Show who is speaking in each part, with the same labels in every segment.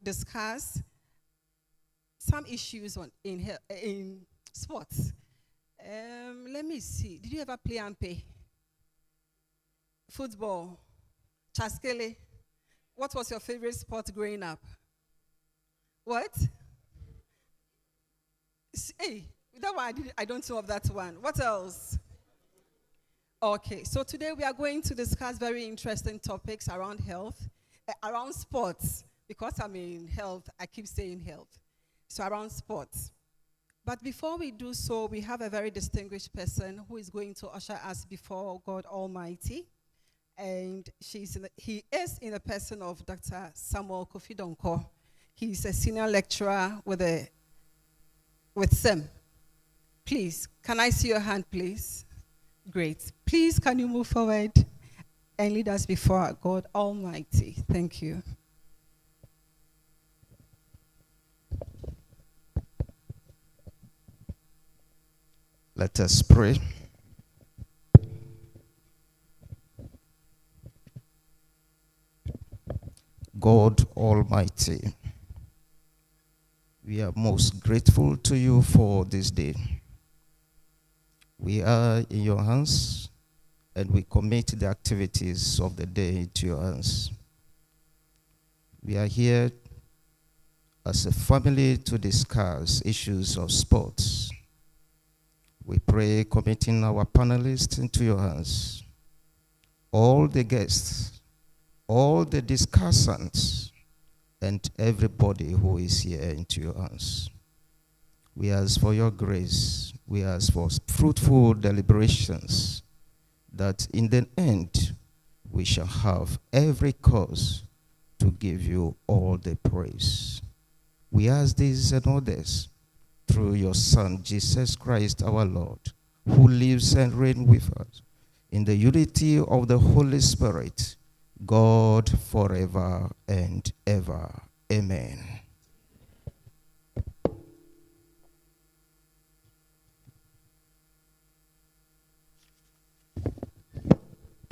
Speaker 1: discuss some issues in sports. Let me see. Did you ever play and pay? Football? Chaskele? What was your favorite sport growing up? What? Hey, that one I don't know of that one. What else? Okay, so today we are going to discuss very interesting topics around health, around sports. Because I'm in health, I keep saying health. So around sports. But before we do so, we have a very distinguished person who is going to usher us before God Almighty. And he is in the person of Dr. Samuel Kofi Donko. He's a senior lecturer with SEM. Please, can I see your hand, please? Great. Please, can you move forward and lead us before God Almighty? Thank you.
Speaker 2: Let us pray. God Almighty, we are most grateful to you for this day. We are in your hands, and we commit the activities of the day to your hands. We are here as a family to discuss issues of sports. We pray committing our panelists into your hands, all the guests, all the discussants, and everybody who is here into your hands. We ask for your grace. We ask for fruitful deliberations, that in the end we shall have every cause to give you all the praise. We ask this and others through your Son, Jesus Christ our Lord, who lives and reigns with us in the unity of the Holy Spirit, God forever and ever. Amen.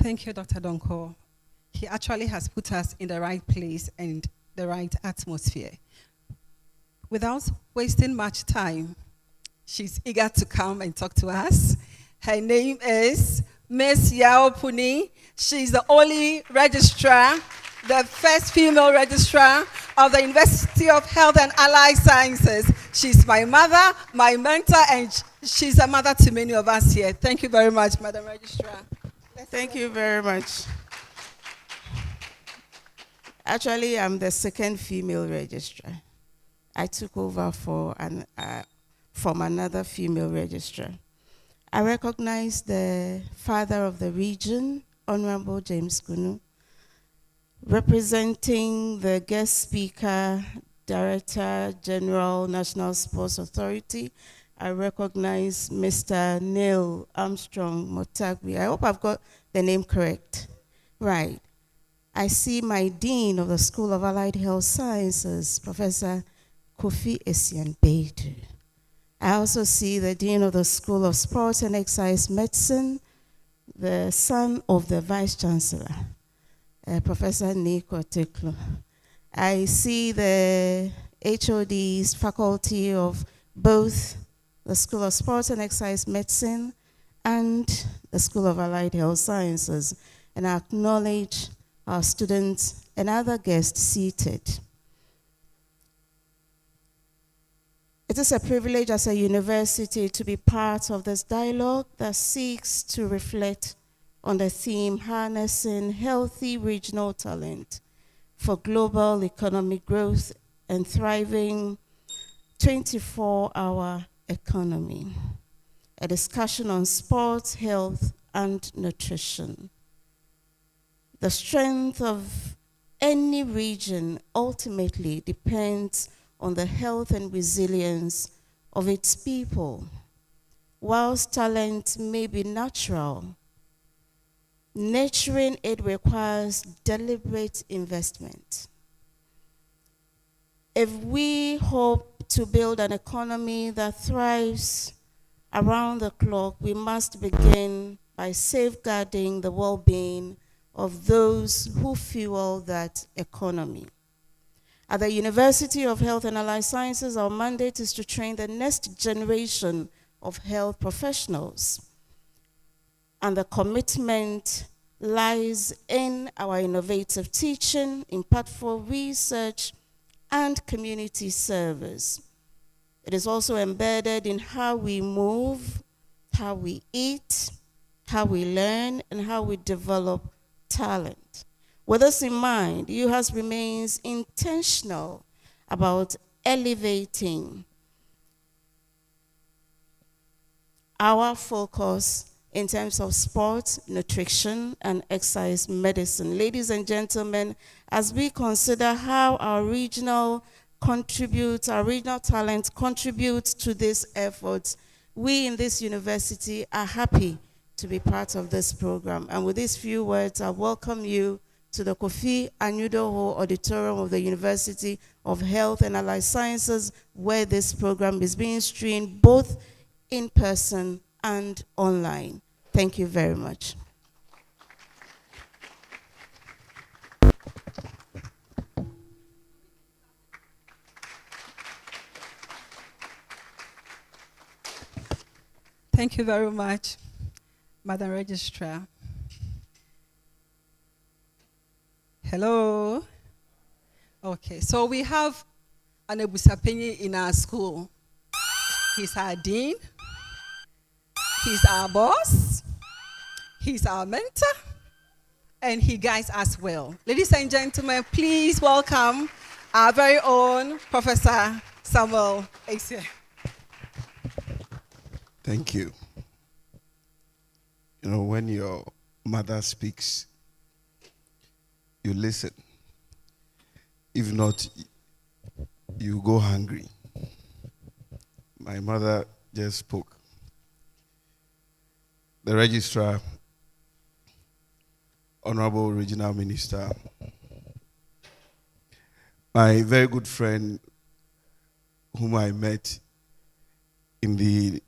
Speaker 1: Thank you, Dr. Donko. He actually has put us in the right place and the right atmosphere. Without wasting much time, she's eager to come and talk to us. Her name is Miss Yao Puni. She's the only registrar, the first female registrar of the University of Health and Allied Sciences. She's my mother, my mentor, and she's a mother to many of us here. Thank you very much, Madam Registrar.
Speaker 3: Thank you very much. Actually, I'm the second female registrar. I took over from another female registrar. I recognize the father of the region, Honorable James Kunu, representing the guest speaker, Director General, National Sports Authority. I recognize Mr. Neil Armstrong Motagwi. I hope I've got the name correct. Right. I see my Dean of the School of Allied Health Sciences, Professor Kofi Esian-Beidu. I also see the Dean of the School of Sports and Exercise Medicine, the son of the Vice Chancellor, Professor Nico Teklo. I see the HODs, faculty of both the School of Sports and Exercise Medicine and the School of Allied Health Sciences, and I acknowledge our students and other guests seated. It is a privilege as a university to be part of this dialogue that seeks to reflect on the theme harnessing healthy regional talent for global economic growth and thriving 24-hour economy, a discussion on sports, health, and nutrition. The strength of any region ultimately depends on the health and resilience of its people. Whilst talent may be natural, nurturing it requires deliberate investment. If we hope to build an economy that thrives around the clock, we must begin by safeguarding the well-being of those who fuel that economy. At the University of Health and Allied Sciences, our mandate is to train the next generation of health professionals. And the commitment lies in our innovative teaching, impactful research, and community service. It is also embedded in how we move, how we eat, how we learn, and how we develop talent. With this in mind, UHAS remains intentional about elevating our focus in terms of sports, nutrition, and exercise medicine. Ladies and gentlemen, as we consider how our regional talent contributes to these efforts, we in this university are happy to be part of this program. And with these few words, I welcome you to the Kofi Anyidoho Auditorium of the University of Health and Allied Sciences, where this program is being streamed both in person and online. Thank you very much.
Speaker 1: Thank you very much, Madam Registrar. Hello. Okay, so we have an Ebusapeni in our school. He's our dean. He's our boss. He's our mentor. And he guides us well. Ladies and gentlemen, please welcome our very own Professor Samuel Asia.
Speaker 4: Thank you. You know, when your mother speaks, you listen. If not, you go hungry. My mother just spoke. The registrar, Honorable Regional Minister, my very good friend whom I met in the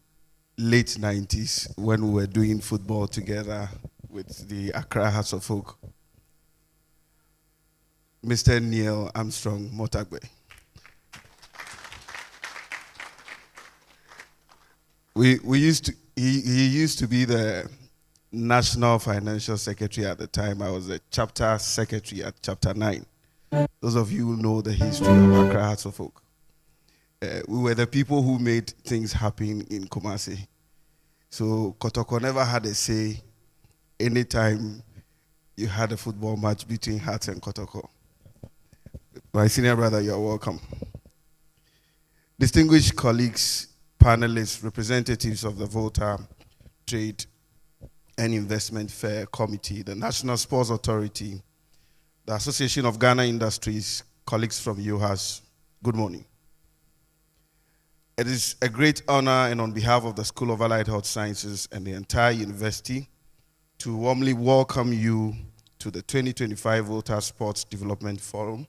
Speaker 4: late 90s when we were doing football together with the Accra Hearts of Oak, Mr. Neil Armstrong Motagbe. He used to be the National Financial Secretary at the time. I was the chapter secretary at Chapter 9. Those of you who know the history of Accra Hearts of Oak. We were the people who made things happen in Kumasi. So Kotoko never had a say anytime you had a football match between Hearts and Kotoko. My senior brother, you're welcome. Distinguished colleagues, panelists, representatives of the Volta Trade and Investment Fair Committee, the National Sports Authority, the Association of Ghana Industries, colleagues from UHAS, good morning. It is a great honor, and on behalf of the School of Allied Health Sciences and the entire university, to warmly welcome you to the 2025 Volta Sports Development Forum,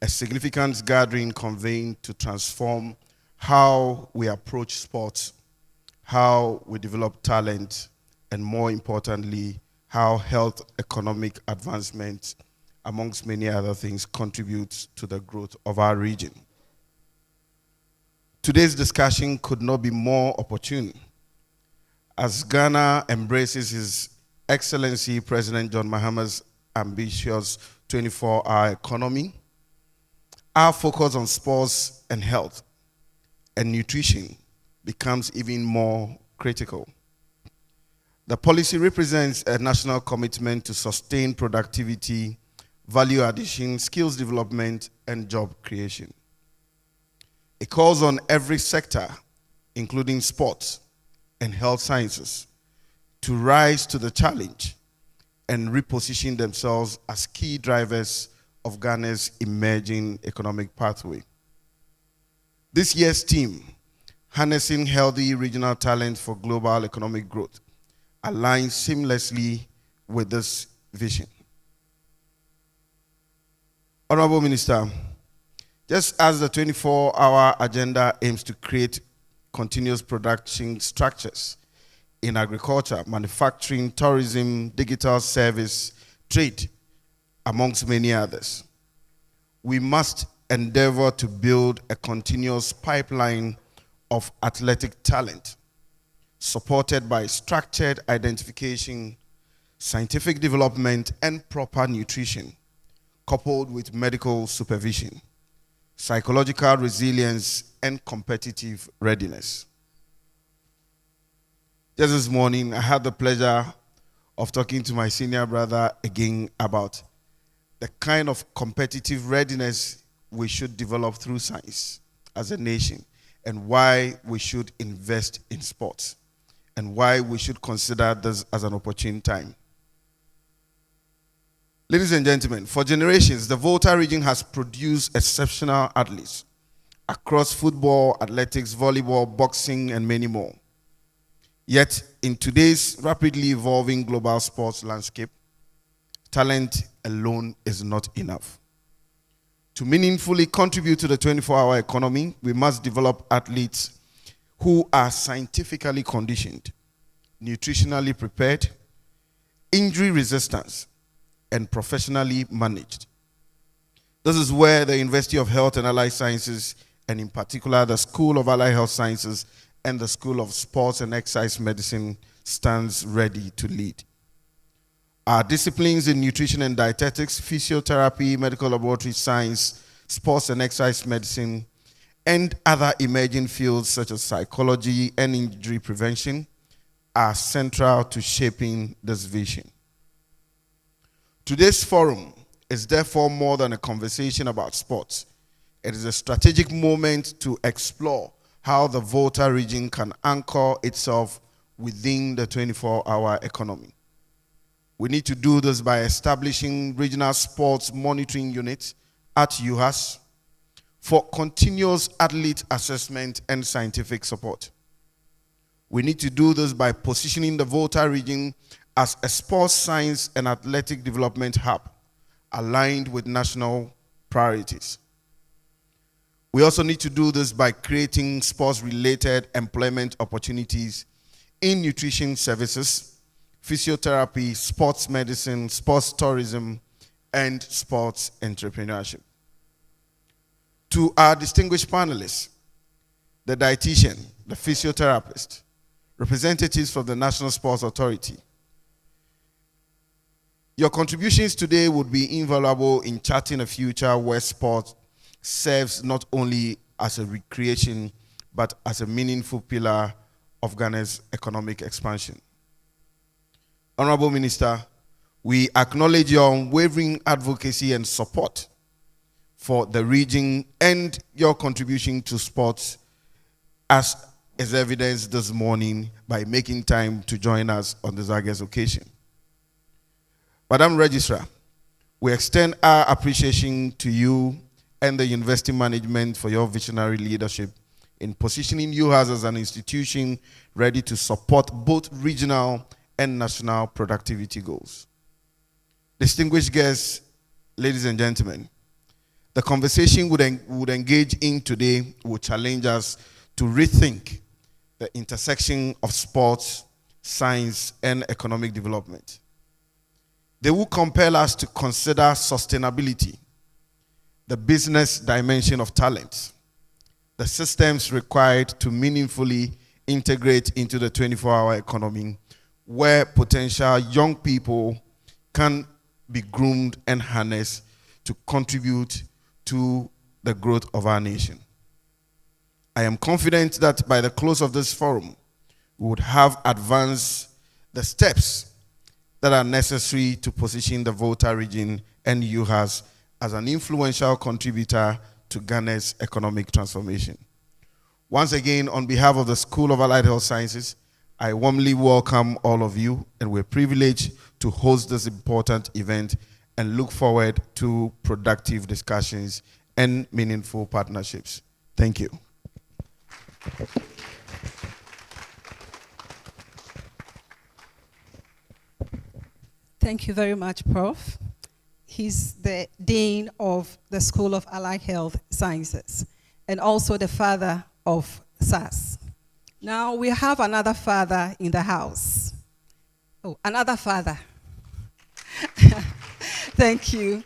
Speaker 4: a significant gathering convened to transform how we approach sports, how we develop talent, and more importantly, how health economic advancement, amongst many other things, contributes to the growth of our region. Today's discussion could not be more opportune as Ghana embraces His Excellency President John Mahama's ambitious 24-hour economy. Our focus on sports and health and nutrition becomes even more critical. The policy represents a national commitment to sustain productivity, value addition, skills development, and job creation. It calls on every sector, including sports and health sciences, to rise to the challenge and reposition themselves as key drivers of Ghana's emerging economic pathway. This year's theme, Harnessing Healthy Regional Talent for Global Economic Growth, aligns seamlessly with this vision. Honorable Minister, just as the 24-hour agenda aims to create continuous production structures in agriculture, manufacturing, tourism, digital service, trade, amongst many others, we must endeavor to build a continuous pipeline of athletic talent, supported by structured identification, scientific development, and proper nutrition, coupled with medical supervision, psychological resilience, and competitive readiness. Just this morning, I had the pleasure of talking to my senior brother again about the kind of competitive readiness we should develop through science as a nation, and why we should invest in sports, and why we should consider this as an opportune time. Ladies and gentlemen, for generations, the Volta region has produced exceptional athletes across football, athletics, volleyball, boxing, and many more. Yet, in today's rapidly evolving global sports landscape, talent alone is not enough. To meaningfully contribute to the 24-hour economy, we must develop athletes who are scientifically conditioned, nutritionally prepared, injury resistant, and professionally managed. This is where the University of Health and Allied Sciences, and in particular the School of Allied Health Sciences and the School of Sports and Exercise Medicine, stands ready to lead. Our disciplines in nutrition and dietetics, physiotherapy, medical laboratory science, sports and exercise medicine, and other emerging fields such as psychology and injury prevention are central to shaping this vision. Today's forum is therefore more than a conversation about sports. It is a strategic moment to explore how the Volta region can anchor itself within the 24-hour economy. We need to do this by establishing regional sports monitoring units at UHAS for continuous athlete assessment and scientific support. We need to do this by positioning the Volta region as a sports science and athletic development hub aligned with national priorities. We also need to do this by creating sports-related employment opportunities in nutrition services, physiotherapy, sports medicine, sports tourism, and sports entrepreneurship. To our distinguished panelists, the dietitian, the physiotherapist, representatives from the National Sports Authority, your contributions today would be invaluable in charting a future where sport serves not only as a recreation, but as a meaningful pillar of Ghana's economic expansion. Honorable Minister, we acknowledge your unwavering advocacy and support for the region and your contribution to sports, as is evidenced this morning by making time to join us on this August occasion. Madam Registrar, we extend our appreciation to you and the university management for your visionary leadership in positioning UHAS as an institution ready to support both regional and national productivity goals. Distinguished guests, ladies and gentlemen, the conversation would engage in today will challenge us to rethink the intersection of sports, science, and economic development. They will compel us to consider sustainability, the business dimension of talent, the systems required to meaningfully integrate into the 24-hour economy, where potential young people can be groomed and harnessed to contribute to the growth of our nation. I am confident that by the close of this forum, we would have advanced the steps that are necessary to position the Volta region and UHAS as an influential contributor to Ghana's economic transformation. Once again, on behalf of the School of Allied Health Sciences, I warmly welcome all of you, and we're privileged to host this important event and look forward to productive discussions and meaningful partnerships. Thank you.
Speaker 1: Thank you very much, Prof. He's the Dean of the School of Allied Health Sciences and also the father of SAS. Now we have another father in the house. Oh, another father. Thank you.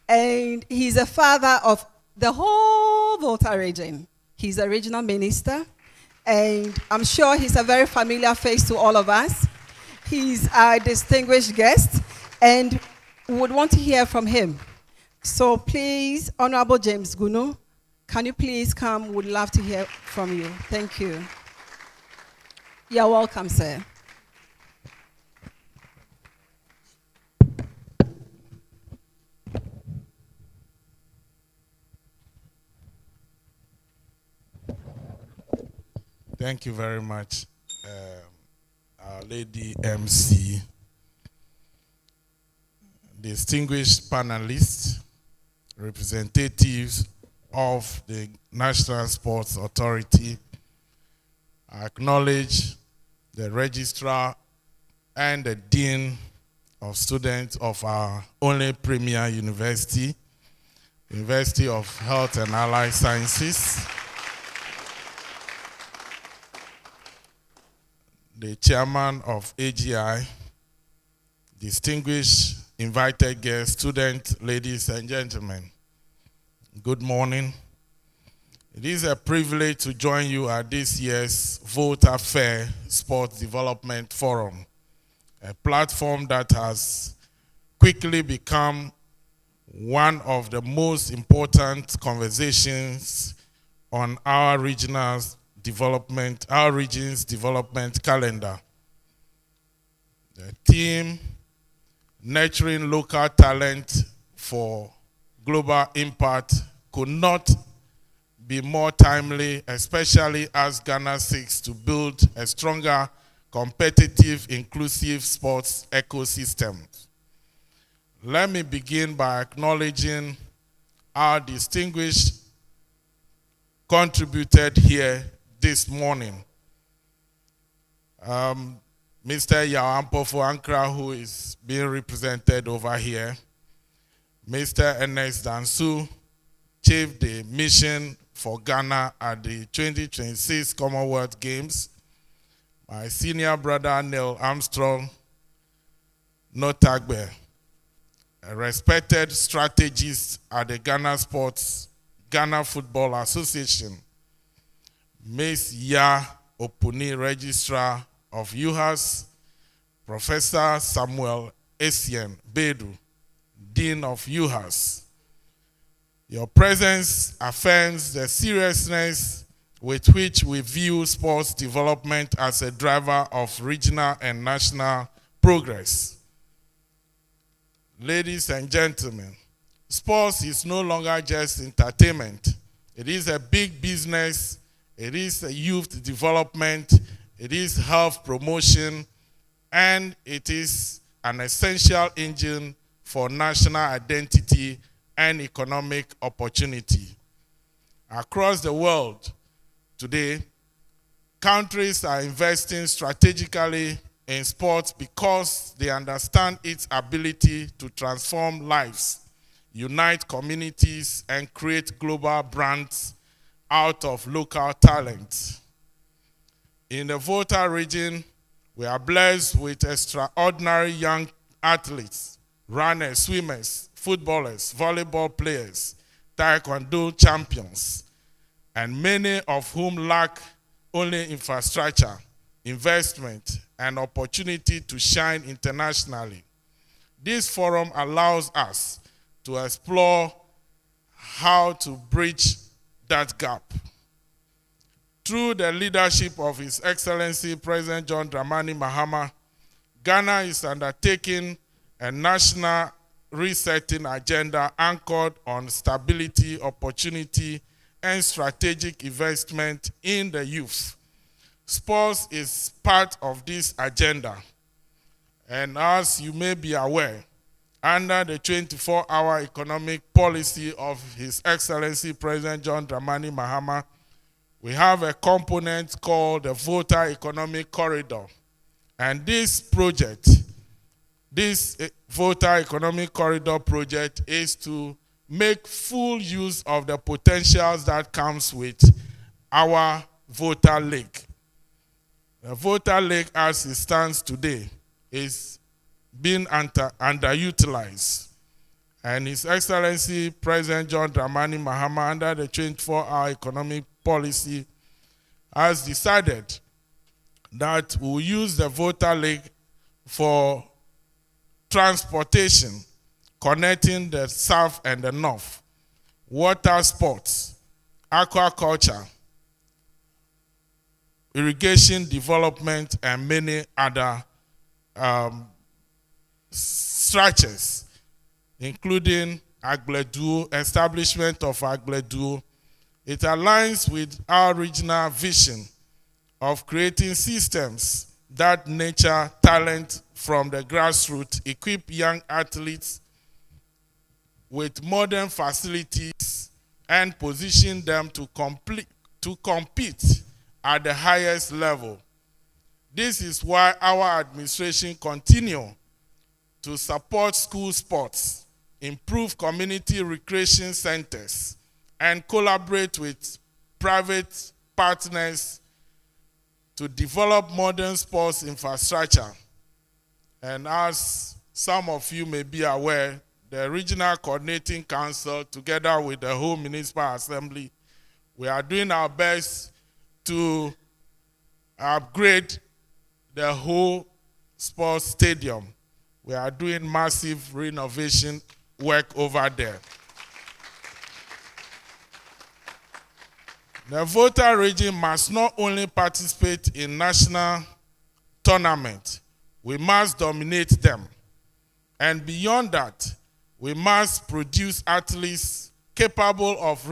Speaker 1: And he's a father of the whole Volta region. He's a regional minister, and I'm sure he's a very familiar face to all of us. He's our distinguished guest, and we would want to hear from him. So please, Honorable James Gunu, can you please come? We would love to hear from you. Thank you. You're welcome, sir.
Speaker 5: Thank you very much, our Lady MC, distinguished panelists, representatives of the National Sports Authority. I acknowledge the registrar and the dean of students of our only premier university, University of Health and Allied Sciences, the chairman of AGI, distinguished invited guests, students, ladies and gentlemen. Good morning. It is a privilege to join you at this year's Volta Fair Sports Development Forum, a platform that has quickly become one of the most important conversations on our region's development calendar. The theme, nurturing local talent for global impact, could not be more timely, especially as Ghana seeks to build a stronger, competitive, inclusive sports ecosystem. Let me begin by acknowledging our distinguished contributed here this morning. Mr. Yawampofo Ankra, who is being represented over here. Mr. Ernest Dansu, Chief the Mission for Ghana at the 2026 Commonwealth Games. My senior brother, Neil Armstrong Notagbe, a respected strategist at the Ghana Football Association. Ms. Ya Opuni, Registrar of UHAS, Professor Samuel Essien Bedu, Dean of UHAS. Your presence affirms the seriousness with which we view sports development as a driver of regional and national progress. Ladies and gentlemen, sports is no longer just entertainment. It is a big business. It is a youth development. It is health promotion. And it is an essential engine for national identity and economic opportunity. Across the world today, countries are investing strategically in sports because they understand its ability to transform lives, unite communities, and create global brands out of local talent. In the Volta region, we are blessed with extraordinary young athletes, runners, swimmers, footballers, volleyball players, taekwondo champions, and many of whom lack only infrastructure, investment, and opportunity to shine internationally. This forum allows us to explore how to bridge that gap. Through the leadership of His Excellency President John Dramani Mahama, Ghana is undertaking a national resetting agenda anchored on stability, opportunity, and strategic investment in the youth. Sports is part of this agenda. And as you may be aware, under the 24-hour economic policy of His Excellency President John Dramani Mahama, we have a component called the Volta Economic Corridor. And this project, this Volta Economic Corridor project, is to make full use of the potentials that comes with our Volta Lake. The Volta Lake, as it stands today, is being underutilized. and His Excellency President John Dramani Mahama, under the 24-hour economic policy, has decided that we'll use the Volta Lake for transportation, connecting the south and the north, water sports, aquaculture, irrigation development, and many other structures, including Agbledu, establishment of Agbledu. It aligns with our regional vision of creating systems that nurture talent from the grassroots, equip young athletes with modern facilities, and position them to compete at the highest level. This is why our administration continues to support school sports, improve community recreation centers, and collaborate with private partners to develop modern sports infrastructure. And as some of you may be aware, the Regional Coordinating Council, together with the whole Municipal Assembly, we are doing our best to upgrade the whole sports stadium. We are doing massive renovation work over there. The Volta region must not only participate in national tournaments, we must dominate them. And beyond that, we must produce athletes capable of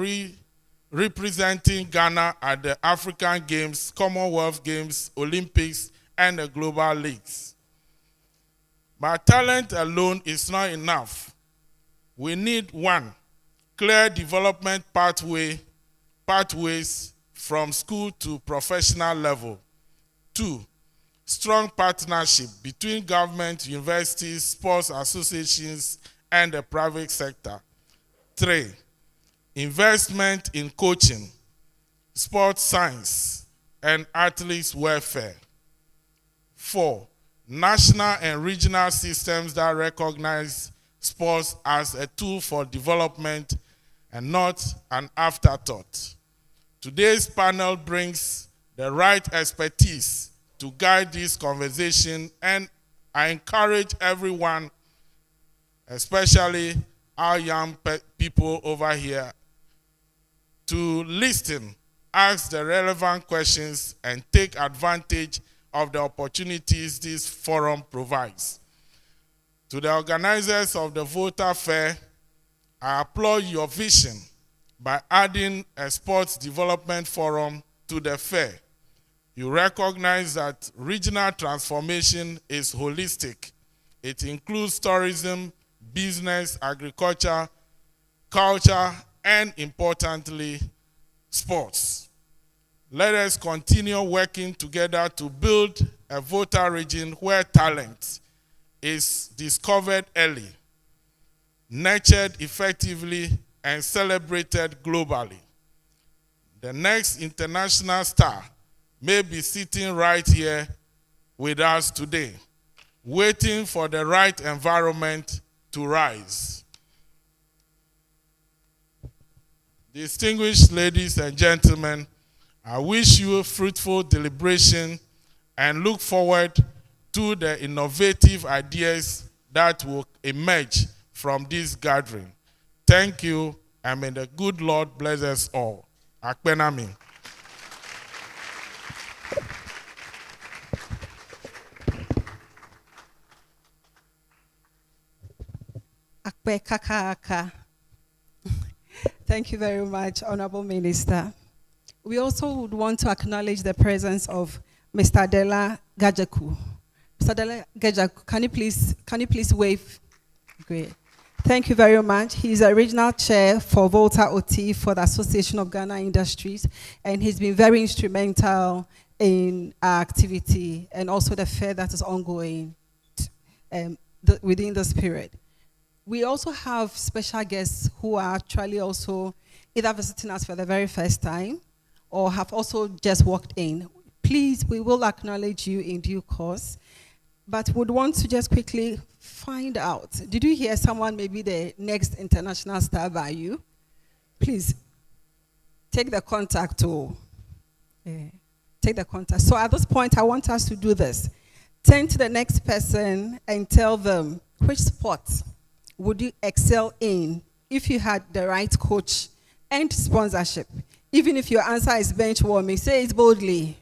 Speaker 5: representing Ghana at the African Games, Commonwealth Games, Olympics, and the global leagues. But talent alone is not enough. We need one, clear development pathways from school to professional level. 2, strong partnership between government, universities, sports associations, and the private sector. 3, investment in coaching, sports science, and athletes' welfare. 4, national and regional systems that recognize sports as a tool for development and not an afterthought. Today's panel brings the right expertise to guide this conversation, and I encourage everyone, especially our young people over here, to listen, ask the relevant questions, and take advantage of the opportunities this forum provides. To the organizers of the Volta Fair, I applaud your vision by adding a sports development forum to the fair. You recognize that regional transformation is holistic. It includes tourism, business, agriculture, culture, and importantly, sports. Let us continue working together to build a Volta region where talent is discovered early, nurtured effectively, and celebrated globally. The next international star may be sitting right here with us today, waiting for the right environment to rise. Distinguished ladies and gentlemen, I wish you a fruitful deliberation and look forward to the innovative ideas that will emerge from this gathering. Thank you, and may the good Lord bless us all. Akpenami.
Speaker 1: Akpe Kakaaka. Thank you very much, Honorable Minister. We also would want to acknowledge the presence of Mr. Dela Gajaku. Mr. Dela Gajaku, can you please wave? Great. Thank you very much. He's a regional chair for Volta OT for the Association of Ghana Industries, and he's been very instrumental in our activity and also the fair that is ongoing within this period. We also have special guests who are actually also either visiting us for the very first time or have also just walked in. Please, we will acknowledge you in due course. but would want to just quickly find out. Did you hear someone maybe the next international star by you? Please, take the contact to, take the contact. So at this point, I want us to do this. Turn to the next person and tell them which sport would you excel in if you had the right coach and sponsorship. Even if your answer is bench warming, say it boldly.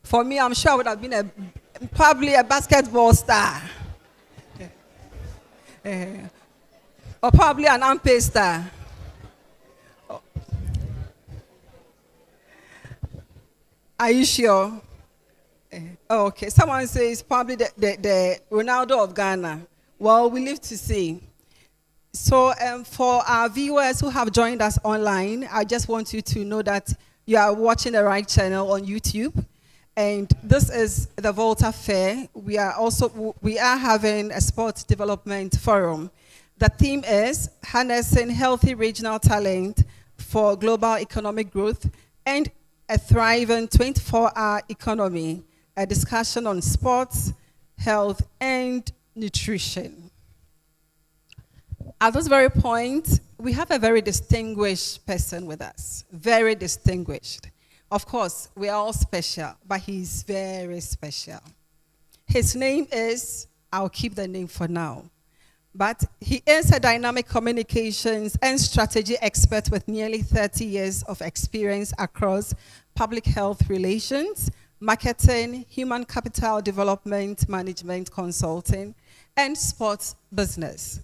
Speaker 1: For me, I'm sure I would have been probably a basketball star. Or probably an unpaid star. Are you sure? Okay, someone says probably the Ronaldo of Ghana. Well, we live to see. So for our viewers who have joined us online, I just want you to know that you are watching the right channel on YouTube. And this is the Volta Fair. We are having a sports development forum. The theme is harnessing healthy regional talent for global economic growth and a thriving 24-hour economy, a discussion on sports, health, and nutrition. At this very point, we have a very distinguished person with us, very distinguished. Of course, we are all special, but he's very special. His name is, I'll keep the name for now, but he is a dynamic communications and strategy expert with nearly 30 years of experience across public health relations, marketing, human capital development, management consulting, and sports business.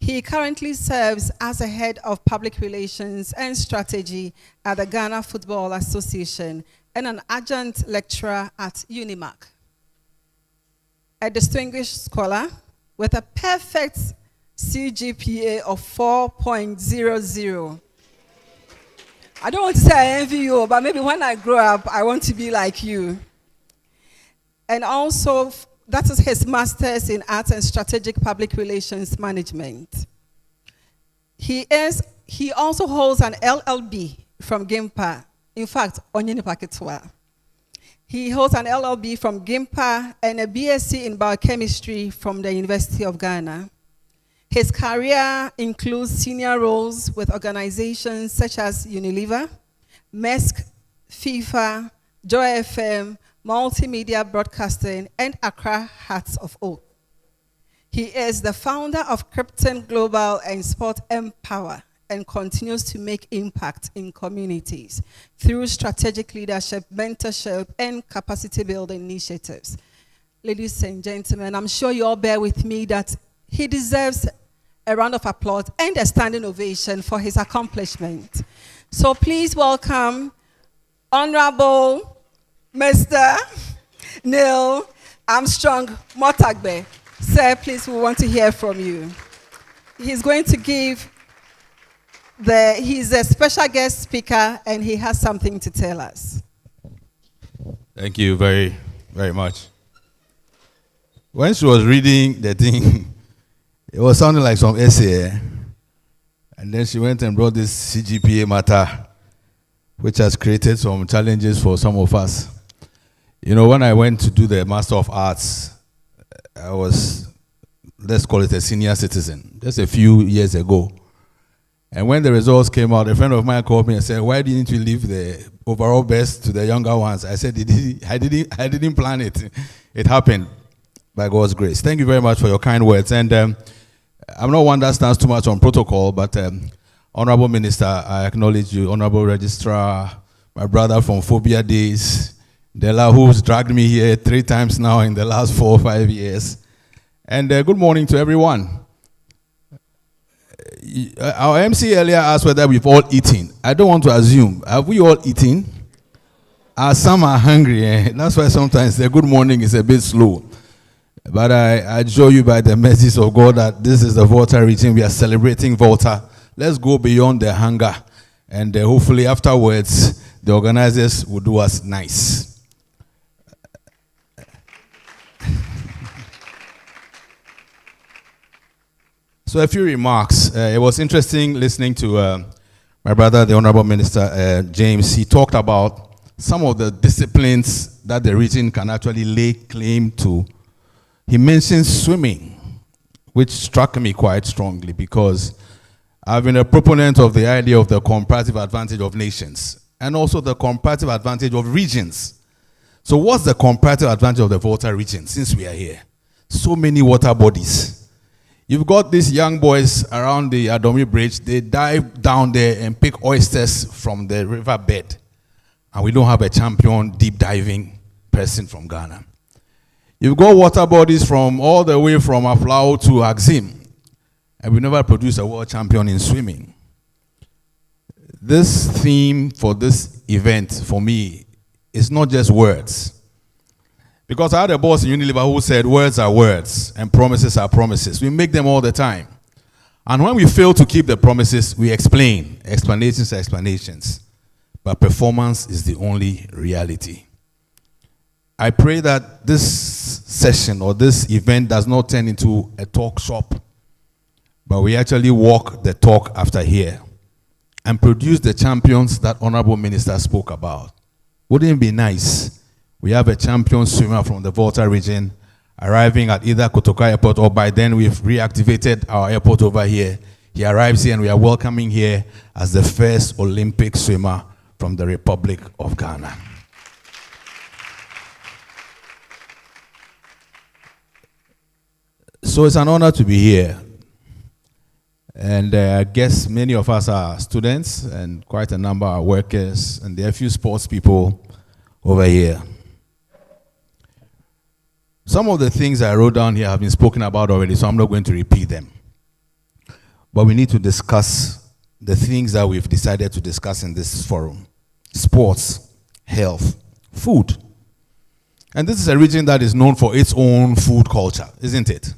Speaker 1: He currently serves as the head of public relations and strategy at the Ghana Football Association and an adjunct lecturer at UNIMAC. A distinguished scholar with a perfect CGPA of 4.00. I don't want to say I envy you, but maybe when I grow up, I want to be like you. And also, that is his master's in arts and strategic public relations management. He also holds an LLB from GIMPA. In fact, Onyini Paketwa. He holds an LLB from GIMPA and a BSc in biochemistry from the University of Ghana. His career includes senior roles with organizations such as Unilever, Maersk, FIFA, Joy FM, Multimedia Broadcasting, and Accra Hearts of Oak. He is the founder of Krypton Global and Sport Empower and continues to make impact in communities through strategic leadership, mentorship, and capacity building initiatives. Ladies and gentlemen, I'm sure you all bear with me that he deserves a round of applause and a standing ovation for his accomplishment. So please welcome Honorable Mr. Neil Armstrong Motagbe. Sir, please, we want to hear from you. He's going to he's a special guest speaker and he has something to tell us.
Speaker 6: Thank you very, very much. When she was reading the thing, it was sounding like some essay. And then she went and brought this CGPA matter, which has created some challenges for some of us. You know, when I went to do the Master of Arts, I was, let's call it a senior citizen, just a few years ago. And when the results came out, a friend of mine called me and said, "Why didn't you leave the overall best to the younger ones?" I said, I didn't plan it. It happened by God's grace. Thank you very much for your kind words. And I'm not one that stands too much on protocol, but Honorable Minister, I acknowledge you. Honorable Registrar, my brother from Phobia days, Dela, who's dragged me here 3 times now in the last 4 or 5 years. And good morning to everyone. Our MC earlier asked whether we've all eaten. I don't want to assume. Have we all eaten? Some are hungry. That's why sometimes the good morning is a bit slow. But I assure you by the mercies of God that this is the Volta region. We are celebrating Volta. Let's go beyond the hunger. And hopefully afterwards, the organizers will do us nice. So a few remarks. It was interesting listening to my brother, the Honorable Minister James. He talked about some of the disciplines that the region can actually lay claim to he mentioned swimming, which struck me quite strongly because I've been a proponent of the idea of the comparative advantage of nations and also the comparative advantage of regions. So what's the comparative advantage of the Volta region since we are here? So many water bodies. You've got these young boys around the Adomi Bridge. They dive down there and pick oysters from the riverbed. And we don't have a champion deep diving person from Ghana. You've got water bodies from all the way from Aflao to Axim. And we never produced a world champion in swimming. This theme for this event, for me, is not just words. Because I had a boss in Unilever who said words are words and promises are promises. We make them all the time. And when we fail to keep the promises, we explain. Explanations are explanations. But performance is the only reality. I pray that this session or this event does not turn into a talk shop, but we actually walk the talk after here and produce the champions that Honorable Minister spoke about. Wouldn't it be nice? We have a champion swimmer from the Volta region arriving at either Kotoka Airport or by then we've reactivated our airport over here. He arrives here and we are welcoming here as the first Olympic swimmer from the Republic of Ghana. So it's an honor to be here. And I guess many of us are students and quite a number are workers, and there are a few sports people over here. Some of the things I wrote down here have been spoken about already, so I'm not going to repeat them. But we need to discuss the things that we've decided to discuss in this forum. Sports, health, food. And this is a region that is known for its own food culture, isn't it?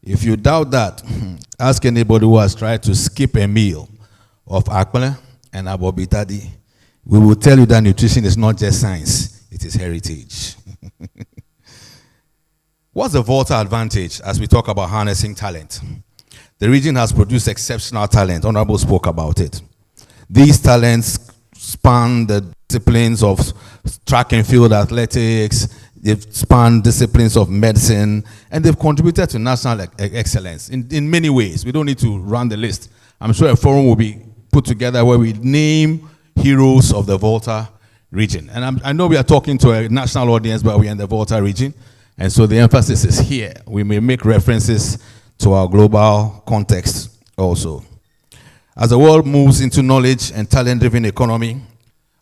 Speaker 6: If you doubt that, ask anybody who has tried to skip a meal of akpele and abobitadi. We will tell you that nutrition is not just science, it is heritage. What's the Volta advantage as we talk about harnessing talent? The region has produced exceptional talent. Honorable spoke about it. These talents span the disciplines of track and field athletics, they've spanned disciplines of medicine, and they've contributed to national excellence in many ways. We don't need to run the list. I'm sure a forum will be put together where we name heroes of the Volta region. And I know we are talking to a national audience, but we're in the Volta region. And so the emphasis is here. We may make references to our global context also. As the world moves into knowledge and talent-driven economy,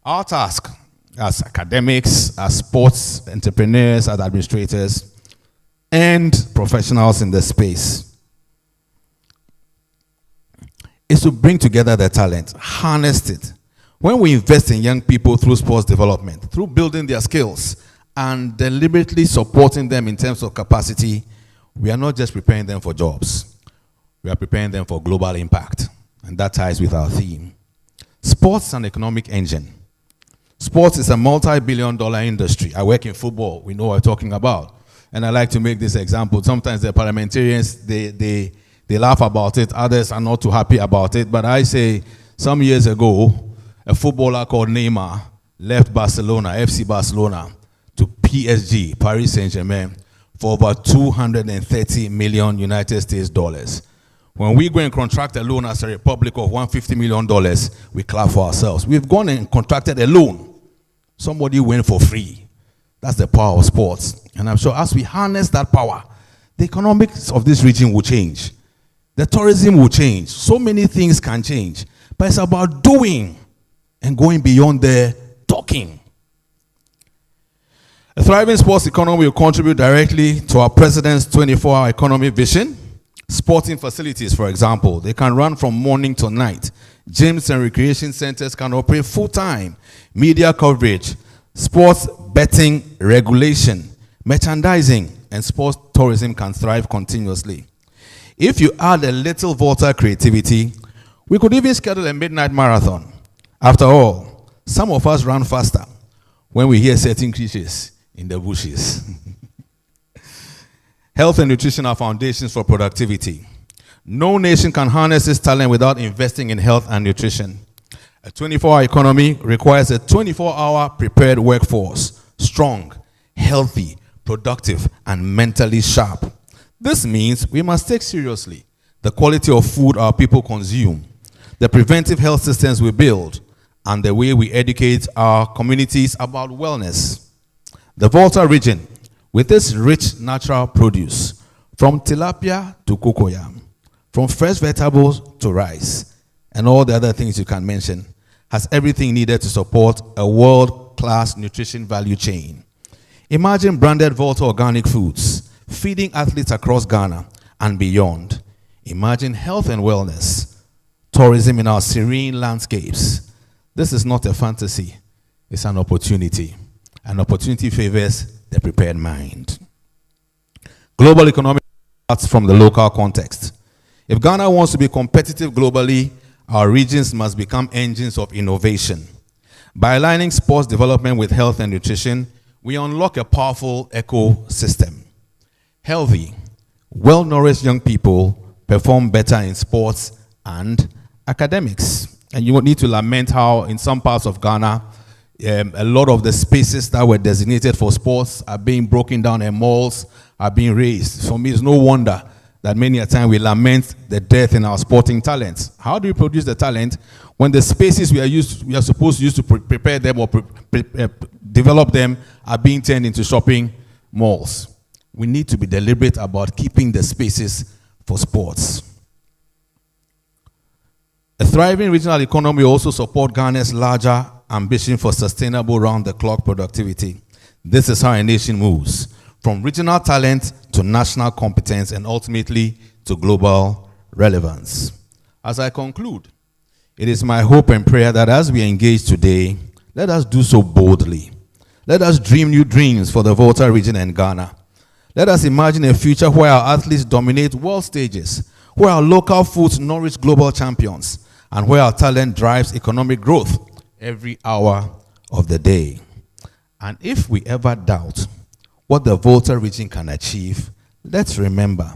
Speaker 6: our task as academics, as sports entrepreneurs, as administrators, and professionals in the space is to bring together the talent, harness it. When we invest in young people through sports development, through building their skills, and deliberately supporting them in terms of capacity, we are not just preparing them for jobs. We are preparing them for global impact. And that ties with our theme. Sports is an economic engine. Sports is a multi-billion-dollar industry. I work in football. We know what we're talking about. And I like to make this example. Sometimes the parliamentarians, they laugh about it. Others are not too happy about it. But I say, some years ago, a footballer called Neymar left Barcelona, FC Barcelona, to PSG, Paris Saint-Germain, for over 230 million United States dollars. When we go and contract a loan as a republic of $150 million, we clap for ourselves. We've gone and contracted a loan. Somebody went for free. That's the power of sports. And I'm sure as we harness that power, the economics of this region will change. The tourism will change. So many things can change. But it's about doing and going beyond the talking. A thriving sports economy will contribute directly to our president's 24-hour economy vision. Sporting facilities, for example, they can run from morning to night. Gyms and recreation centers can operate full-time. Media coverage, sports betting regulation, merchandising, and sports tourism can thrive continuously. If you add a little Volta creativity, we could even schedule a midnight marathon. After all, some of us run faster when we hear certain creatures in the bushes. Health and nutrition are foundations for productivity. No nation can harness this talent without investing in health and nutrition. A 24-hour economy requires a 24-hour prepared workforce, strong, healthy, productive, and mentally sharp. This means we must take seriously the quality of food our people consume, the preventive health systems we build, and the way we educate our communities about wellness. The Volta region, with its rich natural produce, from tilapia to cocoyam, from fresh vegetables to rice, and all the other things you can mention, has everything needed to support a world-class nutrition value chain. Imagine branded Volta organic foods feeding athletes across Ghana and beyond. Imagine health and wellness, tourism in our serene landscapes. This is not a fantasy, it's an opportunity. An opportunity favors the prepared mind. Global economic starts from the local context. If Ghana wants to be competitive globally, our regions must become engines of innovation. By aligning sports development with health and nutrition, we unlock a powerful ecosystem. Healthy, well-nourished young people perform better in sports and academics. And you won't need to lament how in some parts of Ghana, a lot of the spaces that were designated for sports are being broken down and malls are being raised. For me, it's no wonder that many a time we lament the death in our sporting talents. How do we produce the talent when the spaces we are supposed to use to prepare them or develop them are being turned into shopping malls? We need to be deliberate about keeping the spaces for sports. A thriving regional economy also supports Ghana's larger ambition for sustainable round-the-clock productivity. This is how a nation moves, from regional talent to national competence and ultimately to global relevance. As I conclude, it is my hope and prayer that as we engage today, let us do so boldly. Let us dream new dreams for the Volta region and Ghana. Let us imagine a future where our athletes dominate world stages, where our local foods nourish global champions, and where our talent drives economic growth every hour of the day. And if we ever doubt what the Volta region can achieve, let's remember,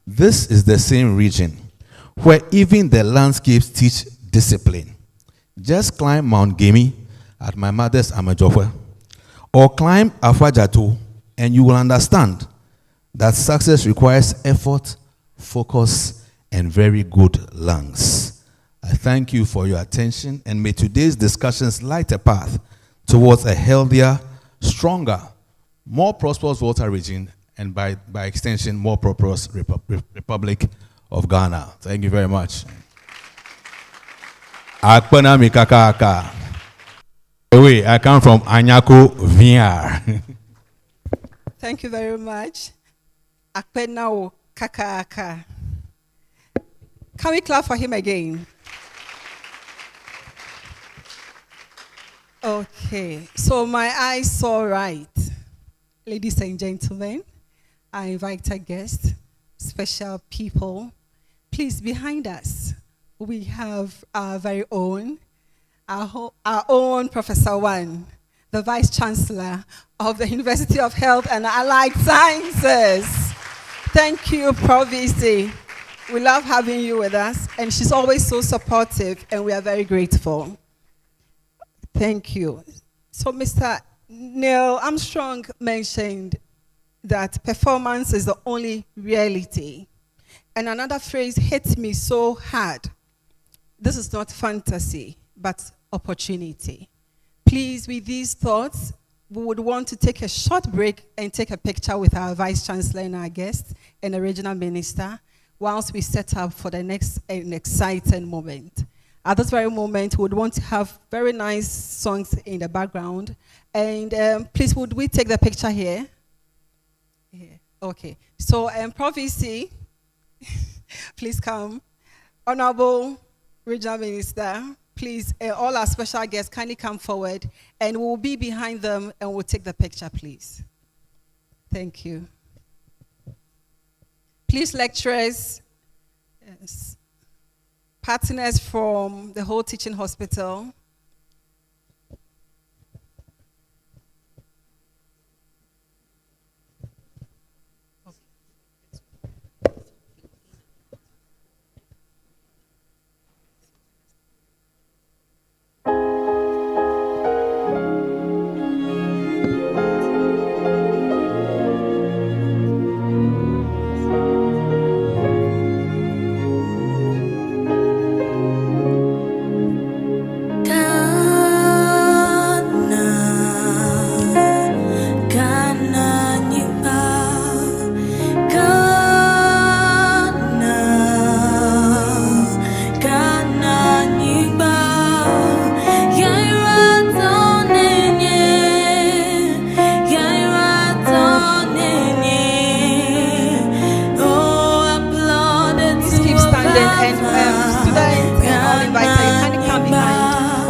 Speaker 6: this is the same region where even the landscapes teach discipline. Just climb Mount Gemi at my mother's Amajohwe, or climb Afwajato, and you will understand that success requires effort, focus, and very good lungs. I thank you for your attention, and may today's discussions light a path towards a healthier, stronger, more prosperous Volta region, and by extension, more prosperous Republic of Ghana. Thank you very much. Akpana mikaka. I come from Anyako VR.
Speaker 1: Thank you very much. Akpena kakaka. Can we clap for him again? Okay, so my eyes saw right. Ladies and gentlemen, I invite our guests, special people. Please, behind us, we have our very own, our own Professor Wan, the Vice Chancellor of the University of Health and Allied Sciences. Thank you, Prof. VC. We love having you with us, and she's always so supportive, and we are very grateful. Thank you. So Mr. Neil Armstrong mentioned that performance is the only reality. And another phrase hit me so hard. This is not fantasy, but opportunity. Please, with these thoughts, we would want to take a short break and take a picture with our Vice Chancellor and our guest and the regional minister whilst we set up for the next exciting moment. At this very moment, we would want to have very nice songs in the background. And please, would we take the picture here? Yeah. Okay. So, Prof. VC, please come. Honorable Regional Minister, please, all our special guests, kindly come forward. And we'll be behind them and we'll take the picture, please. Thank you. Please, lecturers, yes, partners from the whole teaching hospital.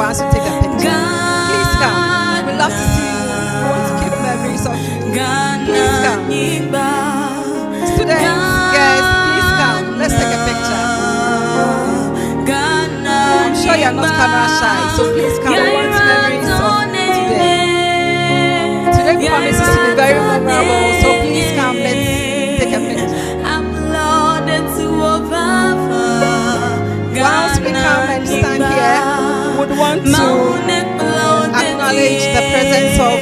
Speaker 1: for us to take a picture. Please come. We love to see you. We want to keep memories of you. Please come. Students, guests, please come. Let's take a picture. I'm sure you're not camera shy, so please come. We want memories of today. Today promises to be very memorable, so please come. Let's take a picture. Whilst we come and stand here, we would want to acknowledge the presence of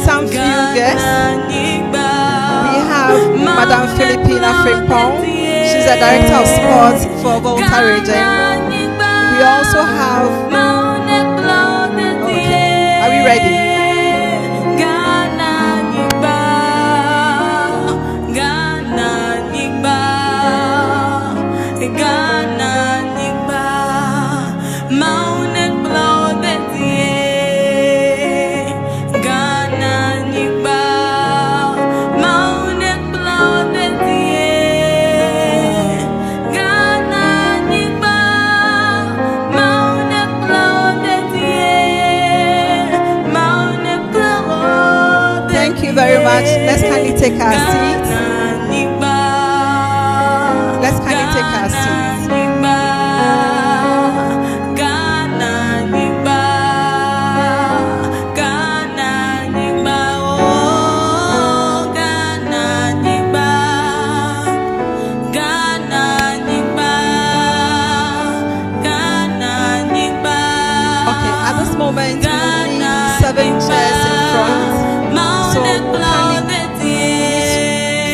Speaker 1: some few guests. We have Madam Filipina Frimpong. She's the Director of Sports for Volta region. We also have... Okay, are we ready? Very much. Let's kindly take our seats. Let's kindly take our seats. Okay, at this moment, we need 7 chairs in front. So we'll kindly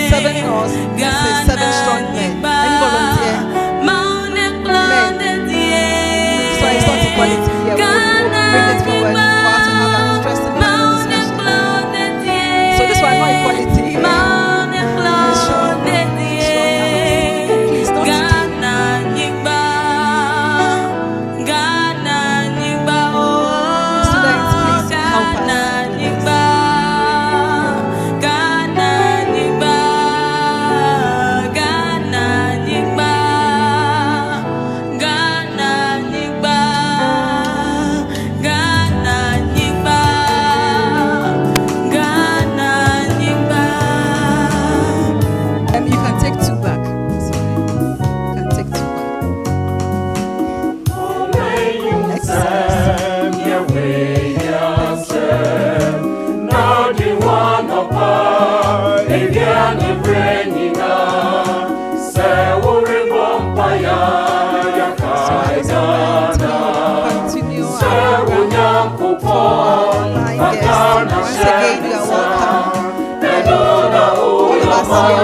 Speaker 1: 7 or let's say 7 strong men. Any volunteer? Men. So it's not equality here. We'll bring it forward for us to have an interesting panel discussion. So this one, not equality. It's strong. Please don't speak. Students, please help us.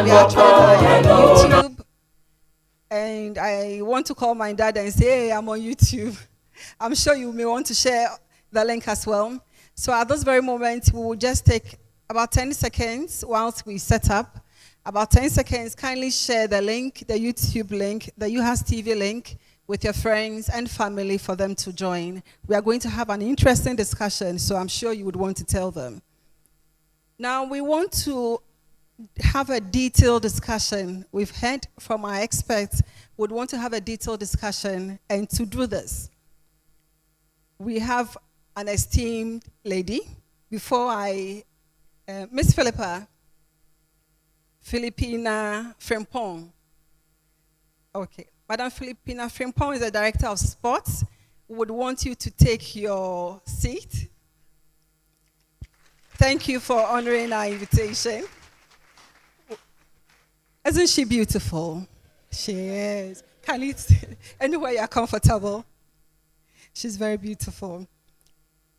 Speaker 1: We are trying on YouTube, and I want to call my dad and say, hey, I'm on YouTube. I'm sure you may want to share the link as well. So at this very moment, we will just take about 10 seconds whilst we set up. About 10 seconds, kindly share the link, the YouTube link, the UHAS TV link with your friends and family for them to join. We are going to have an interesting discussion, so I'm sure you would want to tell them. Now, we want to have a detailed discussion. We've heard from our experts, would want to have a detailed discussion, and to do this, we have an esteemed lady. Before Miss Filipina Frimpong. Okay, Madam Filipina Frimpong is the Director of Sports. We would want you to take your seat. Thank you for honoring our invitation. Isn't she beautiful? She is. Can you anywhere you're comfortable? She's very beautiful.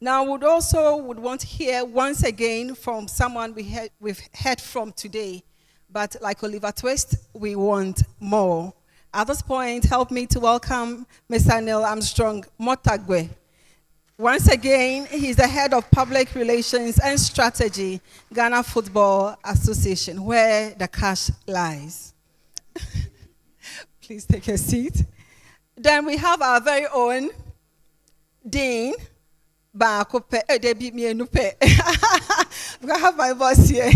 Speaker 1: Now, would want to hear once again from someone we've heard from today, but like Oliver Twist, we want more. At this point, help me to welcome Mr. Neil Armstrong Motagwe. Once again, he's the head of Public Relations and Strategy, Ghana Football Association, where the cash lies. Please take a seat. Then we have our very own Dean Bakope. I have my boss here.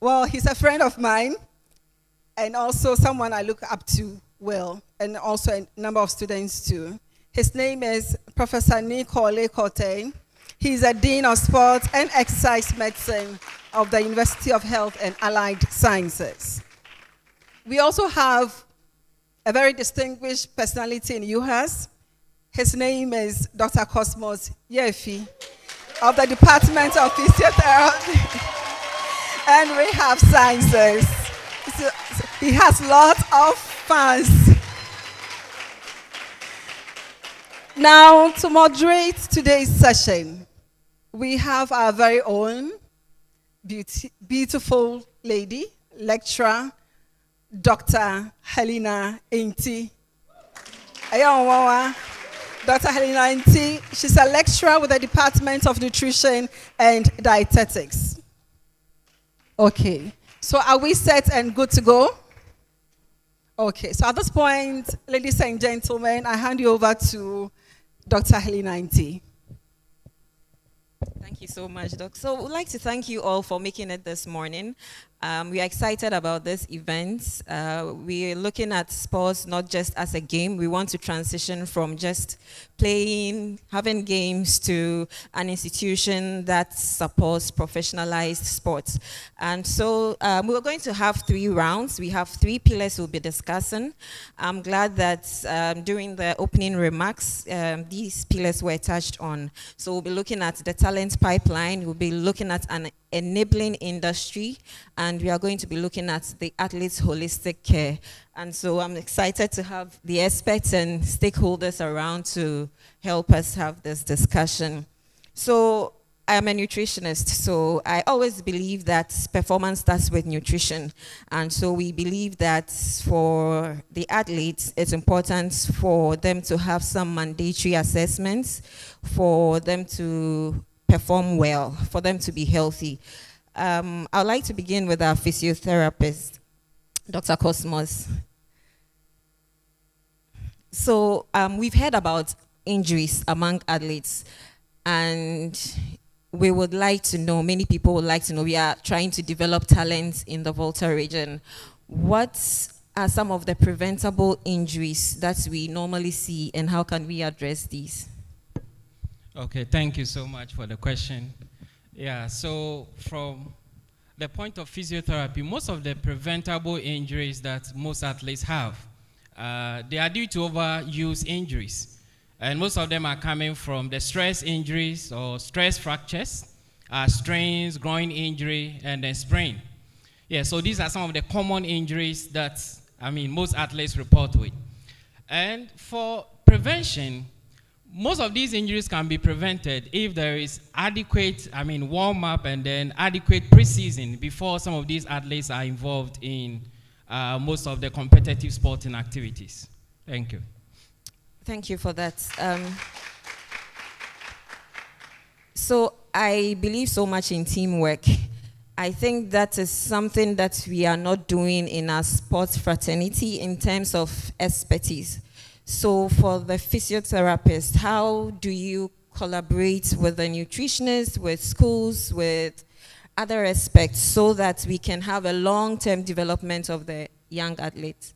Speaker 1: Well, he's a friend of mine, and also someone I look up to well, and also a number of students too. His name is Professor Nicole Cote. He's a Dean of Sports and Exercise Medicine of the University of Health and Allied Sciences. We also have a very distinguished personality in UHAS. His name is Dr. Cosmos Yefi of the Department of Physiotherapy and Rehab Sciences. He has lots of fans. Now, to moderate today's session, we have our very own beautiful lady, lecturer, Dr. Helena Inti. Dr. Helena Inti, she's a lecturer with the Department of Nutrition and Dietetics. Okay, so are we set and good to go? Okay, so at this point, ladies and gentlemen, I hand you over to Dr. Helena Inti.
Speaker 7: Thank you so much, Doc. So we'd like to thank you all for making it this morning. We are excited about this event. We are looking at sports not just as a game. We want to transition from just playing, having games to an institution that supports professionalized sports. And so we're going to have 3 rounds. We have 3 pillars we'll be discussing. I'm glad that during the opening remarks, these pillars were touched on. So we'll be looking at the talent pipeline. We'll be looking at an enabling industry, and we are going to be looking at the athlete's holistic care. And so I'm excited to have the experts and stakeholders around to help us have this discussion. So I'm a nutritionist, so I always believe that performance starts with nutrition. And so we believe that for the athletes, it's important for them to have some mandatory assessments, for them to perform well, for them to be healthy. I'd like to begin with our physiotherapist, Dr. Cosmos. So we've heard about injuries among athletes, and we would like to know, many people would like to know, we are trying to develop talent in the Volta region. What are some of the preventable injuries that we normally see, and how can we address these?
Speaker 8: Okay, thank you so much for the question. Yeah, so from the point of physiotherapy, most of the preventable injuries that most athletes have, they are due to overuse injuries. And most of them are coming from the stress injuries or stress fractures, strains, groin injury, and then sprain. Yeah, so these are some of the common injuries that, most athletes report with. And for prevention, most of these injuries can be prevented if there is adequate, warm-up and then adequate pre-season before some of these athletes are involved in most of the competitive sporting activities. Thank you.
Speaker 7: Thank you for that. So I believe so much in teamwork. I think that is something that we are not doing in our sports fraternity in terms of expertise. So for the physiotherapist, how do you collaborate with the nutritionists, with schools, with other aspects so that we can have a long-term development of the young athletes?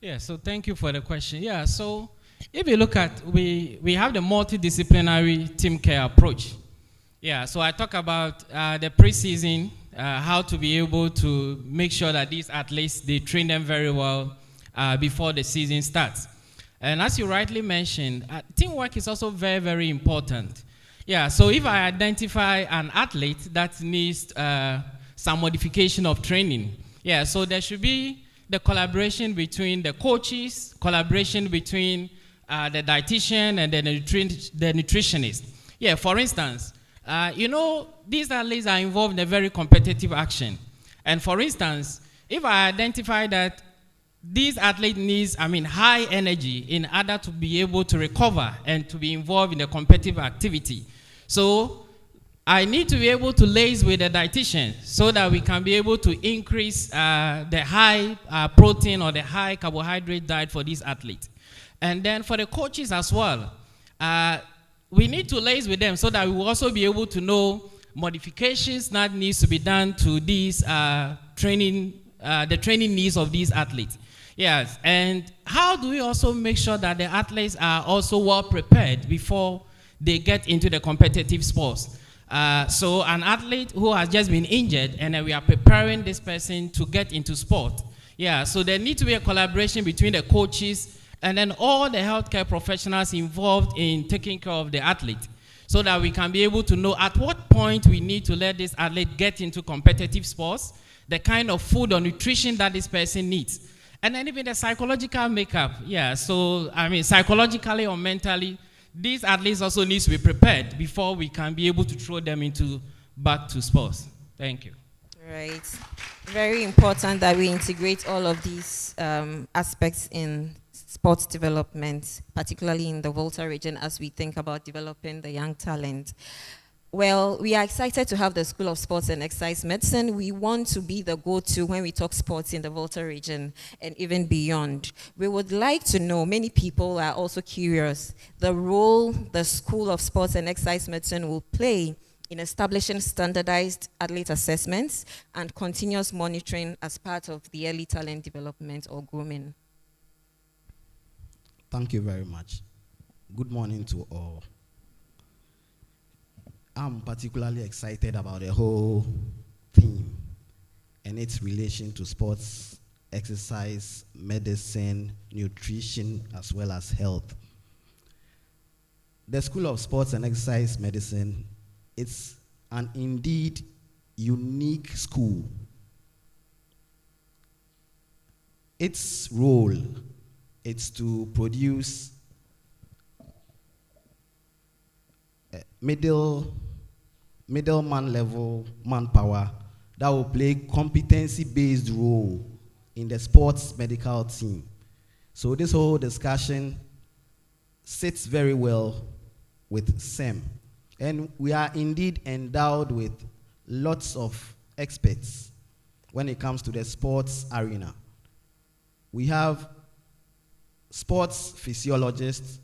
Speaker 8: Yeah, so thank you for the question. Yeah, so if you look at, we have the multidisciplinary team care approach. Yeah, so I talk about the preseason, how to be able to make sure that these athletes, they train them very well before the season starts. And as you rightly mentioned, teamwork is also very, very important. Yeah, so if I identify an athlete that needs some modification of training, yeah, so there should be the collaboration between the coaches, collaboration between the dietitian and the nutritionist. Yeah, for instance, these athletes are involved in a very competitive action. And for instance, if I identify that these athletes needs, high energy in order to be able to recover and to be involved in a competitive activity. So I need to be able to liaise with the dietitian so that we can be able to increase the high protein or the high carbohydrate diet for these athletes. And then for the coaches as well, we need to liaise with them so that we will also be able to know modifications that needs to be done to these the training needs of these athletes. Yes, and how do we also make sure that the athletes are also well prepared before they get into the competitive sports? So an athlete who has just been injured, and then we are preparing this person to get into sport. Yeah, so there needs to be a collaboration between the coaches and then all the healthcare professionals involved in taking care of the athlete, so that we can be able to know at what point we need to let this athlete get into competitive sports, the kind of food or nutrition that this person needs. And then even the psychological makeup. Yeah, so I mean, psychologically or mentally, these athletes also need to be prepared before we can be able to throw them back to sports. Thank you.
Speaker 7: Right. Very important that we integrate all of these aspects in sports development, particularly in the Volta region, as we think about developing the young talent. Well, we are excited to have the School of Sports and Exercise Medicine. We want to be the go-to when we talk sports in the Volta region and even beyond. We would like to know, many people are also curious, the role the School of Sports and Exercise Medicine will play in establishing standardized athlete assessments and continuous monitoring as part of the early talent development or grooming.
Speaker 9: Thank you very much. Good morning to all. I'm particularly excited about the whole theme and its relation to sports, exercise, medicine, nutrition, as well as health. The School of Sports and Exercise Medicine, it's an indeed unique school. Its role is to produce middleman level manpower that will play competency-based role in the sports medical team. So this whole discussion sits very well with SEM. And we are indeed endowed with lots of experts when it comes to the sports arena. We have sports physiologists,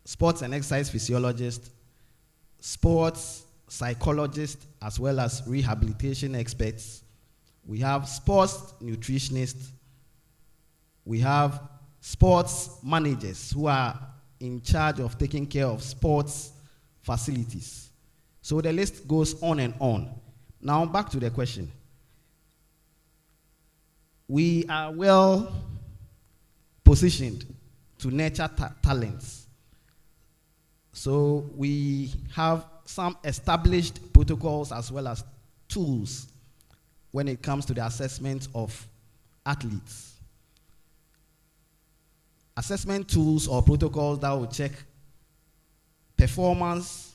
Speaker 9: sports and exercise physiologists, sports psychologists, as well as rehabilitation experts. We have sports nutritionists. We have sports managers who are in charge of taking care of sports facilities. So the list goes on and on. Now back to the question. We are well positioned to nurture talents. So we have some established protocols as well as tools when it comes to the assessment of athletes. Assessment tools or protocols that will check performance,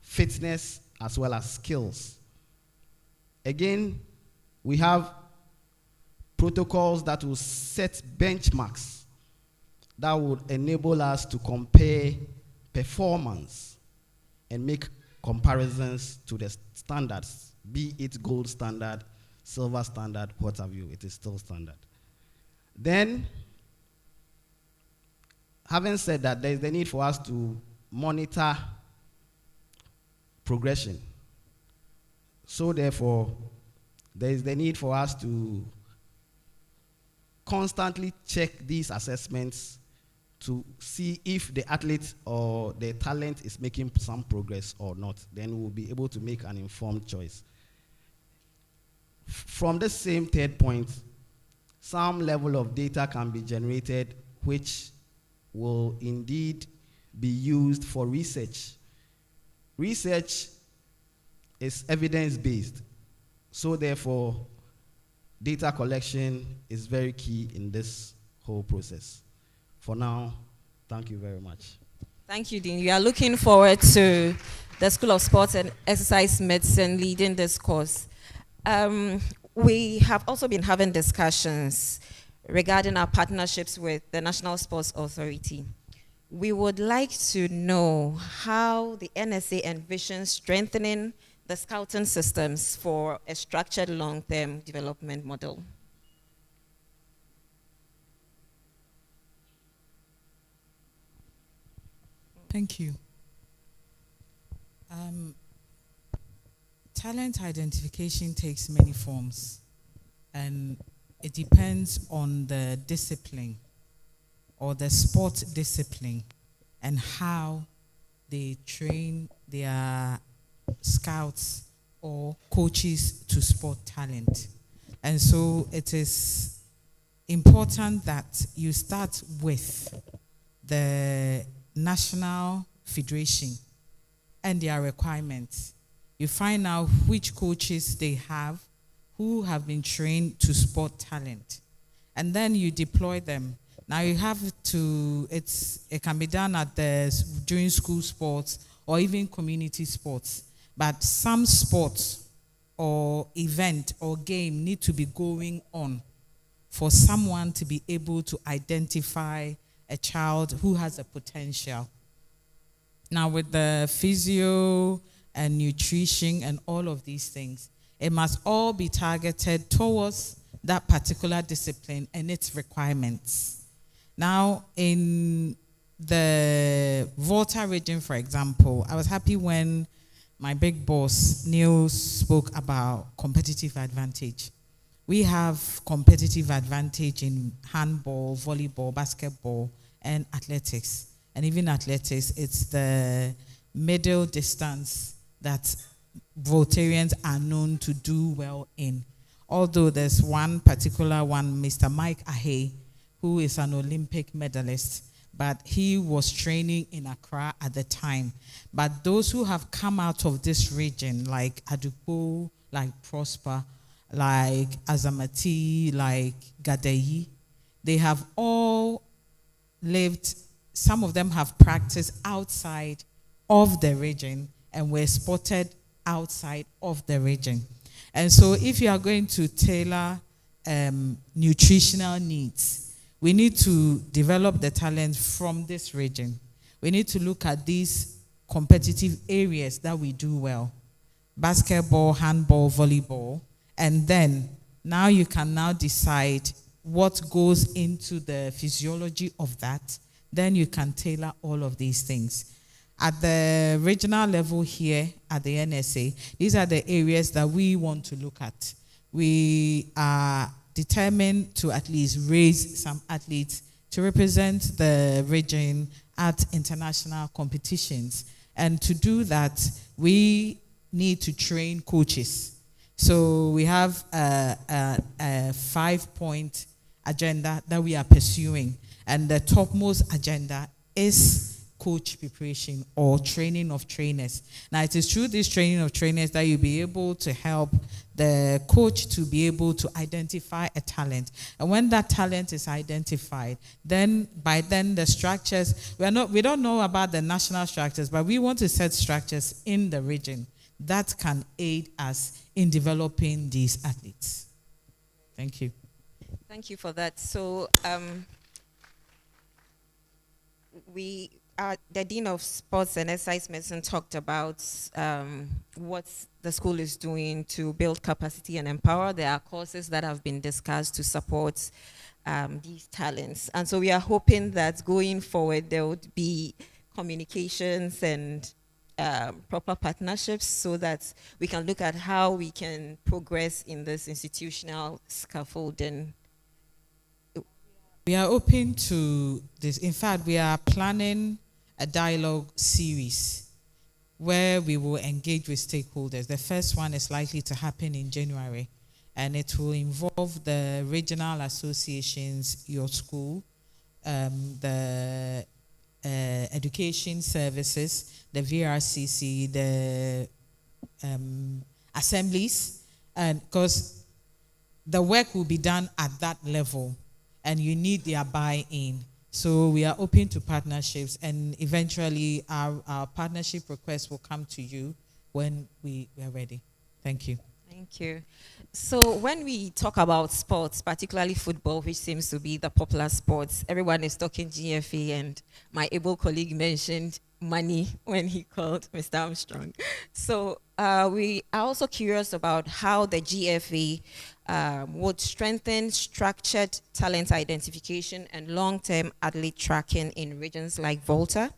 Speaker 9: fitness, as well as skills. Again, we have protocols that will set benchmarks that would enable us to compare performance and make comparisons to the standards, be it gold standard, silver standard, what have you, it is still standard. Then, having said that, there is the need for us to monitor progression. So therefore, there is the need for us to constantly check these assessments to see if the athlete or the talent is making some progress or not. Then we'll be able to make an informed choice. From the same third point, some level of data can be generated which will indeed be used for research. Research is evidence-based. So therefore, data collection is very key in this whole process. For now, thank you very much.
Speaker 7: Thank you, Dean. We are looking forward to the School of Sports and Exercise Medicine leading this course. We have also been having discussions regarding our partnerships with the National Sports Authority. We would like to know how the NSA envisions strengthening the scouting systems for a structured long-term development model.
Speaker 10: Thank you. Talent identification takes many forms, and it depends on the discipline or the sport discipline and how they train their scouts or coaches to spot talent. And so it is important that you start with the national federation and their requirements. You find out which coaches they have who have been trained to spot talent. And then you deploy them. Now you have to, it can be done during school sports or even community sports. But some sports or event or game need to be going on for someone to be able to identify a child who has a potential. Now with the physio and nutrition and all of these things, it must all be targeted towards that particular discipline and its requirements. Now, in the Volta region, for example, I was happy when my big boss, Neil, spoke about competitive advantage. We have competitive advantage in handball, volleyball, basketball, and athletics. And even athletics, it's the middle distance that Voltarians are known to do well in. Although there's one particular one, Mr. Mike Ahe, who is an Olympic medalist, but he was training in Accra at the time. But those who have come out of this region, like Adupo, like Prosper, like Azamati, like Gadeyi, they have all lived, some of them have practiced outside of the region and were spotted outside of the region. And so if you are going to tailor nutritional needs, we need to develop the talent from this region. We need to look at these competitive areas that we do well. Basketball, handball, volleyball. And then now you can now decide what goes into the physiology of that. Then you can tailor all of these things. At the regional level here at the NSA, these are the areas that we want to look at. We are determined to at least raise some athletes to represent the region at international competitions. And to do that, we need to train coaches. So we have a 5-point agenda that we are pursuing. And the topmost agenda is coach preparation or training of trainers. Now, it is through this training of trainers that you'll be able to help the coach to be able to identify a talent. And when that talent is identified, then by then the structures, we don't know about the national structures, but we want to set structures in the region that can aid us in developing these athletes. Thank you.
Speaker 7: Thank you for that. So the Dean of Sports and Exercise Medicine talked about what the school is doing to build capacity and empower. There are courses that have been discussed to support these talents. And so we are hoping that going forward there would be communications and proper partnerships so that we can look at how we can progress in this institutional scaffolding.
Speaker 10: We are open to this. In fact, we are planning a dialogue series where we will engage with stakeholders. The first one is likely to happen in January, and it will involve the regional associations, your school, the education services, the VRCC, the assemblies, and because the work will be done at that level, and you need their buy-in. So we are open to partnerships, and eventually our partnership request will come to you when we are ready. Thank you.
Speaker 7: Thank you. So when we talk about sports, particularly football, which seems to be the popular sports, everyone is talking GFA, and my able colleague mentioned money when he called Mr. Armstrong. So we are also curious about how the GFA would strengthen structured talent identification and long-term athlete tracking in regions like Volta,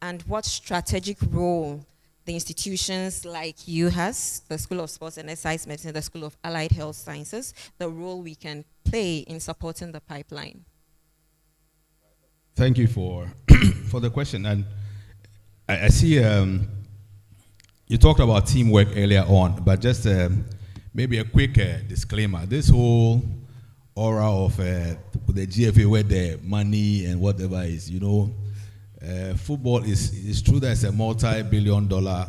Speaker 7: and what strategic role the institutions like UHAS, the School of Sports and Exercise Medicine, the School of Allied Health Sciences, the role we can play in supporting the pipeline?
Speaker 6: Thank you for for the question. And I see you talked about teamwork earlier on, but just maybe a quick disclaimer. This whole aura of the GFA, where the money and whatever is, football is true that it's a multi-billion-dollar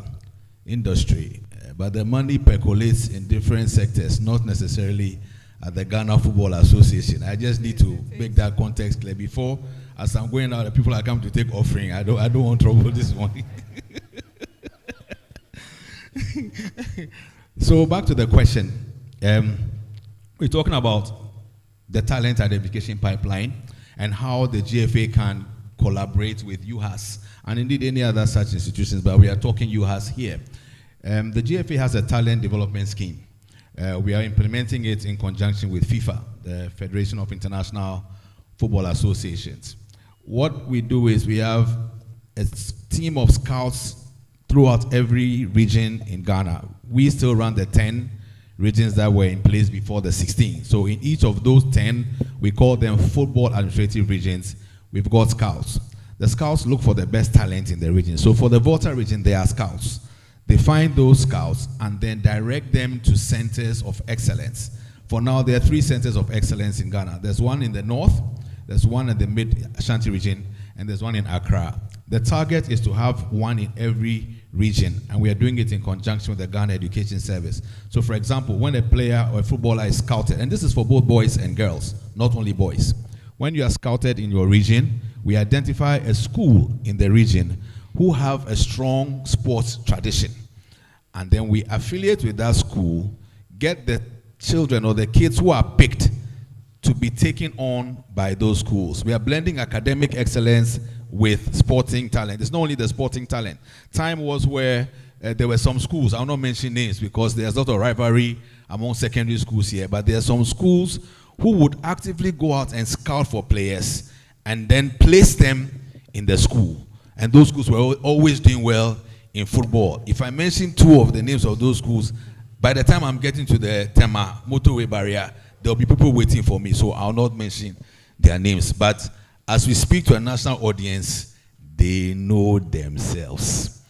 Speaker 6: industry, but the money percolates in different sectors, not necessarily at the Ghana Football Association. I just need to make that context clear before, as I'm going out, the people are coming to take offering. I don't want trouble this morning. So back to the question. We're talking about the talent identification pipeline and how the GFA can collaborate with UHAS and indeed any other such institutions, but we are talking UHAS here. The GFA has a talent development scheme. We are implementing it in conjunction with FIFA, the Federation of International Football Associations. What we do is we have a team of scouts throughout every region in Ghana. We still run the 10 regions that were in place before the 16. So in each of those 10, we call them football administrative regions. We've got scouts. The scouts look for the best talent in the region. So for the Volta region, there are scouts. They find those scouts and then direct them to centers of excellence. For now, there are 3 centers of excellence in Ghana. There's one in the north, there's one in the Mid-Ashanti region, and there's one in Accra. The target is to have one in every region, and we are doing it in conjunction with the Ghana Education Service. So for example, when a player or a footballer is scouted, and this is for both boys and girls, not only boys. When you are scouted in your region, we identify a school in the region who have a strong sports tradition. And then we affiliate with that school, get the children or the kids who are picked to be taken on by those schools. We are blending academic excellence with sporting talent. It's not only the sporting talent. Time was where there were some schools, I'll not mention names because there's a lot of rivalry among secondary schools here, but there are some schools who would actively go out and scout for players and then place them in the school. And those schools were always doing well in football. If I mention 2 of the names of those schools, by the time I'm getting to the Tema motorway barrier, there'll be people waiting for me, so I'll not mention their names. But as we speak to a national audience, they know themselves.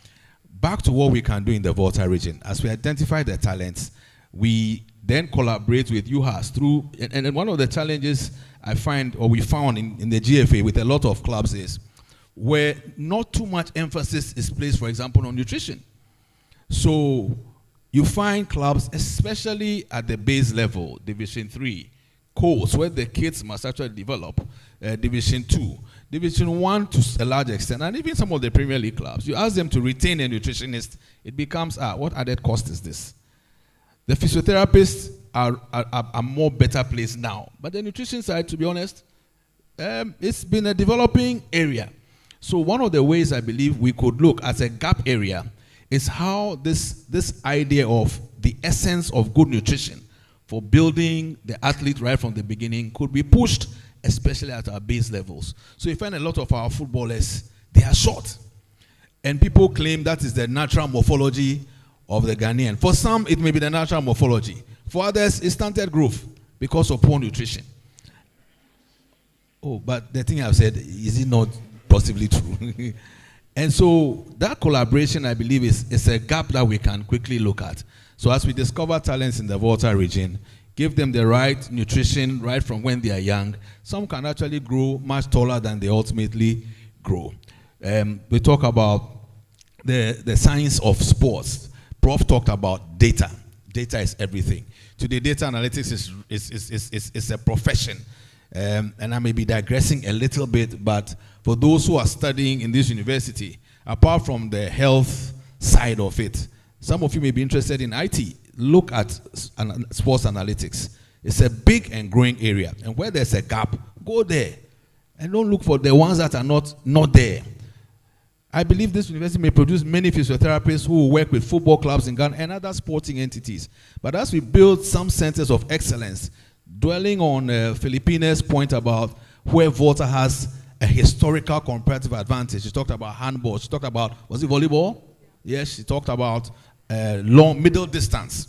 Speaker 6: Back to what we can do in the Volta region. As we identify the talents, we then collaborate with UHAS through, and one of the challenges I find, or we found in the GFA with a lot of clubs is where not too much emphasis is placed, for example, on nutrition. So you find clubs, especially at the base level, Division 3, codes, where the kids must actually develop, Division 2, Division 1 to a large extent, and even some of the Premier League clubs. You ask them to retain a nutritionist, it becomes, what added cost is this? The physiotherapists are more better placed now. But the nutrition side, to be honest, it's been a developing area. So one of the ways I believe we could look as a gap area is how this idea of the essence of good nutrition for building the athlete right from the beginning could be pushed, especially at our base levels. So you find a lot of our footballers, they are short. And people claim that is the natural morphology of the Ghanaian. For some, it may be the natural morphology. For others, it's stunted growth because of poor nutrition. Oh, but the thing I've said, is it not possibly true? And so that collaboration, I believe, is a gap that we can quickly look at. So as we discover talents in the Volta region, give them the right nutrition right from when they are young, some can actually grow much taller than they ultimately grow. We talk about the science of sports. Prof talked about data. Data is everything. Today, data analytics is a profession. And I may be digressing a little bit, but for those who are studying in this university, apart from the health side of it, some of you may be interested in IT. Look at sports analytics. It's a big and growing area. And where there's a gap, go there. And don't look for the ones that are not there. I believe this university may produce many physiotherapists who will work with football clubs in Ghana and other sporting entities. But as we build some centers of excellence, dwelling on Filipina's point about where Volta has a historical comparative advantage. She talked about handball. She talked about, was it volleyball? Yes, she talked about long middle distance.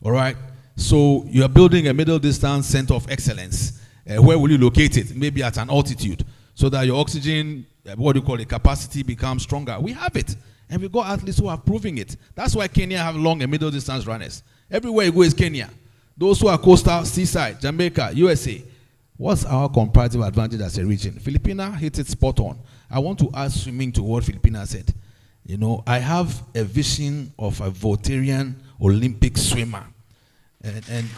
Speaker 6: All right. So you are building a middle distance center of excellence. Where will you locate it? Maybe at an altitude, so that your oxygen, what do you call it, capacity becomes stronger. We have it. And we got athletes who are proving it. That's why Kenya have long and middle distance runners. Everywhere you go is Kenya. Those who are coastal, seaside, Jamaica, USA. What's our comparative advantage as a region? Filipina hit it spot on. I want to add swimming to what Filipina said. You know, I have a vision of a Voltarian Olympic swimmer. And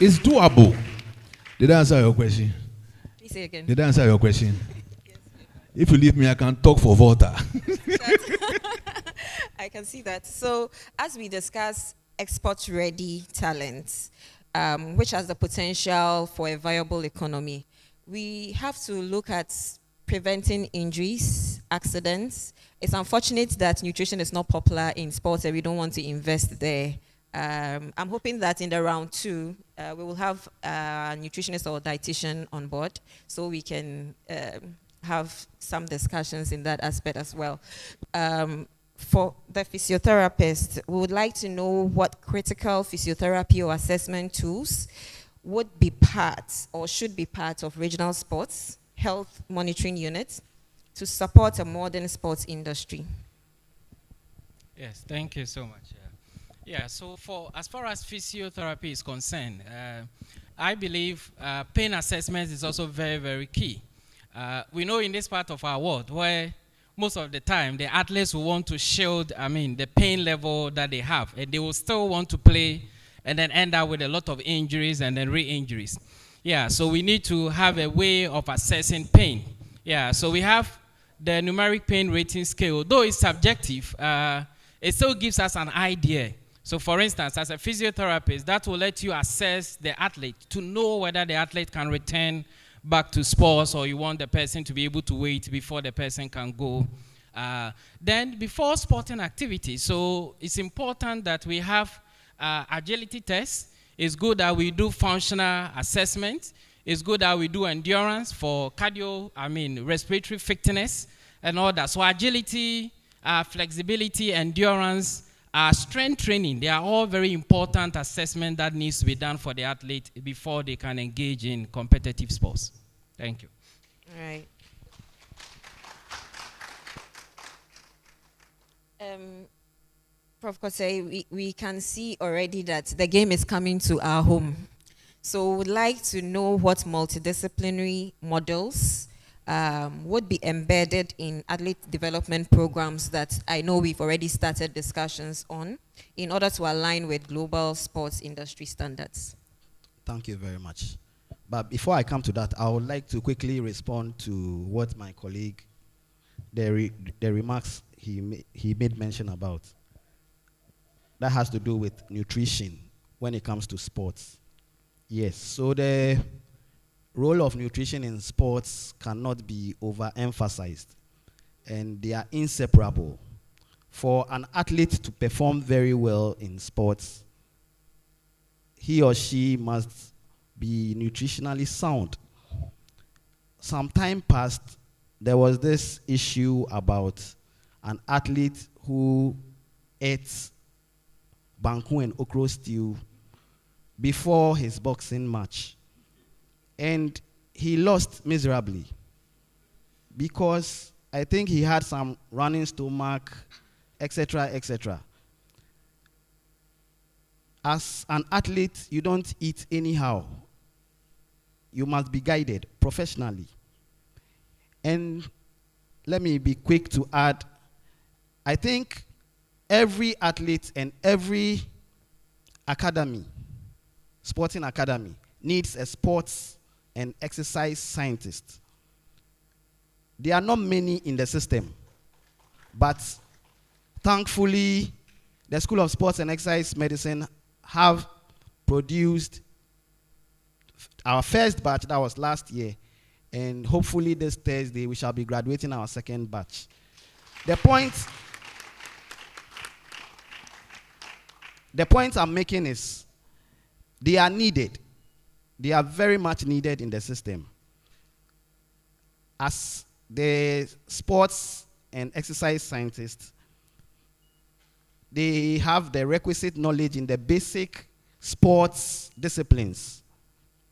Speaker 6: it's doable. Did I answer your question?
Speaker 7: Please say again.
Speaker 6: Did I answer your question? If you leave me, I can talk for Volta.
Speaker 7: I can see that. So, as we discuss export-ready talent, which has the potential for a viable economy, we have to look at preventing injuries, accidents. It's unfortunate that nutrition is not popular in sports and we don't want to invest there. I'm hoping that in the round 2, we will have a nutritionist or dietitian on board so we can have some discussions in that aspect as well. For the physiotherapist, we would like to know what critical physiotherapy or assessment tools would be part or should be part of regional sports health monitoring units to support a modern sports industry.
Speaker 8: Yes, thank you so much. Yeah, so as far as physiotherapy is concerned, I believe pain assessment is also very, very key. We know in this part of our world where most of the time the athletes will want to shield, the pain level that they have, and they will still want to play and then end up with a lot of injuries and then re-injuries. Yeah, so we need to have a way of assessing pain. Yeah, so we have the numeric pain rating scale. Though it's subjective, it still gives us an idea. So for instance, as a physiotherapist, that will let you assess the athlete to know whether the athlete can return back to sports or you want the person to be able to wait before the person can go. Then before sporting activity, so it's important that we have agility tests. It's good that we do functional assessment. It's good that we do endurance for respiratory fitness and all that. So agility, flexibility, endurance, strength training, they are all very important assessment that needs to be done for the athlete before they can engage in competitive sports. Thank you.
Speaker 7: All right. Prof. Kosei, we can see already that the game is coming to our home. So we would like to know what multidisciplinary models would be embedded in athlete development programs that I know we've already started discussions on in order to align with global sports industry standards.
Speaker 9: Thank you very much. But before I come to that, I would like to quickly respond to what my colleague, the remarks he made mention about. That has to do with nutrition when it comes to sports. Yes, so the role of nutrition in sports cannot be overemphasized, and they are inseparable. For an athlete to perform very well in sports, he or she must be nutritionally sound. Some time past, there was this issue about an athlete who ate banku and okra stew before his boxing match. And he lost miserably because I think he had some running stomach, etc., etc. As an athlete, you don't eat anyhow. You must be guided professionally. And let me be quick to add, I think every athlete and every academy, sporting academy, needs a sports and exercise scientist. There are not many in the system, but thankfully, the School of Sports and Exercise Medicine have produced our first batch, that was last year, and hopefully this Thursday we shall be graduating our second batch. The point I'm making is they are needed. They are very much needed in the system. As the sports and exercise scientists, they have the requisite knowledge in the basic sports disciplines.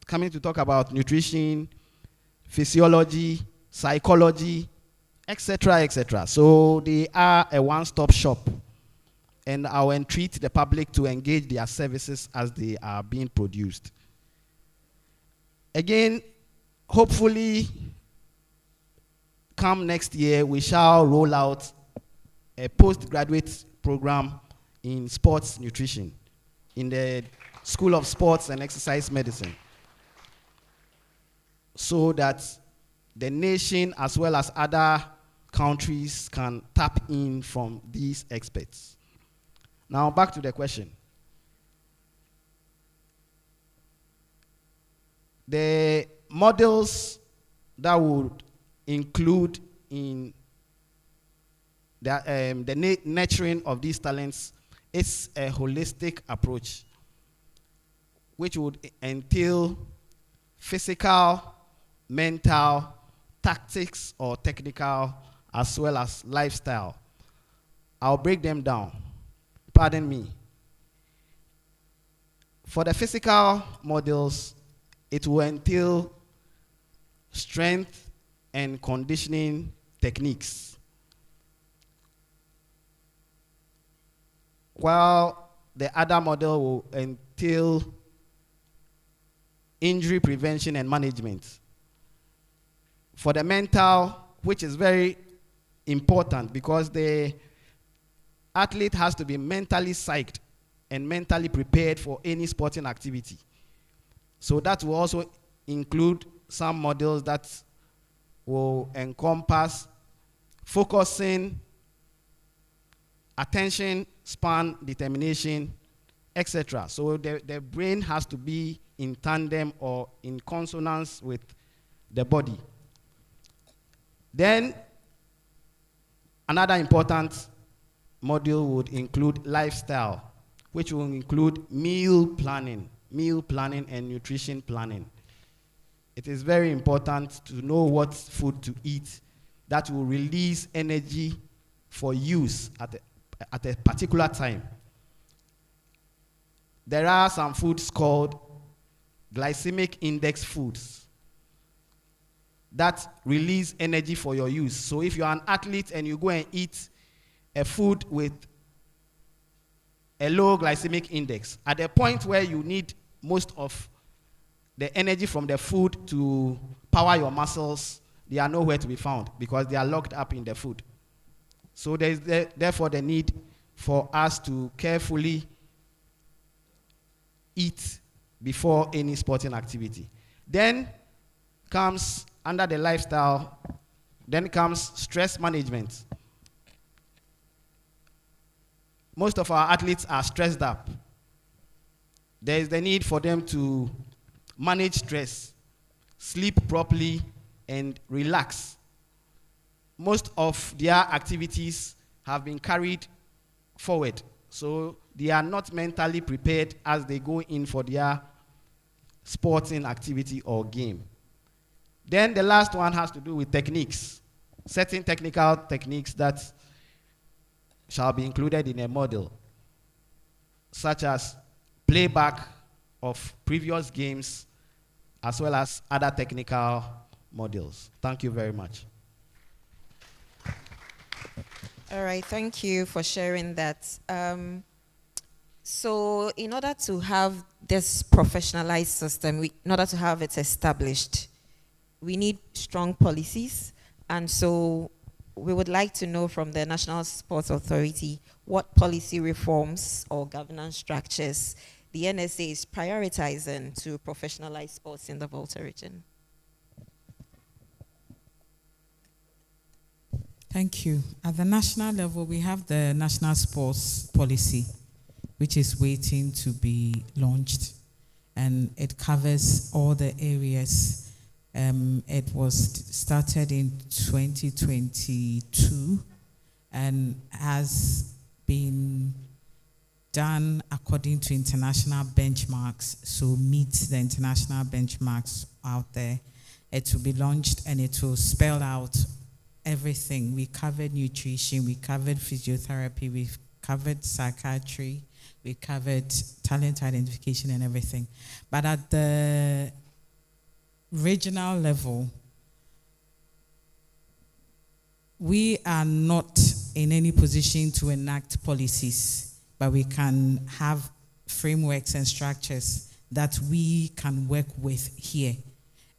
Speaker 9: Coming to talk about nutrition, physiology, psychology, etc., etc. So they are a one-stop shop, and I'll entreat the public to engage their services as they are being produced. Again, hopefully, come next year, we shall roll out a postgraduate program in sports nutrition in the School of Sports and Exercise Medicine, so that the nation as well as other countries can tap in from these experts. Now back to the question. The models that would include in the nurturing of these talents is a holistic approach, which would entail physical, mental, tactics or technical, as well as lifestyle. I'll break them down. Pardon me. For the physical models, it will entail strength and conditioning techniques, while the other model will entail injury prevention and management. For the mental, which is very important because the athlete has to be mentally psyched and mentally prepared for any sporting activity. So that will also include some models that will encompass focusing, attention, span, determination, etc. So the brain has to be in tandem or in consonance with the body. Then another important module would include lifestyle, which will include meal planning and nutrition planning. It is very important to know what food to eat that will release energy for use at a particular time. There are some foods called glycemic index foods that release energy for your use. So if you're an athlete and you go and eat a food with a low glycemic index, at the point where you need most of the energy from the food to power your muscles, they are nowhere to be found because they are locked up in the food. So there is therefore the need for us to carefully eat before any sporting activity. Then comes, under the lifestyle, then comes stress management. Most of our athletes are stressed up. There is the need for them to manage stress, sleep properly, and relax. Most of their activities have been carried forward, so they are not mentally prepared as they go in for their sporting activity or game. Then the last one has to do with techniques, certain technical techniques that shall be included in a model, such as playback of previous games, as well as other technical models. Thank you very much.
Speaker 7: All right, thank you for sharing that. So in order to have this professionalized system, in order to have it established, we need strong policies. And so we would like to know from the National Sports Authority what policy reforms or governance structures the NSA is prioritizing to professionalize sports in the Volta region.
Speaker 10: Thank you. At the national level, we have the National Sports Policy, which is waiting to be launched, and it covers all the areas. It was started in 2022 and has been done according to international benchmarks, so meets the international benchmarks out there. It will be launched and it will spell out everything. We covered nutrition, we covered physiotherapy, we've covered psychiatry, we covered talent identification and everything. But at the regional level, we are not in any position to enact policies, but we can have frameworks and structures that we can work with here.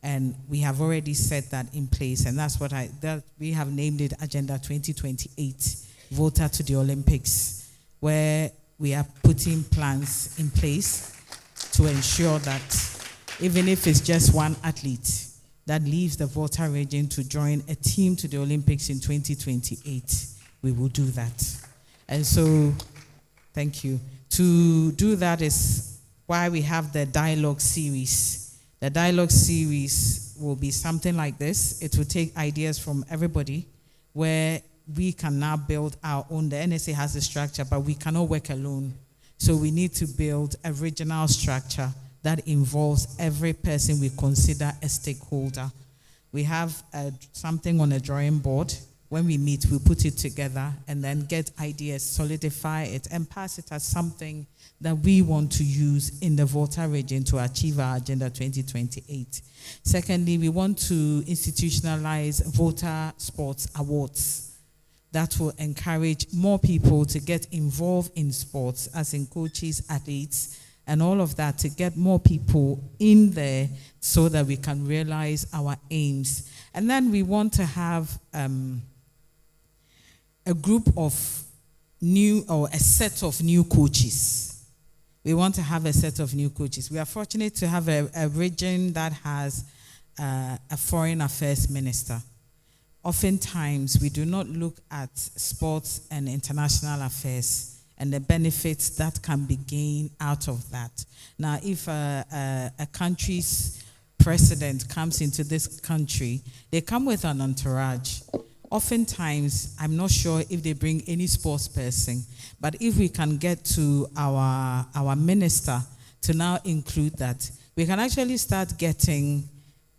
Speaker 10: And we have already set that in place, and that's what we have named it Agenda 2028, Volta to the Olympics, where we are putting plans in place to ensure that even if it's just one athlete that leaves the Volta region to join a team to the Olympics in 2028, we will do that. And so, thank you. To do that is why we have the dialogue series. The dialogue series will be something like this. It will take ideas from everybody where we can now build our own. The NSA has a structure, but we cannot work alone. So we need to build a regional structure that involves every person we consider a stakeholder. We have something on a drawing board. When we meet, we put it together and then get ideas, solidify it, and pass it as something that we want to use in the Volta region to achieve our Agenda 2028. Secondly, we want to institutionalize Volta Sports Awards that will encourage more people to get involved in sports, as in coaches, athletes, and all of that, to get more people in there so that we can realize our aims. And then we want to have a group of new, or a set of new coaches. We want to have a set of new coaches. We are fortunate to have a region that has a foreign affairs minister. Oftentimes, we do not look at sports and international affairs and the benefits that can be gained out of that. Now, if a country's president comes into this country, they come with an entourage. Oftentimes, I'm not sure if they bring any sports person, but if we can get to our minister to now include that, we can actually start getting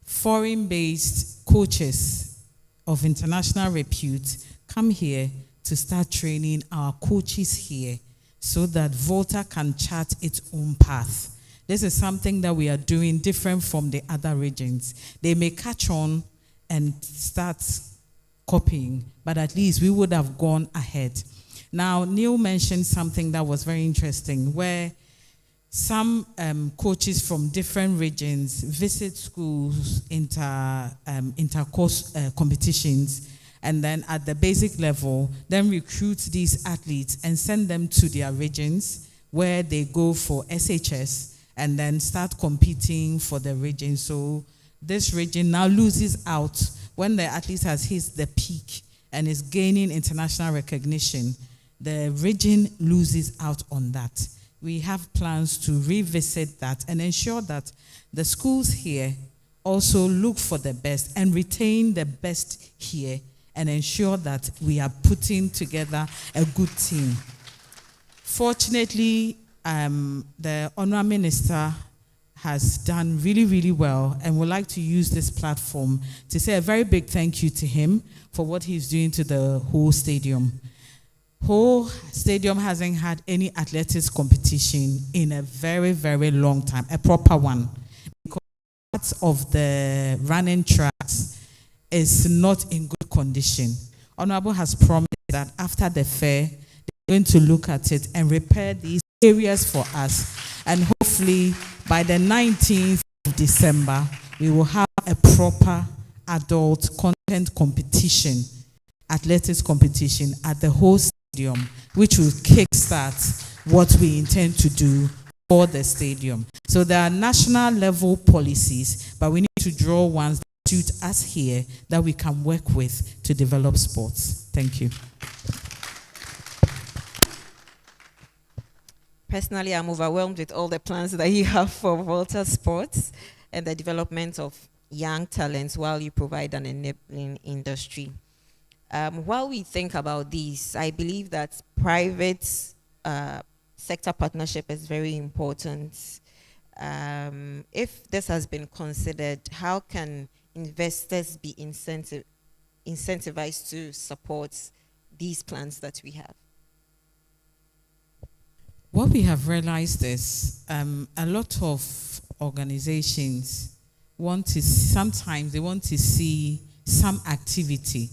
Speaker 10: foreign-based coaches of international repute come here to start training our coaches here so that Volta can chart its own path. This is something that we are doing different from the other regions. They may catch on and start copying, but at least we would have gone ahead. Now, Neil mentioned something that was very interesting, where some coaches from different regions visit schools, inter-course competitions, and then at the basic level, then recruit these athletes and send them to their regions where they go for SHS and then start competing for the region. So this region now loses out when the athlete has hit the peak and is gaining international recognition. The region loses out on that. We have plans to revisit that and ensure that the schools here also look for the best and retain the best here and ensure that we are putting together a good team. Fortunately, the Honourable Minister has done really, really well, and would like to use this platform to say a very big thank you to him for what he's doing to the whole stadium. Whole stadium hasn't had any athletics competition in a very, very long time, a proper one, because parts of the running tracks is not in good condition. Honorable has promised that after the fair, they're going to look at it and repair these areas for us, and hopefully by the 19th of December, we will have a proper adult content competition, athletics competition at the whole stadium, which will kickstart what we intend to do for the stadium. So there are national level policies, but we need to draw ones that suit us here that we can work with to develop sports. Thank you.
Speaker 7: Personally, I'm overwhelmed with all the plans that you have for Volta Sports and the development of young talents while you provide an enabling industry. While we think about these, I believe that private sector partnership is very important. If this has been considered, how can investors be incentivized to support these plans that we have?
Speaker 10: What we have realized is a lot of organizations sometimes they want to see some activity.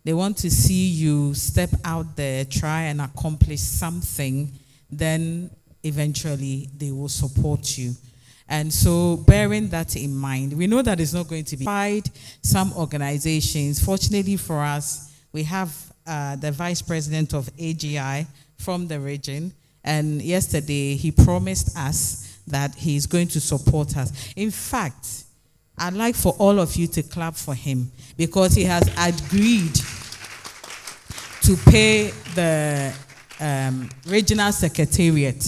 Speaker 10: They want to see you step out there, try and accomplish something, then eventually they will support you. And so bearing that in mind, we know that it's not going to be some organizations. Fortunately for us, we have the vice president of AGI from the region, and yesterday he promised us that he's going to support us. In fact, I'd like for all of you to clap for him because he has agreed to pay the regional secretariat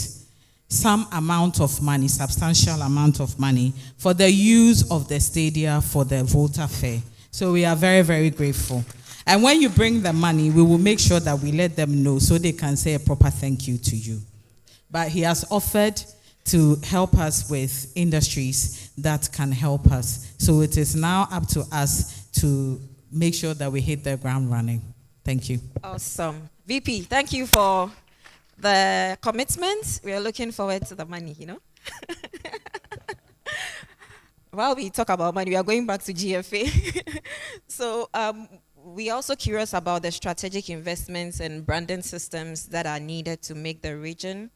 Speaker 10: some amount of money, substantial amount of money, for the use of the stadia for the Volta Fair. So we are very, very grateful. And when you bring the money, we will make sure that we let them know so they can say a proper thank you to you. But he has offered to help us with industries that can help us. So it is now up to us to make sure that we hit the ground running. Thank you.
Speaker 7: Awesome. VP, thank you for the commitment. We are looking forward to the money, you know. While we talk about money, we are going back to GFA. So we're also curious about the strategic investments and branding systems that are needed to make the region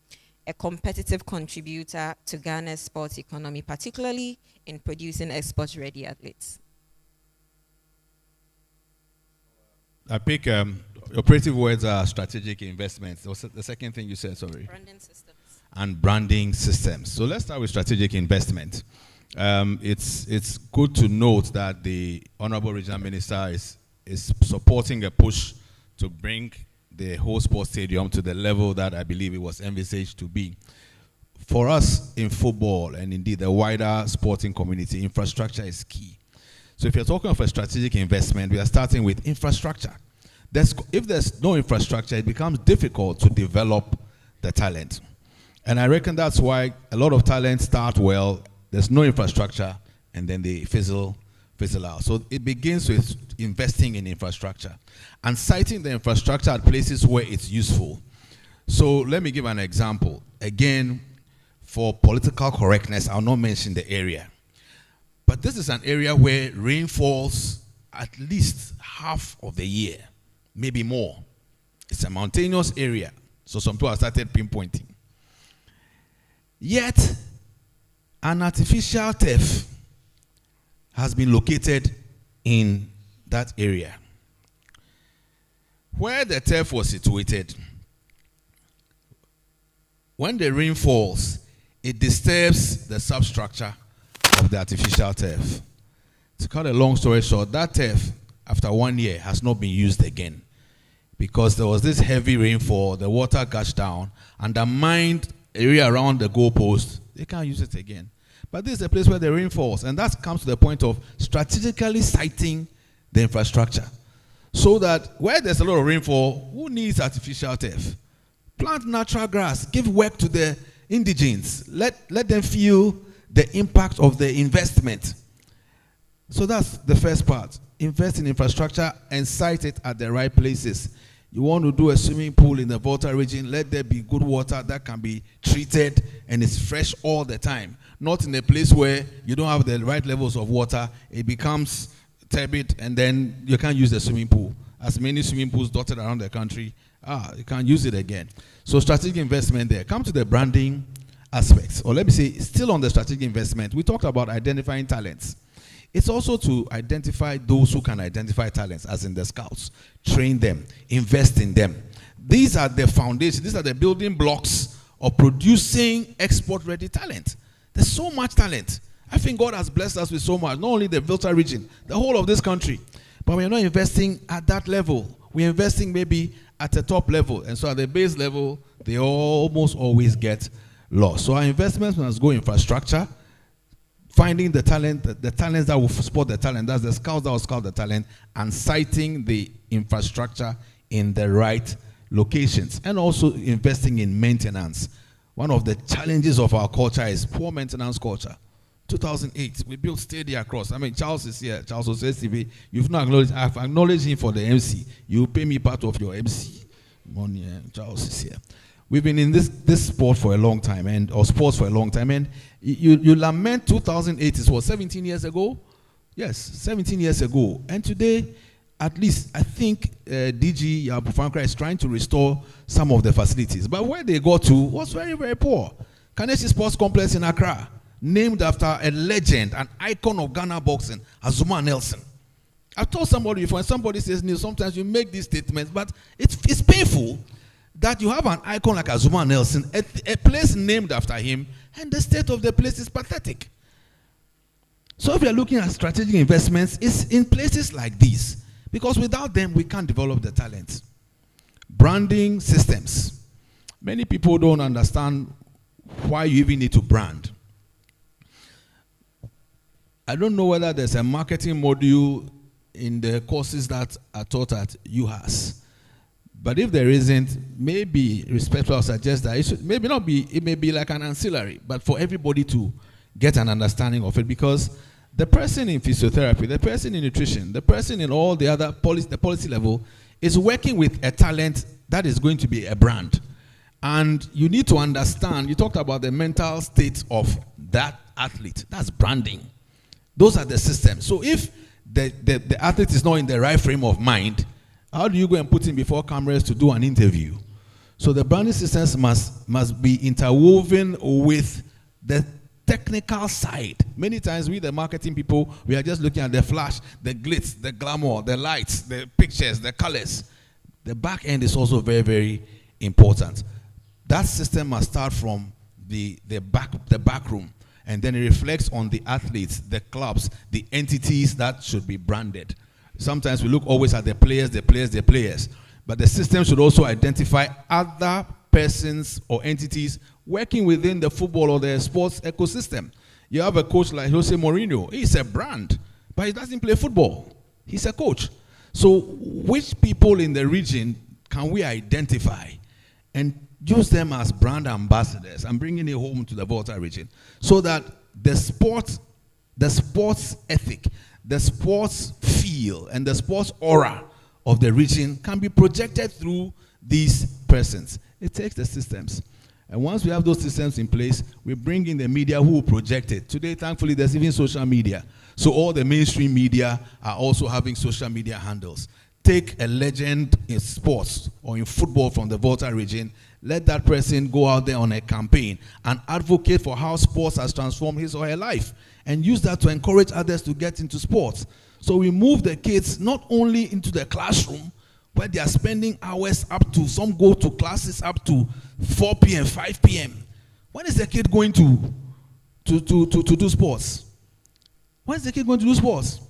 Speaker 7: a competitive contributor to Ghana's sports economy, particularly in producing export-ready athletes.
Speaker 6: I pick operative words are strategic investments. What's the second thing you said? Sorry.
Speaker 7: Branding systems.
Speaker 6: And branding systems. So let's start with strategic investment. It's good to note that the Honorable Regional Minister is supporting a push to bring the whole sports stadium to the level that I believe it was envisaged to be. For us in football and indeed the wider sporting community, infrastructure is key. So if you're talking of a strategic investment, we are starting with infrastructure. If there's no infrastructure, it becomes difficult to develop the talent. And I reckon that's why a lot of talents start well, there's no infrastructure, and then they fizzle out. So it begins with investing in infrastructure and citing the infrastructure at places where it's useful. So let me give an example. Again, for political correctness, I'll not mention the area. But this is an area where rain falls at least half of the year, maybe more. It's a mountainous area, so some people have started pinpointing. Yet, an artificial turf has been located in that area. Where the turf was situated, when the rain falls, it disturbs the substructure of the artificial turf. To cut a long story short, that turf, after 1 year, has not been used again because there was this heavy rainfall, the water gushed down, undermined area around the goalpost. They can't use it again. But this is a place where the rain falls, and that comes to the point of strategically siting the infrastructure. So that where there's a lot of rainfall, who needs artificial turf? Plant natural grass, give work to the indigents, let them feel the impact of the investment. So that's the first part. Invest in infrastructure and site it at the right places. You want to do a swimming pool in the Volta region, let there be good water that can be treated and is fresh all the time. Not in a place where you don't have the right levels of water, it becomes turbid and then you can't use the swimming pool. As many swimming pools dotted around the country, you can't use it again. So strategic investment there. Come to the branding aspects, or let me say, still on the strategic investment, we talked about identifying talents. It's also to identify those who can identify talents, as in the scouts, train them, invest in them. These are the foundation, these are the building blocks of producing export-ready talent. There's so much talent. I think God has blessed us with so much, not only the Volta region, the whole of this country. But we're not investing at that level. We're investing maybe at the top level. And so at the base level, they almost always get lost. So our investments must go infrastructure, finding the talent, the talents that will support the talent, that's the scouts that will scout the talent, and citing the infrastructure in the right locations, and also investing in maintenance. One of the challenges of our culture is poor maintenance culture. 2008, we built stadia across. I mean, Charles is here. Charles was STV. You've not acknowledged. I've acknowledged him for the MC. You pay me part of your MC money. Charles is here. We've been in this sport for a long time, or sports for a long time, and you lament 2008 is what, 17 years ago? Yes, 17 years ago. And today, at least, I think DG Yabufankra is trying to restore some of the facilities. But where they got to was very, very poor. Kaneshi Sports Complex in Accra, named after a legend, an icon of Ghana boxing, Azuma Nelson. I told somebody before, and somebody says, Neil, sometimes you make these statements, but it's painful that you have an icon like Azuma Nelson, a place named after him, and the state of the place is pathetic. So if you're looking at strategic investments, it's in places like these, because without them, we can't develop the talent. Branding systems. Many people don't understand why you even need to brand. I don't know whether there's a marketing module in the courses that are taught at UHAS. But if there isn't, maybe respectfully I'll suggest that it may be like an ancillary, but for everybody to get an understanding of it, because the person in physiotherapy, the person in nutrition, the person in all the other policy level is working with a talent that is going to be a brand. And you need to understand, you talked about the mental state of that athlete. That's branding. Those are the systems. So if the athlete is not in the right frame of mind, how do you go and put him before cameras to do an interview? So the branding systems must be interwoven with the technical side. Many times we, the marketing people, we are just looking at the flash, the glitz, the glamour, the lights, the pictures, the colors. The back end is also very, very important. That system must start from the back room, and then it reflects on the athletes, the clubs, the entities that should be branded. Sometimes we look always at the players, but the system should also identify other persons or entities working within the football or the sports ecosystem. You have a coach like Jose Mourinho. He's a brand, but he doesn't play football. He's a coach. So which people in the region can we identify and use them as brand ambassadors and bringing it home to the Volta region, so that the sports ethic, the sports feel, and the sports aura of the region can be projected through these persons? It takes the systems. And once we have those systems in place, we bring in the media who will project it. Today, thankfully, there's even social media. So all the mainstream media are also having social media handles. Take a legend in sports or in football from the Volta region, let that person go out there on a campaign and advocate for how sports has transformed his or her life, and use that to encourage others to get into sports. So we move the kids not only into the classroom, where they are spending hours up to, some go to classes up to 4 p.m., 5 p.m. When is the kid going to do sports? When is the kid going to do sports?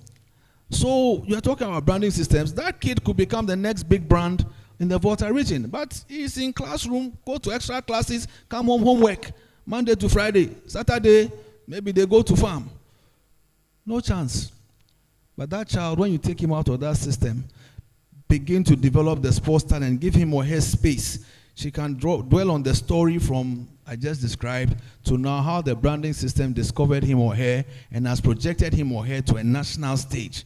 Speaker 6: So you're talking about branding systems. That kid could become the next big brand in the Volta region. But he's in classroom, go to extra classes, come home, homework, Monday to Friday. Saturday, maybe they go to farm. No chance. But that child, when you take him out of that system, begin to develop the sports talent, give him or her space, she can dwell on the story from I just described to now how the branding system discovered him or her and has projected him or her to a national stage,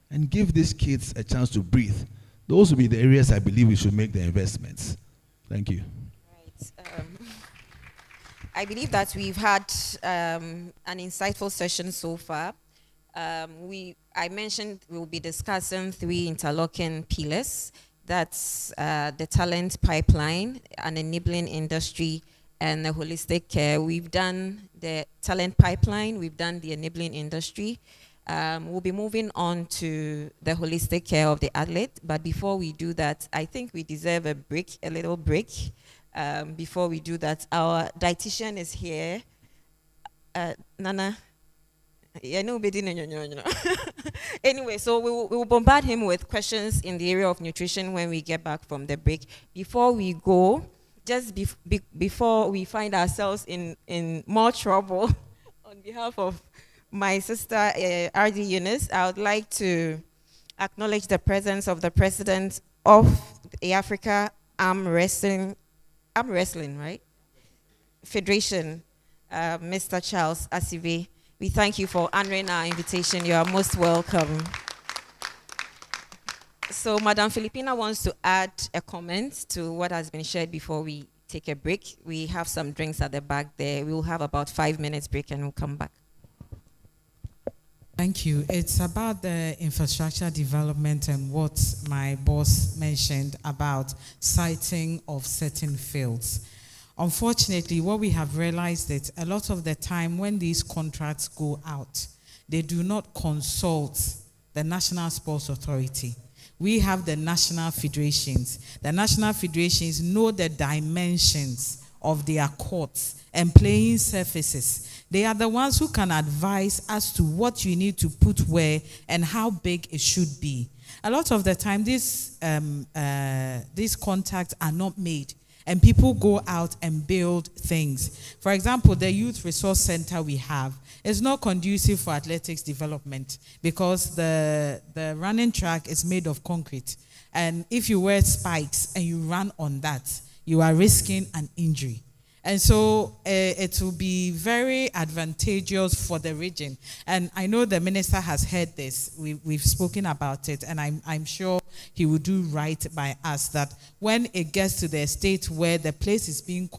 Speaker 6: and give these kids a chance to breathe. Those will be the areas I believe we should make the investments. Thank you.
Speaker 7: Right. I believe that we've had an insightful session so far. I mentioned we'll be discussing 3 interlocking pillars. That's the talent pipeline, an enabling industry, and the holistic care. We've done the talent pipeline, we've done the enabling industry. We'll be moving on to the holistic care of the athlete. But before we do that, I think we deserve a little break. Before we do that, our dietitian is here. Nana. Anyway, so we will bombard him with questions in the area of nutrition when we get back from the break. Before we go, just before we find ourselves in more trouble, on behalf of my sister RD Eunice, I would like to acknowledge the presence of the president of the Africa Arm Wrestling, right? Federation, Mr. Charles Asive. We thank you for honoring our invitation. You are most welcome. So Madam Filipina wants to add a comment to what has been shared before we take a break. We have some drinks at the back there. We'll have about 5 minutes break and we'll come back.
Speaker 10: Thank you. It's about the infrastructure development and what my boss mentioned about siting of certain fields. Unfortunately, what we have realized is a lot of the time when these contracts go out, they do not consult the National Sports Authority. We have the national federations. The national federations know the dimensions of their courts and playing surfaces. They are the ones who can advise as to what you need to put where and how big it should be. A lot of the time, these contacts are not made, and people go out and build things. For example, the Youth Resource Center we have is not conducive for athletics development because the running track is made of concrete. And if you wear spikes and you run on that, you are risking an injury. And so it will be very advantageous for the region. And I know the minister has heard this. We've spoken about it, and I'm sure he will do right by us that when it gets to the state where the place is being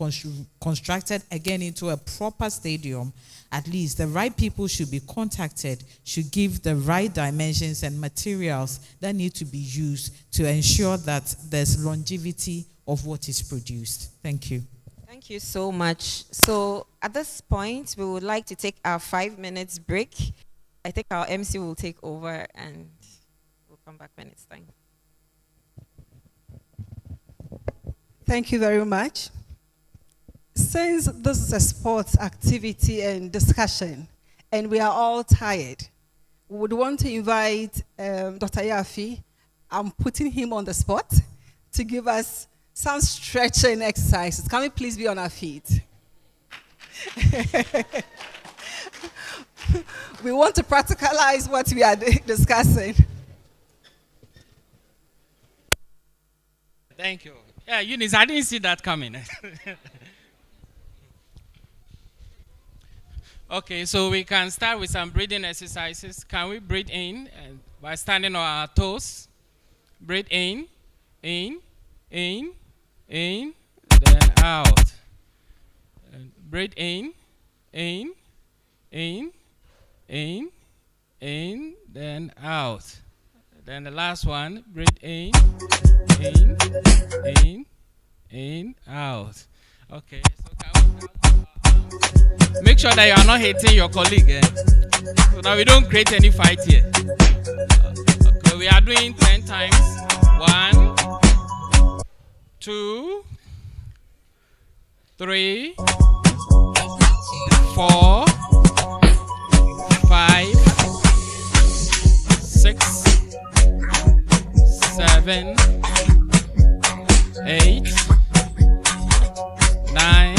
Speaker 10: constructed again into a proper stadium, at least the right people should be contacted, should give the right dimensions and materials that need to be used to ensure that there's longevity of what is produced. Thank you.
Speaker 7: Thank you so much. So at this point, we would like to take our 5 minutes break. I think our MC will take over and we'll come back when it's time.
Speaker 1: Thank you very much. Since this is a sports activity and discussion, and we are all tired, we would want to invite Dr. Yafi. I'm putting him on the spot to give us some stretching exercises. Can we please be on our feet? We want to practicalize what we are discussing.
Speaker 8: Thank you. Yeah, Eunice, I didn't see that coming. Okay, so we can start with some breathing exercises. Can we breathe in by standing on our toes? Breathe in, in, then out. And breathe in, then out. Then the last one, breathe in, out. Okay, so can we make sure that you are not hitting your colleague, so that we don't create any fight here. Okay, we are doing 10 times. 1, 2, 3, 4, 5, 6, 7, 8, 9,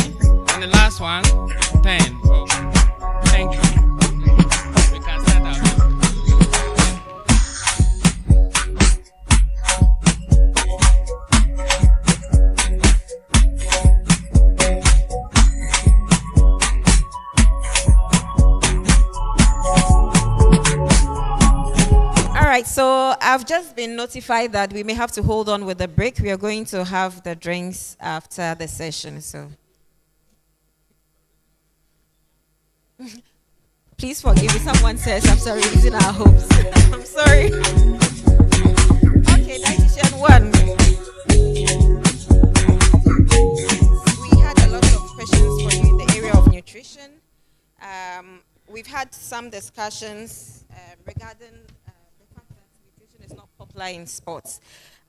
Speaker 8: and the last one, 10. Oh, thank you. We can start out.
Speaker 7: All right, so I've just been notified that we may have to hold on with the break. We are going to have the drinks after the session, so. Please forgive me. Someone says, I'm sorry, losing our hopes. I'm sorry. Okay, dietitian 1. We had a lot of questions for you in the area of nutrition. We've had some discussions regarding the fact that nutrition is not popular in sports.